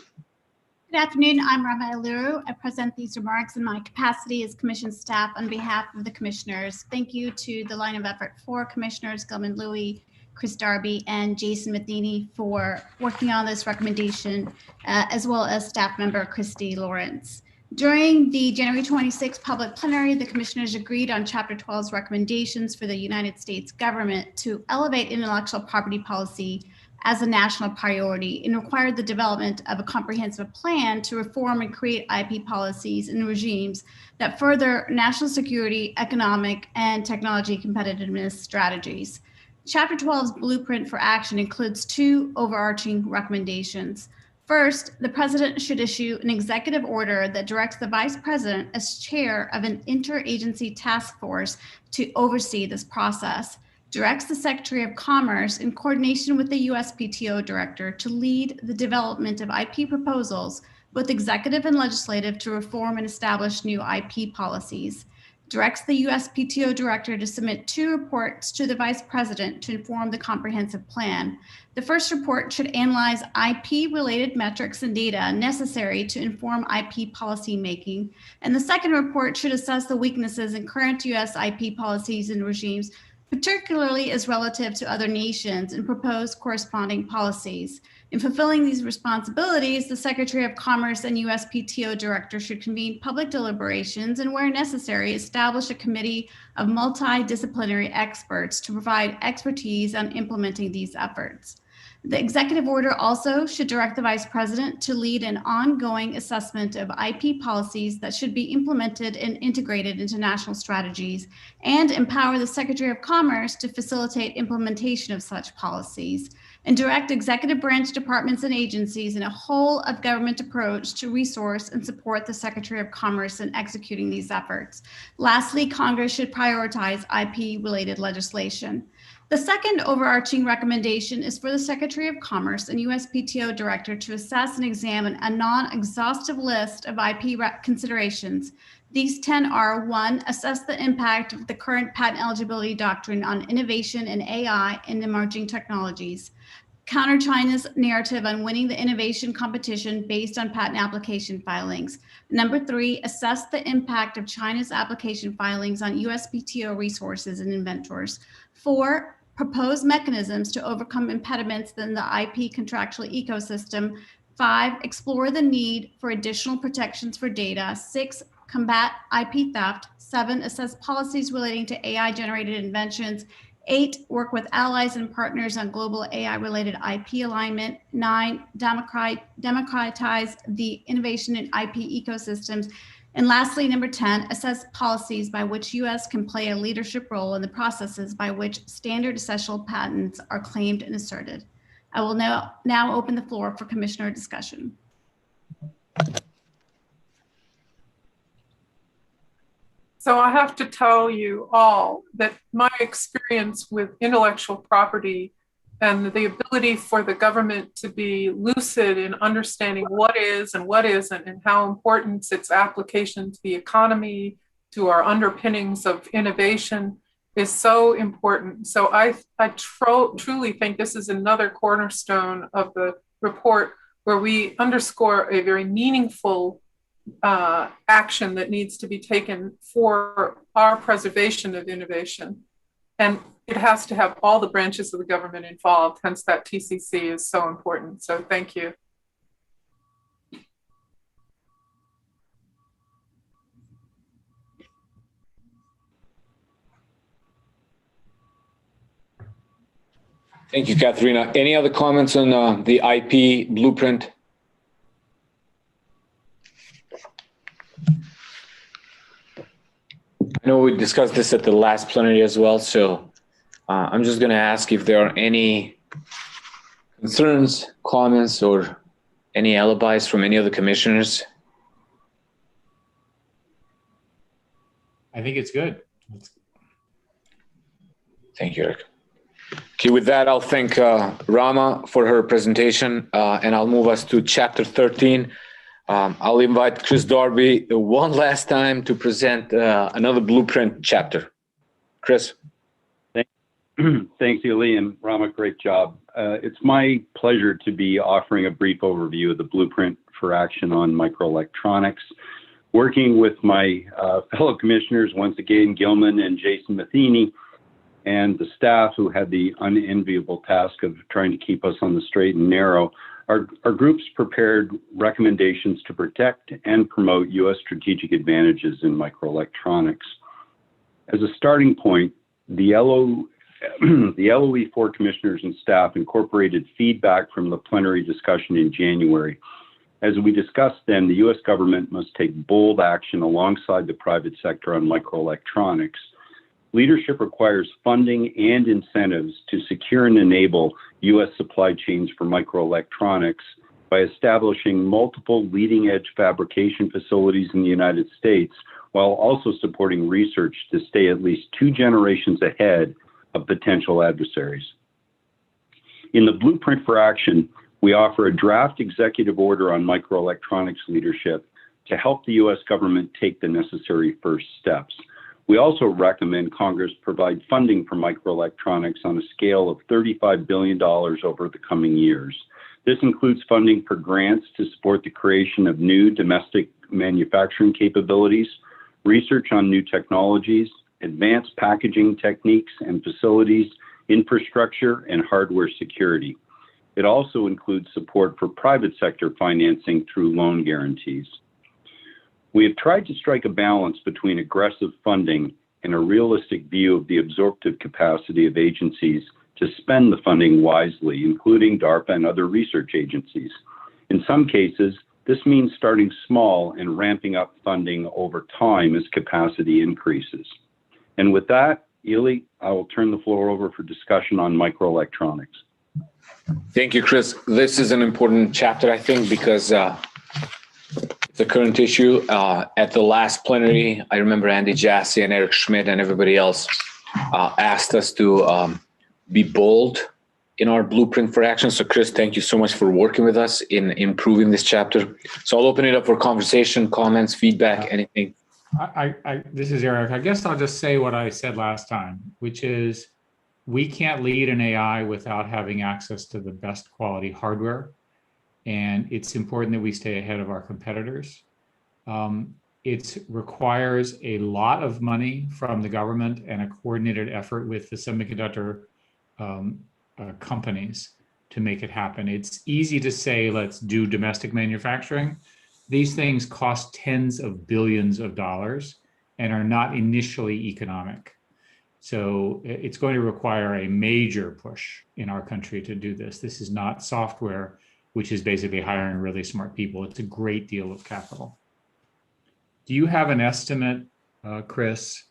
Good afternoon, I'm Rama Eluru. I present these remarks in my capacity as Commission staff on behalf of the commissioners. Thank you to the line of effort for commissioners Gilman-Louis, Chris Darby, and Jason Matheny for working on this recommendation, as well as staff member Christy Lawrence. During the January 26 public plenary, the commissioners agreed on Chapter 12's recommendations for the United States government to elevate intellectual property policy as a national priority and required the development of a comprehensive plan to reform and create IP policies and regimes that further national security, economic, and technology competitiveness strategies. Chapter 12's blueprint for action includes two overarching recommendations. First, the president should issue an executive order that directs the vice president as chair of an interagency task force to oversee this process, directs the Secretary of Commerce in coordination with the USPTO director to lead the development of IP proposals, both executive and legislative, to reform and establish new IP policies, directs the USPTO director to submit 2 reports to the vice president to inform the comprehensive plan. The first report should analyze IP-related metrics and data necessary to inform IP policy making, and the second report should assess the weaknesses in current US IP policies and regimes, particularly as relative to other nations, and propose corresponding policies. In fulfilling these responsibilities, the Secretary of Commerce and USPTO Director should convene public deliberations and, where necessary, establish a committee of multidisciplinary experts to provide expertise on implementing these efforts. The executive order also should direct the Vice President to lead an ongoing assessment of IP policies that should be implemented and integrated into national strategies, and empower the Secretary of Commerce to facilitate implementation of such policies, and direct executive branch departments and agencies in a whole of government approach to resource and support the Secretary of Commerce in executing these efforts. Lastly, Congress should prioritize IP-related legislation. The second overarching recommendation is for the Secretary of Commerce and USPTO Director to assess and examine a non-exhaustive list of IP considerations. These 10 are: 1, assess the impact of the current patent eligibility doctrine on innovation in AI and emerging technologies. Counter China's narrative on winning the innovation competition based on patent application filings. Number 3, assess the impact of China's application filings on USPTO resources and inventors. 4, propose mechanisms to overcome impediments in the IP contractual ecosystem. 5, explore the need for additional protections for data. 6, combat IP theft. 7, assess policies relating to AI-generated inventions. 8, work with allies and partners on global AI-related IP alignment. 9, democratize the innovation in IP ecosystems. And lastly, number 10, assess policies by which U.S. can play a leadership role in the processes by which standard essential patents are claimed and asserted. I will now open the floor for commissioner discussion. So I have to tell you all that my experience with intellectual property and the ability for the government to be lucid in understanding what is and what isn't, and how important its application to the economy, to our underpinnings of innovation, is so important. So I truly think this is another cornerstone of the report where we underscore a very meaningful action that needs to be taken for our preservation of innovation. And it has to have all the branches of the government involved, hence that TCC is so important. So thank you. Thank you, Katharina. Any other comments on the IP blueprint? I know we discussed this at the last plenary as well, so I'm just going to ask if there are any concerns, comments, or any alibis from any of the commissioners. I think it's good. Thank you, Eric. Okay, with that, I'll thank Rama for her presentation, and I'll move us to chapter 13. I'll invite Chris Darby one last time to present another blueprint chapter. Chris. Thanks, Eli, and Rama, great job. It's my pleasure to be offering a brief overview of the blueprint for action on microelectronics. Working with my fellow commissioners, once again, Gilman and Jason Matheny, and the staff who had the unenviable task of trying to keep us on the straight and narrow, our groups prepared recommendations to protect and promote U.S. strategic advantages in microelectronics. As a starting point, the LOE 4 commissioners and staff incorporated feedback from the plenary discussion in January. As we discussed then, the U.S. government must take bold action alongside the private sector on microelectronics. Leadership requires funding and incentives to secure and enable U.S. supply chains for microelectronics by establishing multiple leading-edge fabrication facilities in the United States, while also supporting research to stay at least 2 generations ahead of potential adversaries. In the Blueprint for Action, we offer a draft executive order on microelectronics leadership to help the U.S. government take the necessary first steps. We also recommend Congress provide funding for microelectronics on a scale of $35 billion over the coming years. This includes funding for grants to support the creation of new domestic manufacturing capabilities, research on new technologies, advanced packaging techniques and facilities, infrastructure, and hardware security. It also includes support for private sector financing through loan guarantees. We have tried to strike a balance between aggressive funding and a realistic view of the absorptive capacity of agencies to spend the funding wisely, including DARPA and other research agencies. In some cases, this means starting small and ramping up funding over time as capacity increases. And with that, Ely, I will turn the floor over for discussion on microelectronics. Thank you, Chris. This is an important chapter, I think, because it's a current issue. At the last plenary, I remember Andy Jassy and Eric Schmidt and everybody else asked us to be bold in our blueprint for action. So Chris, thank you so much for working with us in improving this chapter. So I'll open it up for conversation, comments, feedback, anything. This is Eric. I guess I'll just say what I said last time, which is we can't lead an AI without having access to the best quality hardware. And it's important that we stay ahead of our competitors. It requires a lot of money from the government and a coordinated effort with the semiconductor companies to make it happen. It's easy to say, let's do domestic manufacturing. These things cost tens of billions of dollars and are not initially economic. So it's going to require a major push in our country to do this. This is not software, which is basically hiring really smart people. It's a great deal of capital. Do you have an estimate, Chris,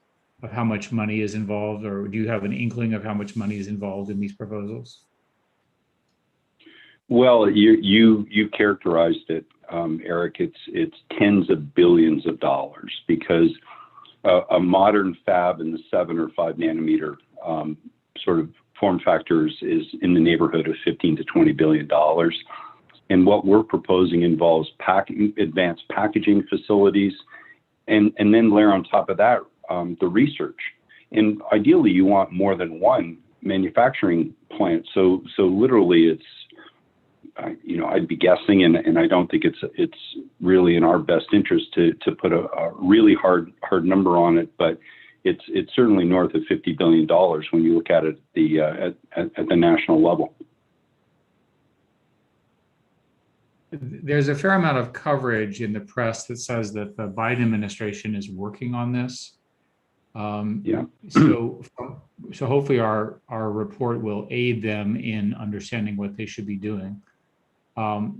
of how much money is involved, or do you have an inkling of how much money is involved in these proposals? Well, you characterized it, Eric. It's tens of billions of dollars, because a modern fab in the 7 or 5 nanometer sort of form factors is in the neighborhood of $15 to $20 billion. And what we're proposing involves advanced packaging facilities, and then layer on top of that the research. And ideally, you want more than one manufacturing plant. So literally, it's I'd be guessing, and I don't think it's really in our best interest to put a really hard number on it, but it's certainly north of $50 billion when you look at it at the national level. There's a fair amount of coverage in the press that says that the Biden administration is working on this. So hopefully our report will aid them in understanding what they should be doing. For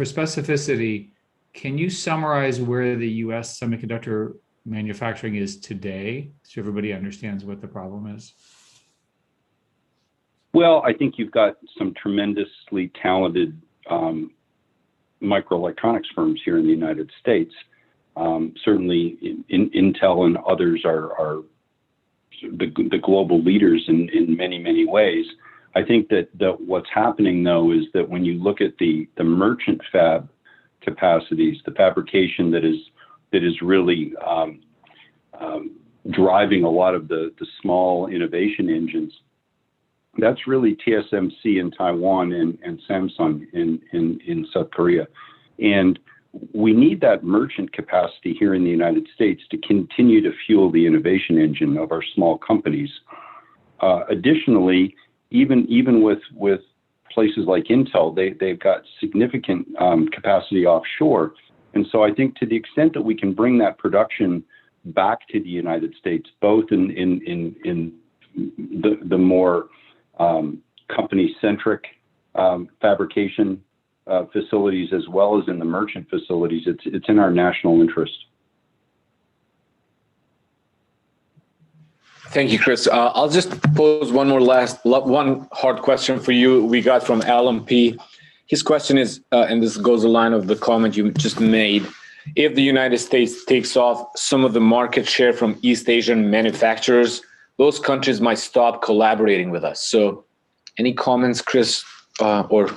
specificity, can you summarize where the U.S. semiconductor manufacturing is today, so everybody understands what the problem is? Well, I think you've got some tremendously talented microelectronics firms here in the United States. Certainly, Intel and others are the global leaders in many ways. I think that what's happening, though, is that when you look at the merchant fab capacities, the fabrication that is really driving a lot of the small innovation engines, that's really TSMC in Taiwan and Samsung in South Korea. And we need that merchant capacity here in the United States to continue to fuel the innovation engine of our small companies. Additionally, even with places like Intel, they've got significant capacity offshore. And so I think to the extent that we can bring that production back to the United States, both in the more company-centric fabrication facilities as well as in the merchant facilities, it's in our national interest. Thank you, Chris. I'll just pose one hard question for you. We got from Alan P. His question is, and this goes the line of the comment you just made, if the United States takes off some of the market share from East Asian manufacturers, those countries might stop collaborating with us. So any comments, Chris, or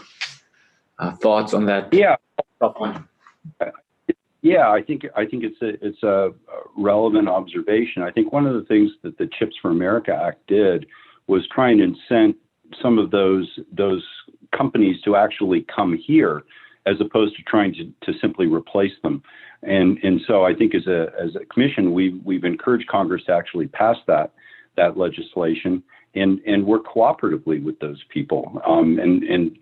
thoughts on that? Yeah. Yeah, I think it's a relevant observation. I think one of the things that the Chips for America Act did was try and incent some of those companies to actually come here, as opposed to trying to simply replace them. And so I think as a commission, we've encouraged Congress to actually pass that legislation. and work cooperatively with those people and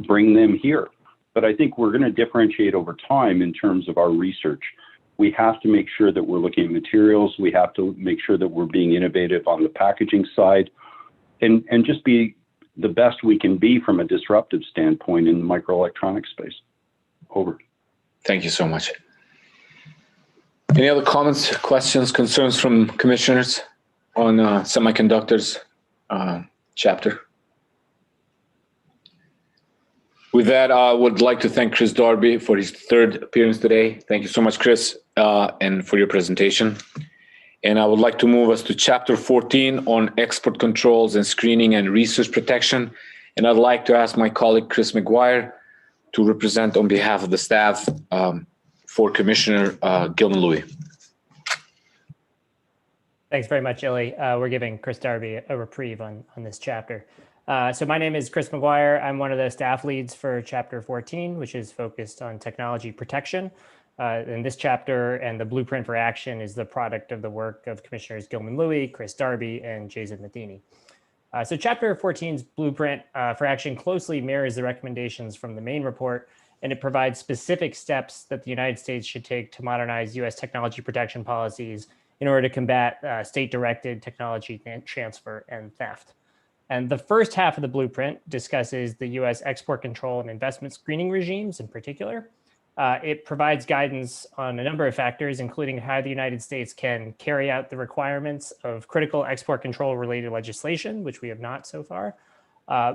bring them here. But I think we're going to differentiate over time in terms of our research. We have to make sure that we're looking at materials. We have to make sure that we're being innovative on the packaging side and just be the best we can be from a disruptive standpoint in the microelectronics space. Over. Thank you so much. Any other comments, questions, concerns from commissioners on semiconductors chapter? With that, I would like to thank Chris Darby for his third appearance today. Thank you so much, Chris, and for your presentation. And I would like to move us to chapter 14 on export controls and screening and research protection. And I'd like to ask my colleague, Chris McGuire, to represent on behalf of the staff for Commissioner Gilman-Louie. Thanks very much, Illy. We're giving Chris Darby a reprieve on this chapter. So my name is Chris McGuire. I'm one of the staff leads for chapter 14, which is focused on technology protection. And this chapter and the blueprint for action is the product of the work of Commissioners Gilman-Louie, Chris Darby, and Jason Matheny. So chapter 14's blueprint for action closely mirrors the recommendations from the main report, and it provides specific steps that the United States should take to modernize U.S. technology protection policies in order to combat state-directed technology transfer and theft. And the first half of the blueprint discusses the U.S. export control and investment screening regimes in particular. It provides guidance on a number of factors, including how the United States can carry out the requirements of critical export control related legislation, which we have not so far,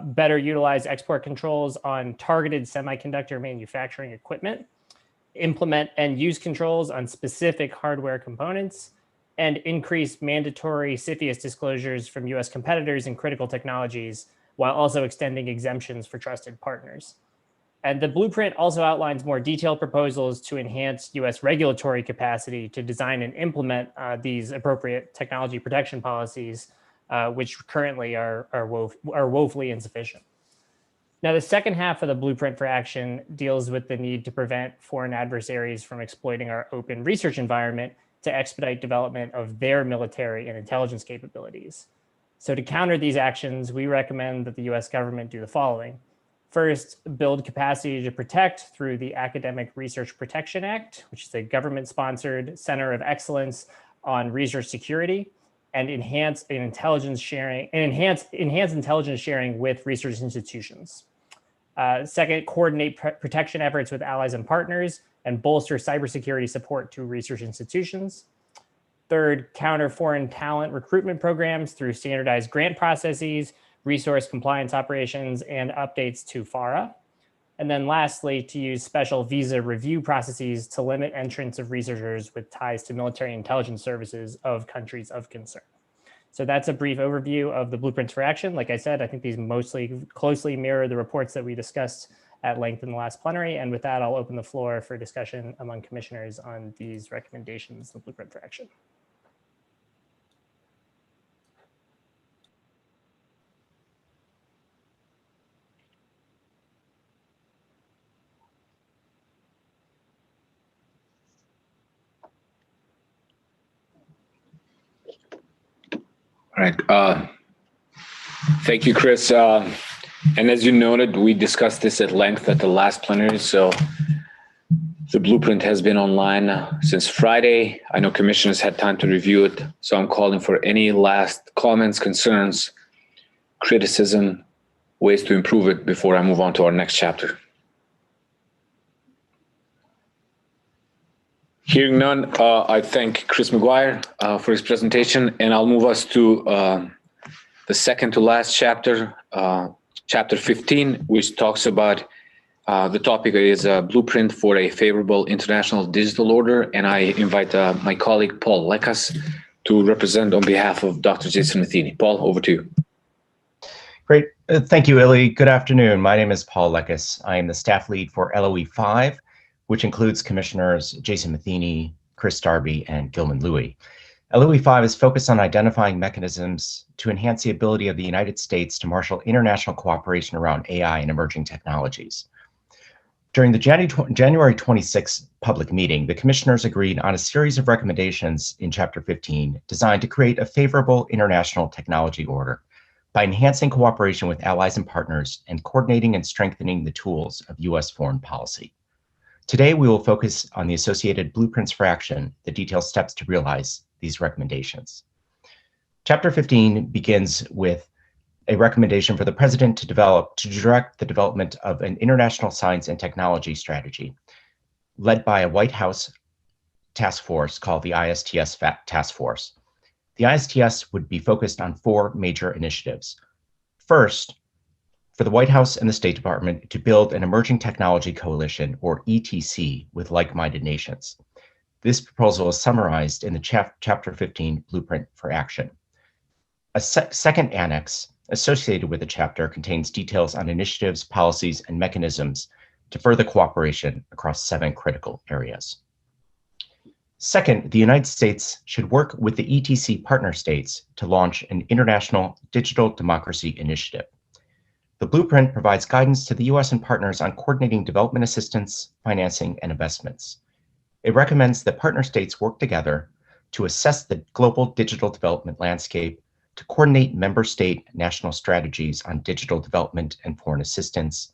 better utilize export controls on targeted semiconductor manufacturing equipment, implement and use controls on specific hardware components, and increase mandatory CFIUS disclosures from US competitors in critical technologies, while also extending exemptions for trusted partners. And the blueprint also outlines more detailed proposals to enhance US regulatory capacity to design and implement these appropriate technology protection policies, which currently are woefully insufficient. Now, the second half of the blueprint for action deals with the need to prevent foreign adversaries from exploiting our open research environment to expedite development of their military and intelligence capabilities. So to counter these actions, we recommend that the US government do the following. First, build capacity to protect through the Academic Research Protection Act, which is a government-sponsored center of excellence on research security, and enhance intelligence sharing with research institutions. Second, coordinate protection efforts with allies and partners and bolster cybersecurity support to research institutions. Third, counter foreign talent recruitment programs through standardized grant processes, resource compliance operations, and updates to FARA. And then lastly, to use special visa review processes to limit entrance of researchers with ties to military intelligence services of countries of concern. So that's a brief overview of the blueprints for action. Like I said, I think these mostly closely mirror the reports that we discussed at length in the last plenary. And with that, I'll open the floor for discussion among commissioners on these recommendations, the blueprint for action. All right. Thank you, Chris. And as you noted, we discussed this at length at the last plenary. So the blueprint has been online since Friday. I know commissioners had time to review it. So I'm calling for any last comments, concerns, criticism, ways to improve it before I move on to our next chapter. Hearing none, I thank Chris McGuire for his presentation, and I'll move us to the second to last chapter, chapter 15, which talks about the topic is a blueprint for a favorable international digital order, and I invite my colleague Paul Lekas to represent on behalf of Dr. Jason Matheny. Paul, over to you. Great. Thank you, Illy. Good afternoon. My name is Paul Lekas. I am the staff lead for LOE 5, which includes Commissioners Jason Matheny, Chris Darby, and Gilman-Louie. LOE 5 is focused on identifying mechanisms to enhance the ability of the United States to marshal international cooperation around AI and emerging technologies. During the January 26th public meeting, the commissioners agreed on a series of recommendations in Chapter 15 designed to create a favorable international technology order by enhancing cooperation with allies and partners and coordinating and strengthening the tools of U.S. foreign policy. Today, we will focus on the associated blueprints for action that detail steps to realize these recommendations. Chapter 15 begins with a recommendation for the President to direct the development of an international science and technology strategy led by a White House task force called the ISTS Task Force. The ISTS would be focused on 4 major initiatives. First, for the White House and the State Department to build an emerging technology coalition, or ETC, with like-minded nations. This proposal is summarized in the Chapter 15 Blueprint for Action. A second annex associated with the chapter contains details on initiatives, policies, and mechanisms to further cooperation across 7 critical areas. Second, the United States should work with the ETC partner states to launch an international digital democracy initiative. The blueprint provides guidance to the U.S. and partners on coordinating development assistance, financing, and investments. It recommends that partner states work together to assess the global digital development landscape, to coordinate member state national strategies on digital development and foreign assistance,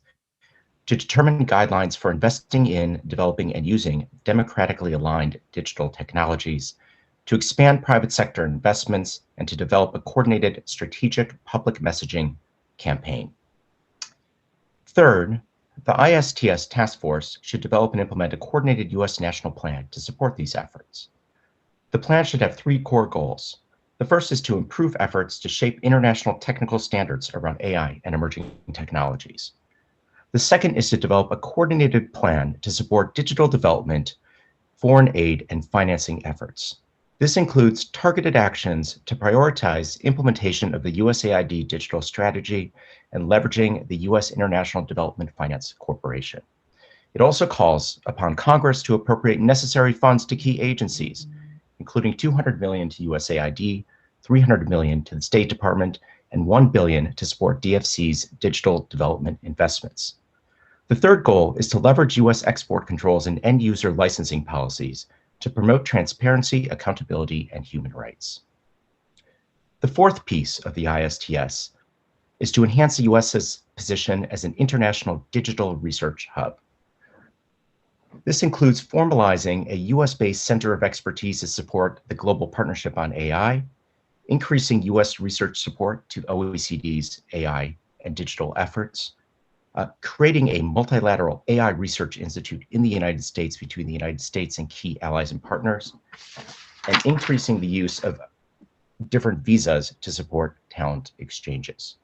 to determine guidelines for investing in, developing, and using democratically aligned digital technologies, to expand private sector investments, and to develop a coordinated strategic public messaging campaign. Third, the ISTS task force should develop and implement a coordinated U.S. national plan to support these efforts. The plan should have 3 core goals. The first is to improve efforts to shape international technical standards around AI and emerging technologies. The second is to develop a coordinated plan to support digital development, foreign aid, and financing efforts. This includes targeted actions to prioritize implementation of the USAID digital strategy and leveraging the U.S. International Development Finance Corporation. It also calls upon Congress to appropriate necessary funds to key agencies, including $200 million to USAID, $300 million to the State Department, and $1 billion to support DFC's digital development investments. The third goal is to leverage U.S. export controls and end-user licensing policies to promote transparency, accountability, and human rights. The fourth piece of the ISTS is to enhance the U.S.'s position as an international digital research hub. This includes formalizing a US-based center of expertise to support the Global Partnership on AI, increasing US research support to OECD's AI and digital efforts, creating a multilateral AI research institute in the United States between the United States and key allies and partners, and increasing the use of different visas to support talent exchanges.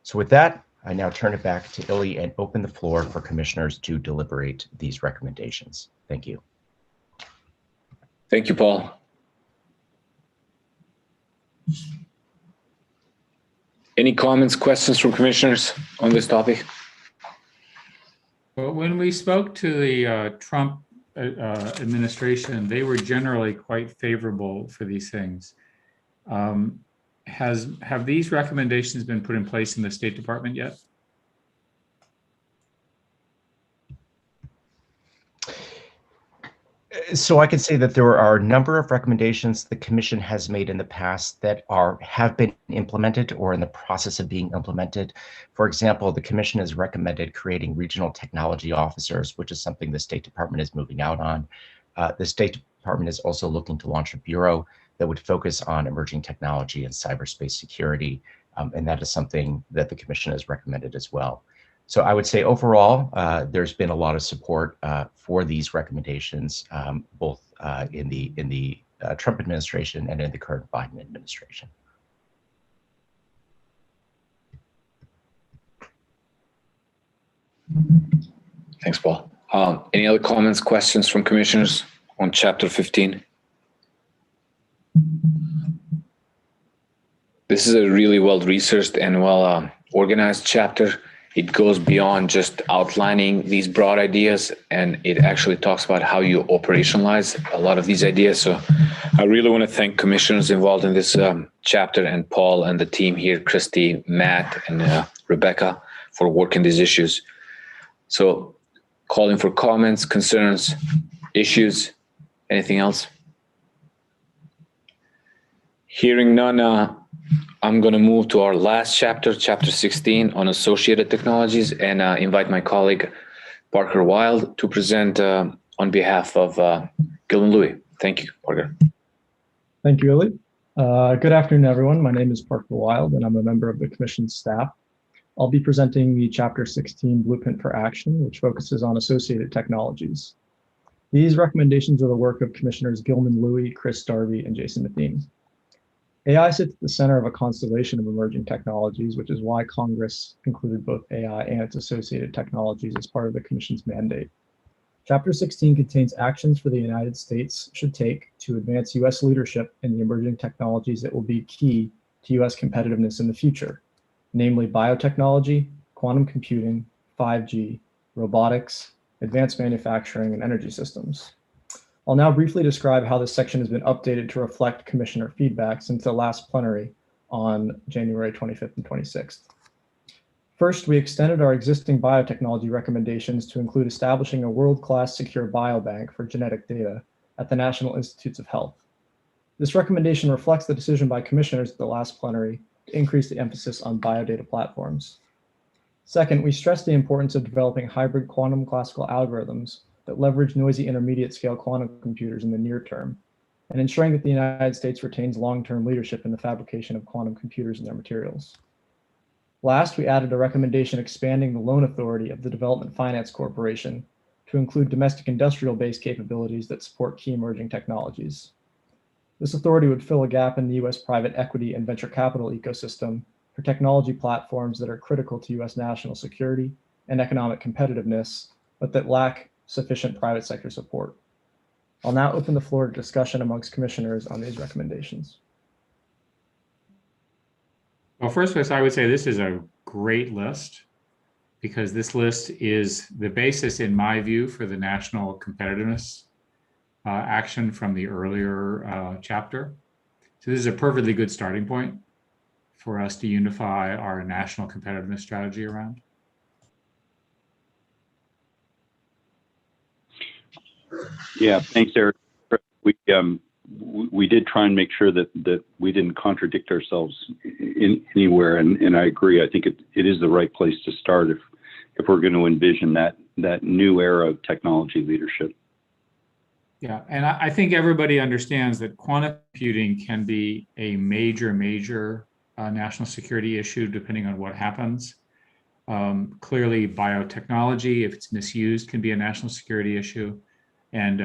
So with that, I now turn it back to Illy and open the floor for commissioners to deliberate these recommendations. Thank you. Thank you, Paul. Any comments, questions from commissioners on this topic? Well, when we spoke to the Trump administration, they were generally quite favorable for these things. Have these recommendations been put in place in the State Department yet? So I can say that there are a number of recommendations the Commission has made in the past that have been implemented or in the process of being implemented. For example, the Commission has recommended creating regional technology officers, which is something the State Department is moving out on. The State Department is also looking to launch a bureau that would focus on emerging technology and cyberspace security, and that is something that the Commission has recommended as well. So I would say overall, there's been a lot of support for these recommendations, both in the Trump administration and in the current Biden administration. Thanks, Paul. Any other comments, questions from commissioners on Chapter 15? This is a really well-researched and well-organized chapter. It goes beyond just outlining these broad ideas, and it actually talks about how you operationalize a lot of these ideas. So I really want to thank commissioners involved in this chapter, and Paul and the team here, Christy, Matt, and Rebecca, for working these issues. So calling for comments, concerns, issues, anything else? Hearing none, I'm going to move to our last chapter, chapter 16 on associated technologies, and invite my colleague Parker Wild to present on behalf of Gilman Louis. Thank you, Parker. Thank you, Illy. Good afternoon, everyone. My name is Parker Wild, and I'm a member of the Commission's staff. I'll be presenting the Chapter 16 Blueprint for Action, which focuses on associated technologies. These recommendations are the work of Commissioners Gilman Louis, Chris Darby, and Jason Matheny. AI sits at the center of a constellation of emerging technologies, which is why Congress included both AI and its associated technologies as part of the Commission's mandate. Chapter 16 contains actions for the United States should take to advance U.S. leadership in the emerging technologies that will be key to U.S. competitiveness in the future, namely biotechnology, quantum computing, 5G, robotics, advanced manufacturing, and energy systems. I'll now briefly describe how this section has been updated to reflect Commissioner feedback since the last plenary on January 25th and 26th. First, we extended our existing biotechnology recommendations to include establishing a world-class secure biobank for genetic data at the National Institutes of Health. This recommendation reflects the decision by commissioners at the last plenary to increase the emphasis on biodata platforms. Second, we stressed the importance of developing hybrid quantum classical algorithms that leverage noisy intermediate-scale quantum computers in the near term, and ensuring that the United States retains long-term leadership in the fabrication of quantum computers and their materials. Last, we added a recommendation expanding the loan authority of the Development Finance Corporation to include domestic industrial-based capabilities that support key emerging technologies. This authority would fill a gap in the U.S. private equity and venture capital ecosystem for technology platforms that are critical to U.S. national security and economic competitiveness, but that lack sufficient private sector support. I'll now open the floor to discussion amongst commissioners on these recommendations. Well, first, I would say this is a great list because this list is the basis, in my view, for the national competitiveness action from the earlier chapter. So this is a perfectly good starting point for us to unify our national competitiveness strategy around. Yeah, thanks, Eric. We did try and make sure that we didn't contradict ourselves anywhere, and I agree. I think it is the right place to start if we're going to envision that new era of technology leadership. Yeah, and I think everybody understands that quantum computing can be a major national security issue depending on what happens. Clearly, biotechnology, if it's misused, can be a national security issue. And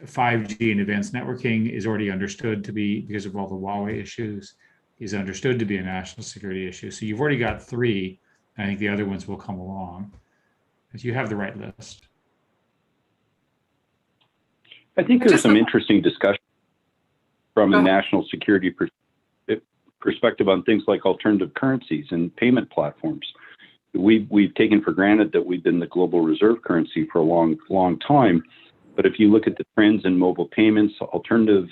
5G and advanced networking is already understood to be, because of all the Huawei issues, is understood to be a national security issue. So you've already got three. I think the other ones will come along. But you have the right list. I think there's some interesting discussion from a national security perspective on things like alternative currencies and payment platforms. We've taken for granted that we've been the global reserve currency for a long time. But if you look at the trends in mobile payments, alternative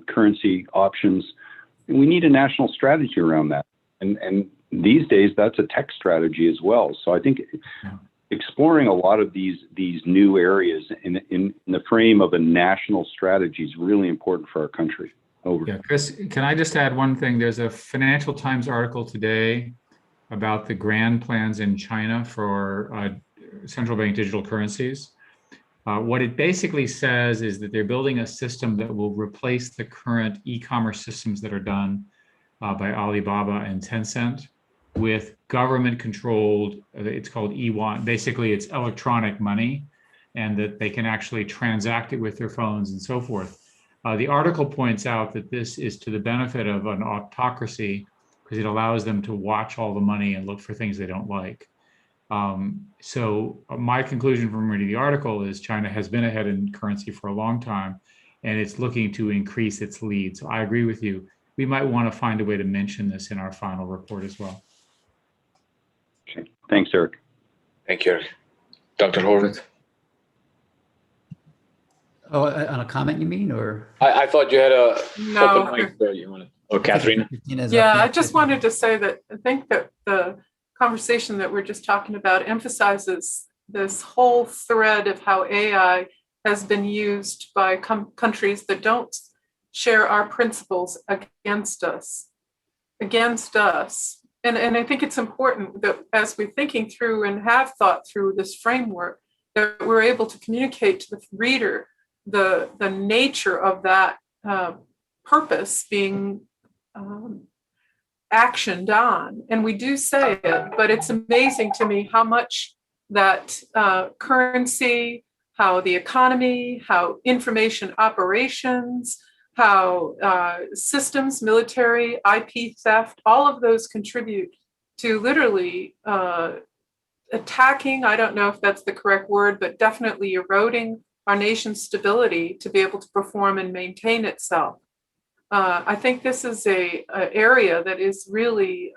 currency options, we need a national strategy around that. And these days, that's a tech strategy as well. So I think exploring a lot of these new areas in the frame of a national strategy is really important for our country. Over. Yeah, Chris, can I just add one thing? There's a Financial Times article today about the grand plans in China for central bank digital currencies. What it basically says is that they're building a system that will replace the current e-commerce systems that are done by Alibaba and Tencent with government-controlled, it's called e-yuan. Basically, it's electronic money, and that they can actually transact it with their phones and so forth. The article points out that this is to the benefit of an autocracy because it allows them to watch all the money and look for things they don't like. So my conclusion from reading the article is China has been ahead in currency for a long time, and it's looking to increase its lead. So I agree with you. We might want to find a way to mention this in our final report as well. Okay. Thanks, Eric. Thank you, Eric. Dr. Horvath. Oh, on a comment you mean, or? I thought you had a No. open mic there. You wanted, or Catherine? Yeah, I just wanted to say that I think that the conversation that we're just talking about emphasizes this whole thread of how AI has been used by countries that don't share our principles against us. against us. And I think it's important that as we're thinking through and have thought through this framework, that we're able to communicate to the reader the nature of that purpose being actioned on. And we do say it, but it's amazing to me how much that currency, how the economy, how information operations, how systems, military, IP theft, all of those contribute to literally attacking, I don't know if that's the correct word, but definitely eroding our nation's stability to be able to perform and maintain itself. I think this is a area that is really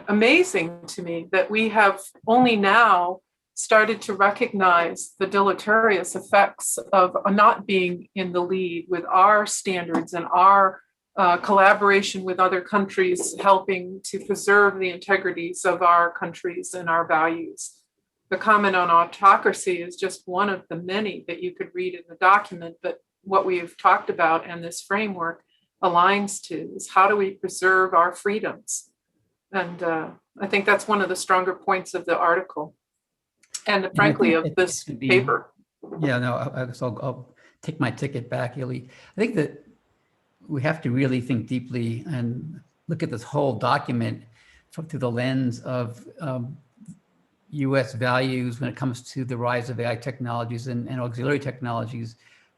amazing to me, that we have only now started to recognize the deleterious effects of not being in the lead with our standards and our collaboration with other countries, helping to preserve the integrities of our countries and our values. The comment on autocracy is just one of the many that you could read in the document, but what we've talked about and this framework aligns to is how do we preserve our freedoms? And I think that's one of the stronger points of the article and frankly of this paper. Yeah, no, I'll take my ticket back, Illy. I think that we have to really think deeply and look at this whole document through the lens of US values when it comes to the rise of AI technologies and auxiliary technologies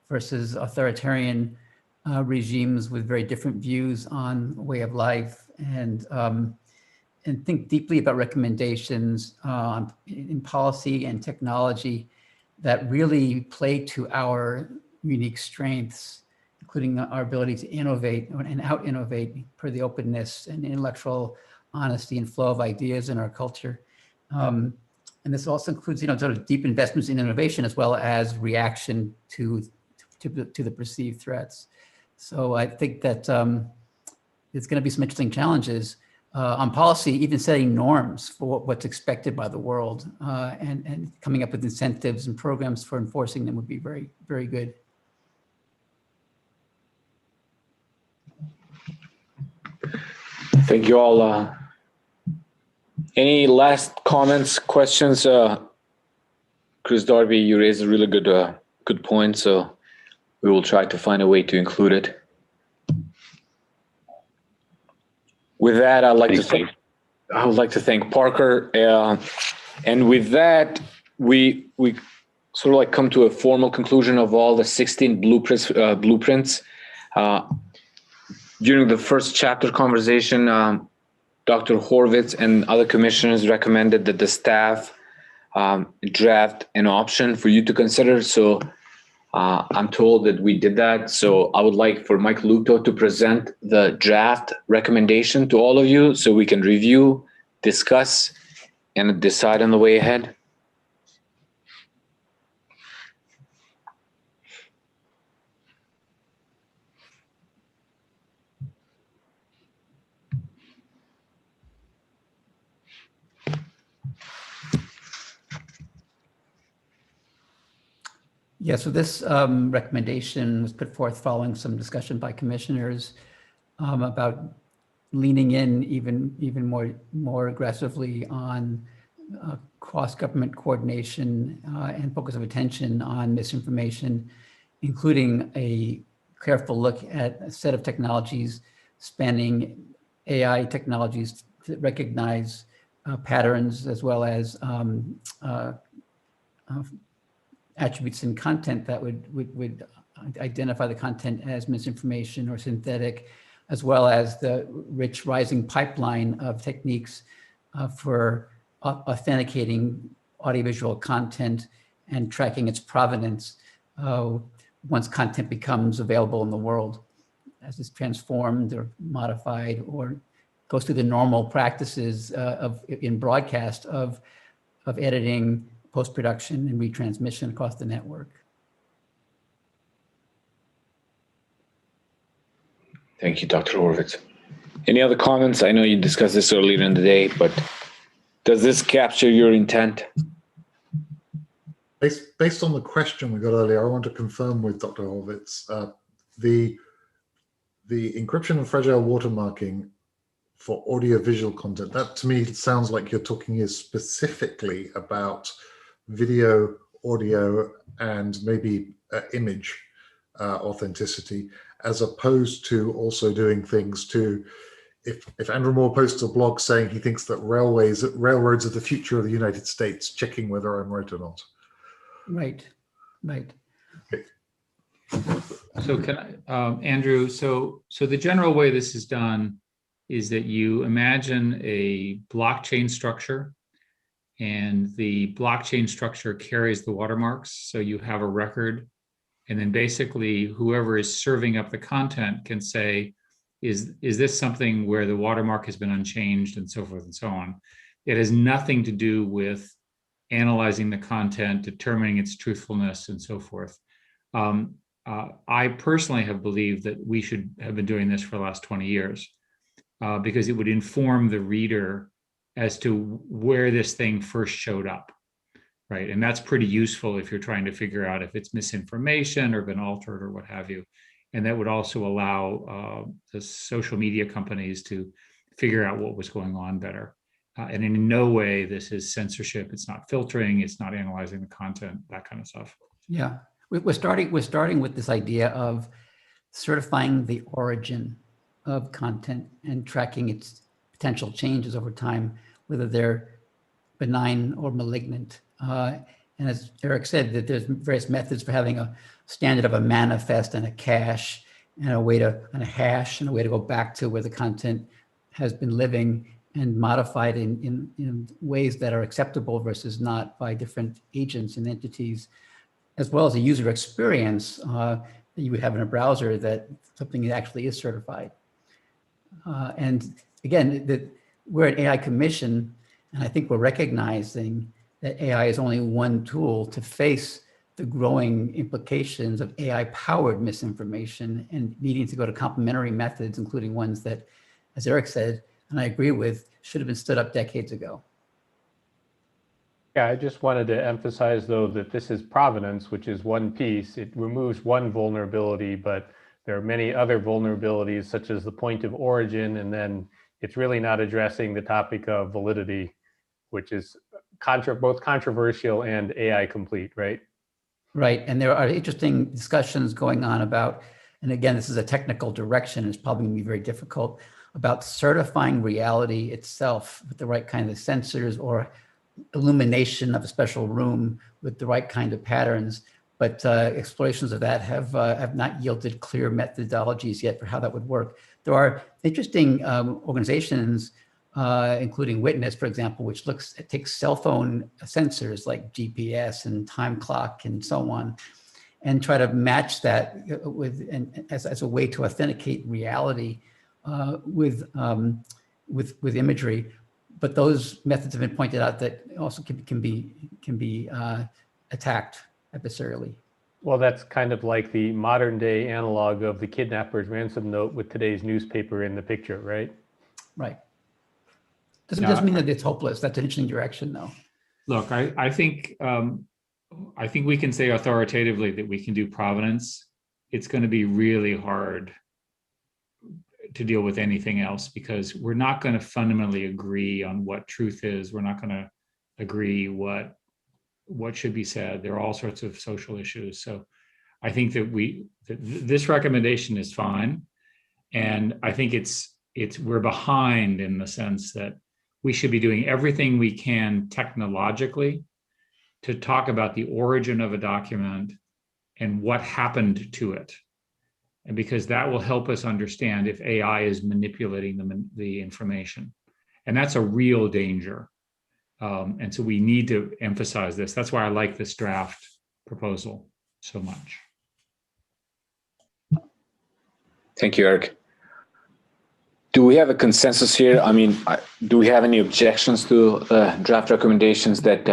versus authoritarian regimes with very different views on way of life, and think deeply about recommendations in policy and technology that really play to our unique strengths, including our ability to innovate and out-innovate per the openness and intellectual honesty and flow of ideas in our culture. And this also includes, sort of deep investments in innovation as well as reaction to the perceived threats. So I think that there's going to be some interesting challenges on policy, even setting norms for what's expected by the world, and coming up with incentives and programs for enforcing them would be very, very good. Thank you all. Any last comments, questions? Chris Darby, you raised a really good point, so we will try to find a way to include it. With that, I would like to thank Parker, and with that, we sort of like come to a formal conclusion of all the 16 blueprints. During the first chapter conversation, Dr. Horvitz and other commissioners recommended that the staff draft an option for you to consider. So I'm told that we did that. So I would like for Mike Luto to present the draft recommendation to all of you so we can review, discuss, and decide on the way ahead. Yeah, so this recommendation was put forth following some discussion by commissioners about leaning in even more aggressively on cross-government coordination and focus of attention on misinformation, including a careful look at a set of technologies spanning AI technologies to recognize patterns as well as attributes in content that would identify the content as misinformation or synthetic, as well as the rich rising pipeline of techniques for authenticating audiovisual content and tracking its provenance once content becomes available in the world, as it's transformed or modified or goes through the normal practices in broadcast of editing, post-production, and retransmission across the network. Thank you, Dr. Horvitz. Any other comments? I know you discussed this earlier in the day, but does this capture your intent? Based on the question we got earlier, I want to confirm with Dr. Horvitz, the encryption and fragile watermarking for audio-visual content, that to me sounds like you're talking here specifically about video, audio, and maybe image authenticity, as opposed to also doing things to, if Andrew Moore posts a blog saying he thinks that railroads are the future of the United States, checking whether I'm right or not. Right, right. Okay. So can I, Andrew, so the general way this is done is that you imagine a blockchain structure, and the blockchain structure carries the watermarks. So you have a record, and then basically whoever is serving up the content can say, is this something where the watermark has been unchanged, and so forth and so on. It has nothing to do with analyzing the content, determining its truthfulness, and so forth. I personally have believed that we should have been doing this for the last 20 years because it would inform the reader as to where this thing first showed up, right? And that's pretty useful if you're trying to figure out if it's misinformation or been altered or what have you. And that would also allow the social media companies to figure out what was going on better. And in no way this is censorship. It's not filtering. It's not analyzing the content, that kind of stuff. Yeah, we're starting with this idea of certifying the origin of content and tracking its potential changes over time, whether they're benign or malignant. And as Eric said, that there's various methods for having a standard of a manifest and a cache and a hash and a way to go back to where the content has been living and modified in ways that are acceptable versus not by different agents and entities, as well as a user experience that you would have in a browser that something actually is certified. And again, we're an AI commission, and I think we're recognizing that AI is only one tool to face the growing implications of AI-powered misinformation and needing to go to complementary methods, including ones that, as Eric said, and I agree with, should have been stood up decades ago. Yeah, I just wanted to emphasize, though, that this is provenance, which is one piece. It removes one vulnerability, but there are many other vulnerabilities, such as the point of origin, and then it's really not addressing the topic of validity, which is both controversial and AI complete, right? Right, and there are interesting discussions going on about, and again, this is a technical direction, it's probably gonna be very difficult, about certifying reality itself with the right kind of sensors or illumination of a special room with the right kind of patterns. But explorations of that have not yielded clear methodologies yet for how that would work. There are interesting organizations, including Witness, for example, which takes cell phone sensors like GPS and time clock and so on, and try to match that with as a way to authenticate reality with imagery. But those methods have been pointed out that also can be attacked adversarially. Well, that's kind of like the modern day analog of the kidnapper's ransom note with today's newspaper in the picture, right? Right. Doesn't mean that it's hopeless. That's an interesting direction, though. Look, I think we can say authoritatively that we can do provenance. It's going to be really hard to deal with anything else because we're not going to fundamentally agree on what truth is. We're not going to agree what should be said. There are all sorts of social issues. So I think that this recommendation is fine. And I think we're behind in the sense that we should be doing everything we can technologically to talk about the origin of a document and what happened to it. And because that will help us understand if AI is manipulating the information. And that's a real danger. And so we need to emphasize this. That's why I like this draft proposal so much. Thank you, Eric. Do we have a consensus here? I mean, do we have any objections to draft recommendations that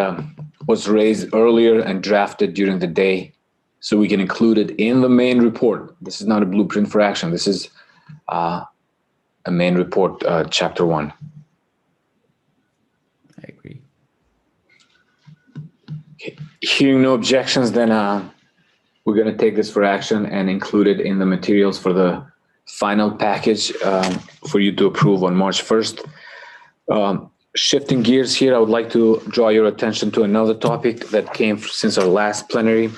was raised earlier and drafted during the day so we can include it in the main report? This is not a blueprint for action. This is a main report, chapter 1. I agree. Okay. Hearing no objections, then we're going to take this for action and include it in the materials for the final package for you to approve on March 1st. Shifting gears here, I would like to draw your attention to another topic that came since our last plenary.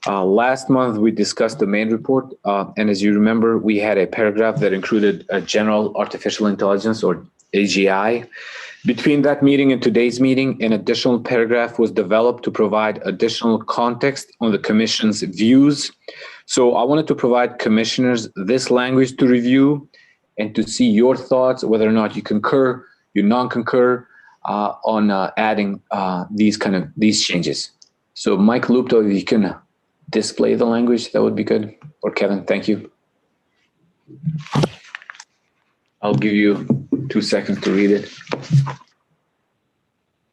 Last month, we discussed the main report, and as you remember, we had a paragraph that included a general artificial intelligence, or AGI. Between that meeting and today's meeting, an additional paragraph was developed to provide additional context on the Commission's views. So I wanted to provide commissioners this language to review and to see your thoughts, whether or not you concur, you non-concur on adding these changes. So Mike Lupto, if you can display the language, that would be good. Or Kevin, thank you. I'll give you 2 seconds to read it.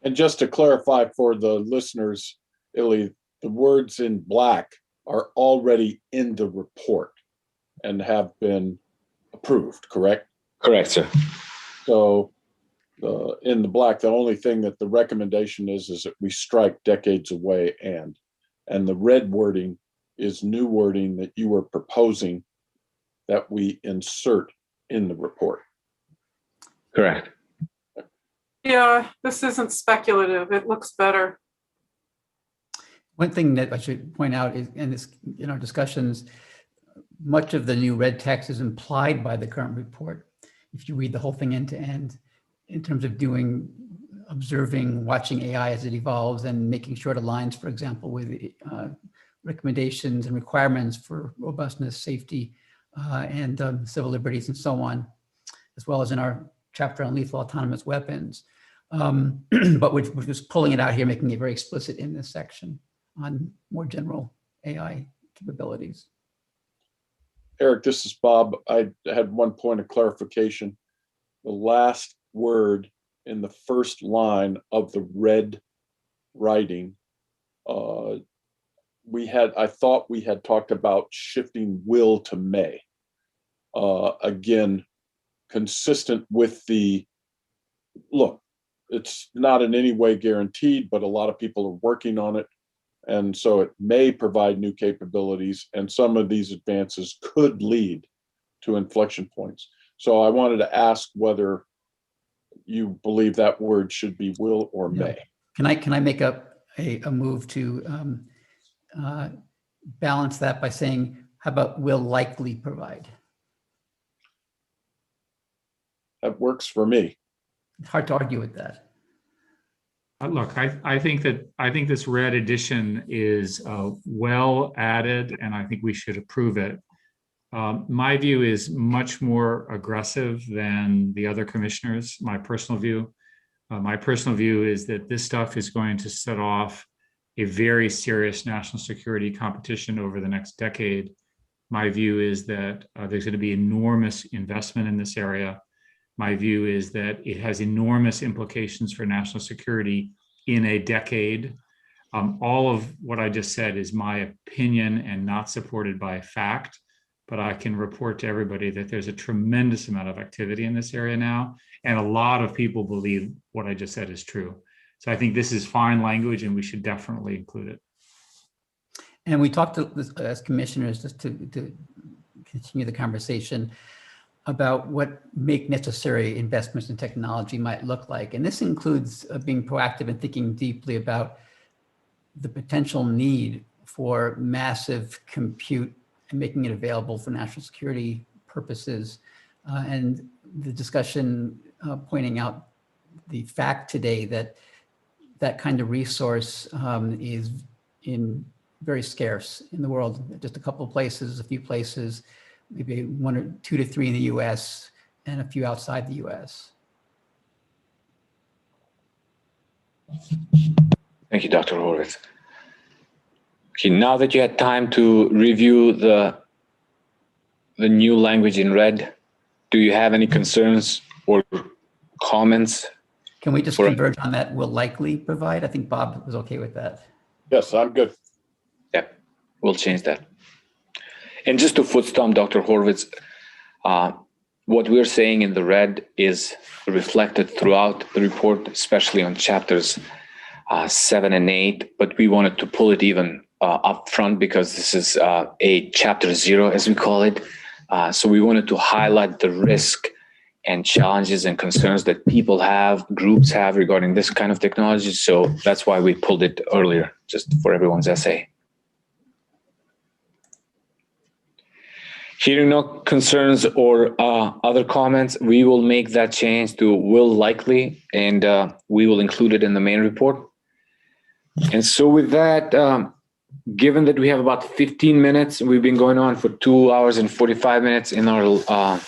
And just to clarify for the listeners, Illy, the words in black are already in the report and have been approved, correct? Correct, sir. So in the black, the only thing that the recommendation is that we strike decades away and the red wording is new wording that you were proposing that we insert in the report. Correct. Yeah, this isn't speculative. It looks better. One thing that I should point out is in our discussions, much of the new red text is implied by the current report. If you read the whole thing end to end, in terms of observing, watching AI as it evolves and making sure it aligns, for example, with recommendations and requirements for robustness, safety, and civil liberties and so on, as well as in our chapter on lethal autonomous weapons. But we're just pulling it out here, making it very explicit in this section on more general AI capabilities. Eric, this is Bob. I had one point of clarification. The last word in the first line of the red writing, I thought we had talked about shifting will to may. Again, consistent with look, it's not in any way guaranteed, but a lot of people are working on it. And so it may provide new capabilities, and some of these advances could lead to inflection points. So I wanted to ask whether you believe that word should be will or may. Can I make a move to balance that by saying, how about will likely provide? That works for me. It's hard to argue with that. Look, I think this red edition is well added, and I think we should approve it. My view is much more aggressive than the other commissioners, my personal view. My personal view is that this stuff is going to set off a very serious national security competition over the next decade. My view is that there's going to be enormous investment in this area. My view is that it has enormous implications for national security in a decade. All of what I just said is my opinion and not supported by fact, but I can report to everybody that there's a tremendous amount of activity in this area now, and a lot of people believe what I just said is true. So I think this is fine language, and we should definitely include it. And we talked as commissioners, just to continue the conversation, about what make necessary investments in technology might look like. And this includes being proactive and thinking deeply about the potential need for massive compute and making it available for national security purposes. And the discussion pointing out the fact today that that kind of resource is very scarce in the world. Just a couple of places, a few places, maybe 1 or 2 to 3 in the US and a few outside the US. Thank you, Dr. Horowitz. Okay, now that you had time to review the new language in red, do you have any concerns or comments? Can we just converge on that will likely provide? I think Bob was okay with that. Yes, I'm good. Yeah, we'll change that. And just to foot stomp Dr. Horowitz, what we're saying in the red is reflected throughout the report, especially on chapters 7 and 8, but we wanted to pull it even up front because this is a chapter 0, as we call it, So we wanted to highlight the risk and challenges and concerns that people have, groups have regarding this kind of technology. So that's why we pulled it earlier, just for everyone's essay. Hearing no concerns or other comments, we will make that change to will likely, and we will include it in the main report. And so with that, given that we have about 15 minutes, we've been going on for 2 hours and 45 minutes in our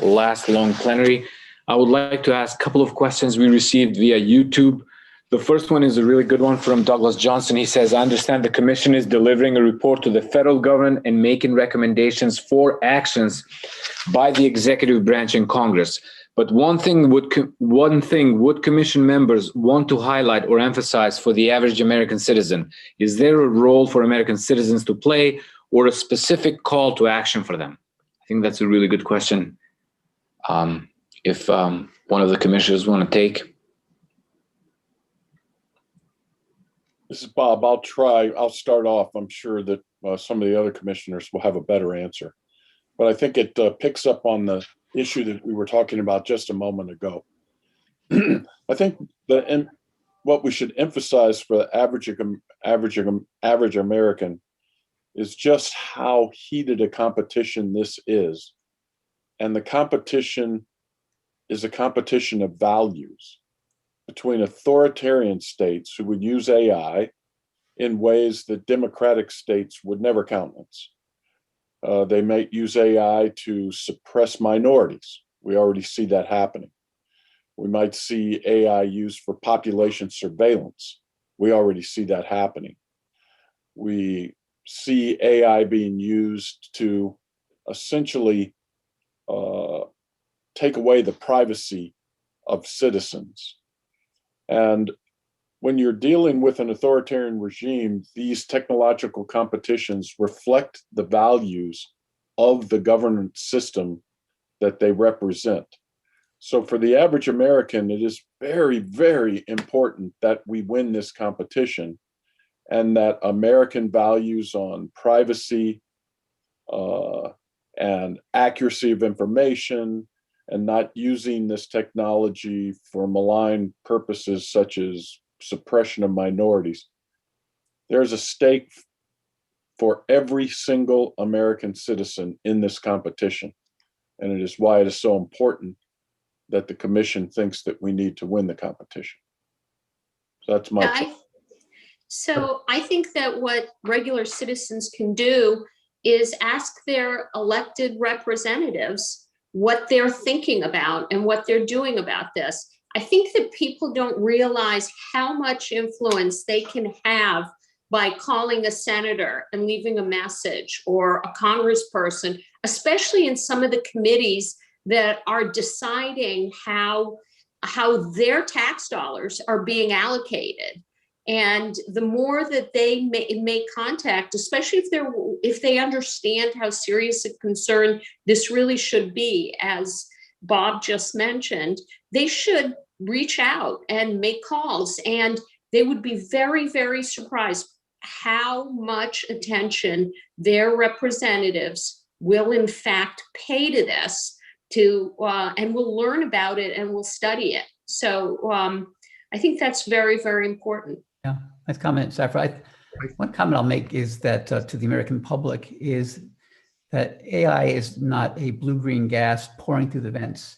last long plenary, I would like to ask a couple of questions we received via YouTube. The first one is a really good one from Douglas Johnson. He says, I understand the commission is delivering a report to the federal government and making recommendations for actions by the executive branch in Congress. But one thing would commission members want to highlight or emphasize for the average American citizen? Is there a role for American citizens to play or a specific call to action for them? I think that's a really good question. If one of the commissioners want to take. This is Bob. I'll start off. I'm sure that some of the other commissioners will have a better answer. But I think it picks up on the issue that we were talking about just a moment ago. I think what we should emphasize for the average American is just how heated a competition this is. And the competition is a competition of values between authoritarian states who would use AI in ways that democratic states would never countenance. They might use AI to suppress minorities. We already see that happening. We might see AI used for population surveillance. We already see that happening. We see AI being used to essentially take away the privacy of citizens. And when you're dealing with an authoritarian regime, these technological competitions reflect the values of the governance system that they represent. So for the average American, it is very, very important that we win this competition and that American values on privacy and accuracy of information and not using this technology for malign purposes such as suppression of minorities. There's a stake for every single American citizen in this competition. And it is why it is so important that the commission thinks that we need to win the competition. So that's my So I think that what regular citizens can do is ask their elected representatives what they're thinking about and what they're doing about this. I think that people don't realize how much influence they can have by calling a senator and leaving a message, or a congressperson, especially in some of the committees that are deciding how their tax dollars are being allocated. And the more that they make contact, especially if they understand how serious a concern this really should be, as Bob just mentioned, they should reach out and make calls. And they would be very, very surprised how much attention their representatives will in fact pay to this, and will learn about it and will study it. So I think that's very, very important. Yeah, nice comment, Safra. One comment I'll make is that to the American public is that AI is not a blue-green gas pouring through the vents.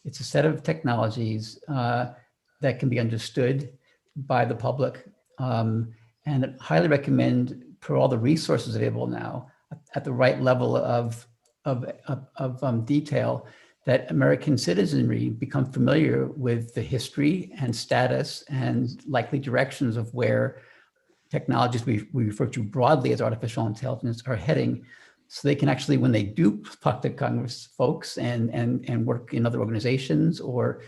It's a set of technologies that can be understood by the public, and I highly recommend, for all the resources available now, at the right level of detail, that American citizenry become familiar with the history and status and likely directions of where technologies we refer to broadly as artificial intelligence are heading, so they can actually, when they do talk to Congress folks and work in other organizations, or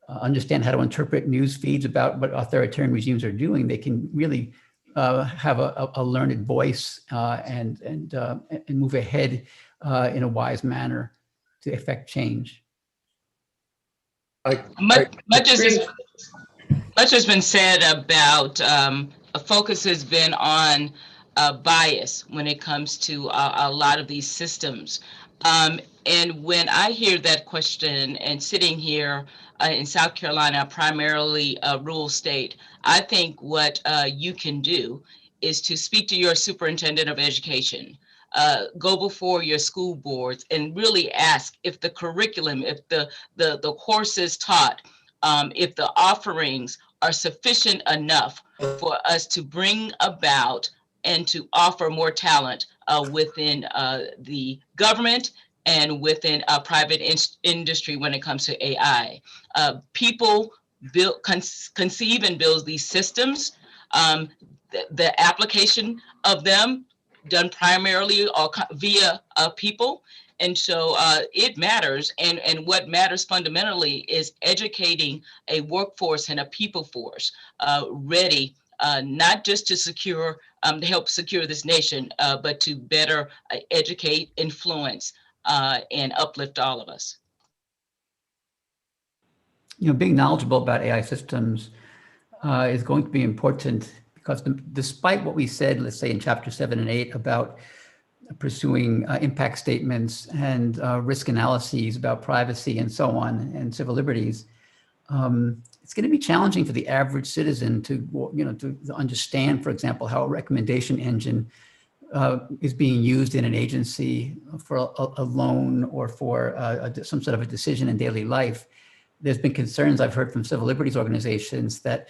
understand how to interpret news feeds about what authoritarian regimes are doing, they can really have a learned voice and move ahead in a wise manner to effect change. Much has been said about focus has been on bias when it comes to a lot of these systems. And when I hear that question, and sitting here in South Carolina, primarily a rural state, I think what you can do is to speak to your superintendent of education, go before your school boards and really ask if the curriculum, if the courses taught, if the offerings are sufficient enough for us to bring about and to offer more talent within the government and within private industry when it comes to AI. People conceive and build these systems. The application of them done primarily or via people. And so it matters. And what matters fundamentally is educating a workforce and a people force ready, not just to secure, to help secure this nation, but to better educate, influence, and uplift all of us. Being knowledgeable about AI systems is going to be important because despite what we said, let's say in chapter 7 and 8 about pursuing impact statements and risk analyses about privacy and so on and civil liberties, it's going to be challenging for the average citizen to understand, for example, how a recommendation engine is being used in an agency for a loan or for some sort of a decision in daily life. There's been concerns I've heard from civil liberties organizations that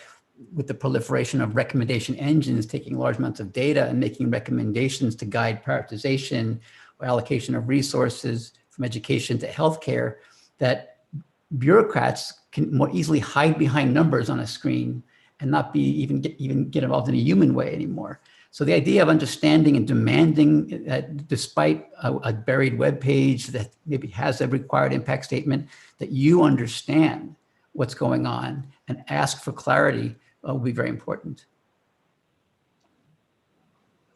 with the proliferation of recommendation engines taking large amounts of data and making recommendations to guide prioritization or allocation of resources from education to healthcare, that bureaucrats can more easily hide behind numbers on a screen and not be even get involved in a human way anymore. So the idea of understanding and demanding that despite a buried web page that maybe has a required impact statement, that you understand what's going on and ask for clarity will be very important.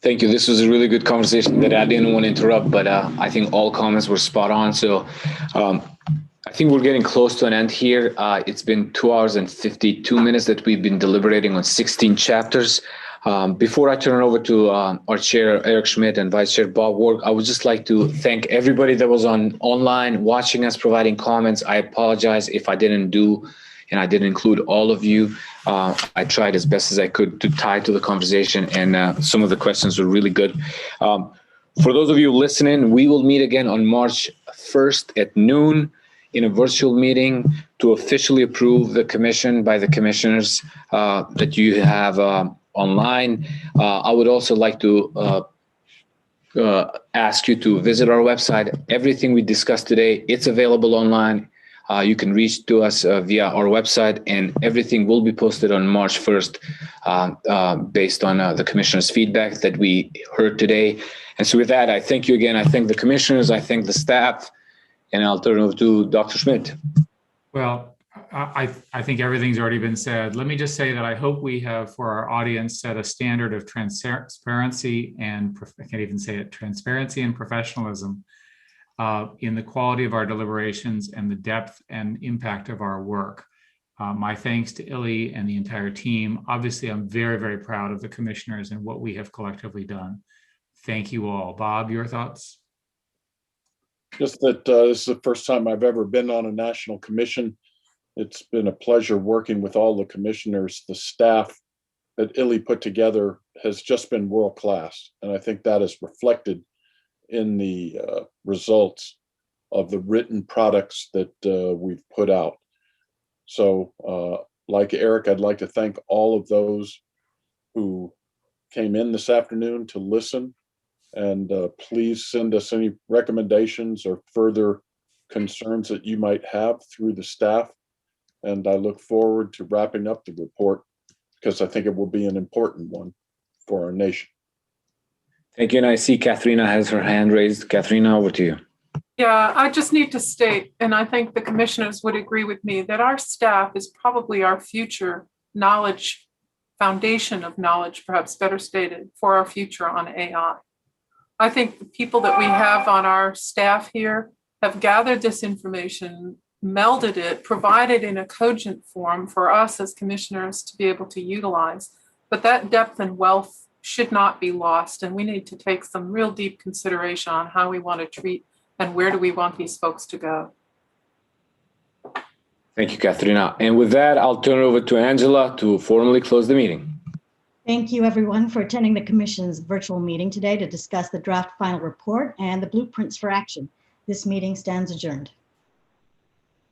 Thank you. This was a really good conversation that I didn't want to interrupt, but I think all comments were spot on. So I think we're getting close to an end here. It's been 2 hours and 52 minutes that we've been deliberating on 16 chapters. Before I turn it over to our chair, Eric Schmidt, and vice chair, Bob Work, I would just like to thank everybody that was online watching us, providing comments. I apologize if I didn't do and I didn't include all of you. I tried as best as I could to tie to the conversation, and some of the questions were really good. For those of you listening, we will meet again on March 1st at noon in a virtual meeting to officially approve the commission by the commissioners that you have online. I would also like to ask you to visit our website. Everything we discussed today, it's available online. You can reach to us via our website, and everything will be posted on March 1st based on the commissioner's feedback that we heard today. And so with that, I thank you again. I thank the commissioners, I thank the staff, and I'll turn it over to Dr. Schmidt. Well, I think everything's already been said. Let me just say that I hope we have, for our audience, set a standard of transparency and, I can't even say it, transparency and professionalism in the quality of our deliberations and the depth and impact of our work. My thanks to Illy and the entire team. Obviously, I'm very, very proud of the commissioners and what we have collectively done. Thank you all. Bob, your thoughts? Just that this is the first time I've ever been on a national commission. It's been a pleasure working with all the commissioners. The staff that Illy put together has just been world class. And I think that is reflected in the results of the written products that we've put out. So like Eric, I'd like to thank all of those who came in this afternoon to listen. And please send us any recommendations or further concerns that you might have through the staff. And I look forward to wrapping up the report because I think it will be an important one for our nation. Thank you. And I see Katharina has her hand raised. Katharina, over to you. Yeah, I just need to state, and I think the commissioners would agree with me, that our staff is probably our future knowledge, foundation of knowledge, perhaps better stated, for our future on AI. I think the people that we have on our staff here have gathered this information, melded it, provided in a cogent form for us as commissioners to be able to utilize. But that depth and wealth should not be lost, and we need to take some real deep consideration on how we want to treat And where do we want these folks to go? Thank you, Katharina. And with that, I'll turn it over to Angela to formally close the meeting. Thank you, everyone, for attending the Commission's virtual meeting today to discuss the draft final report and the blueprints for action. This meeting stands adjourned.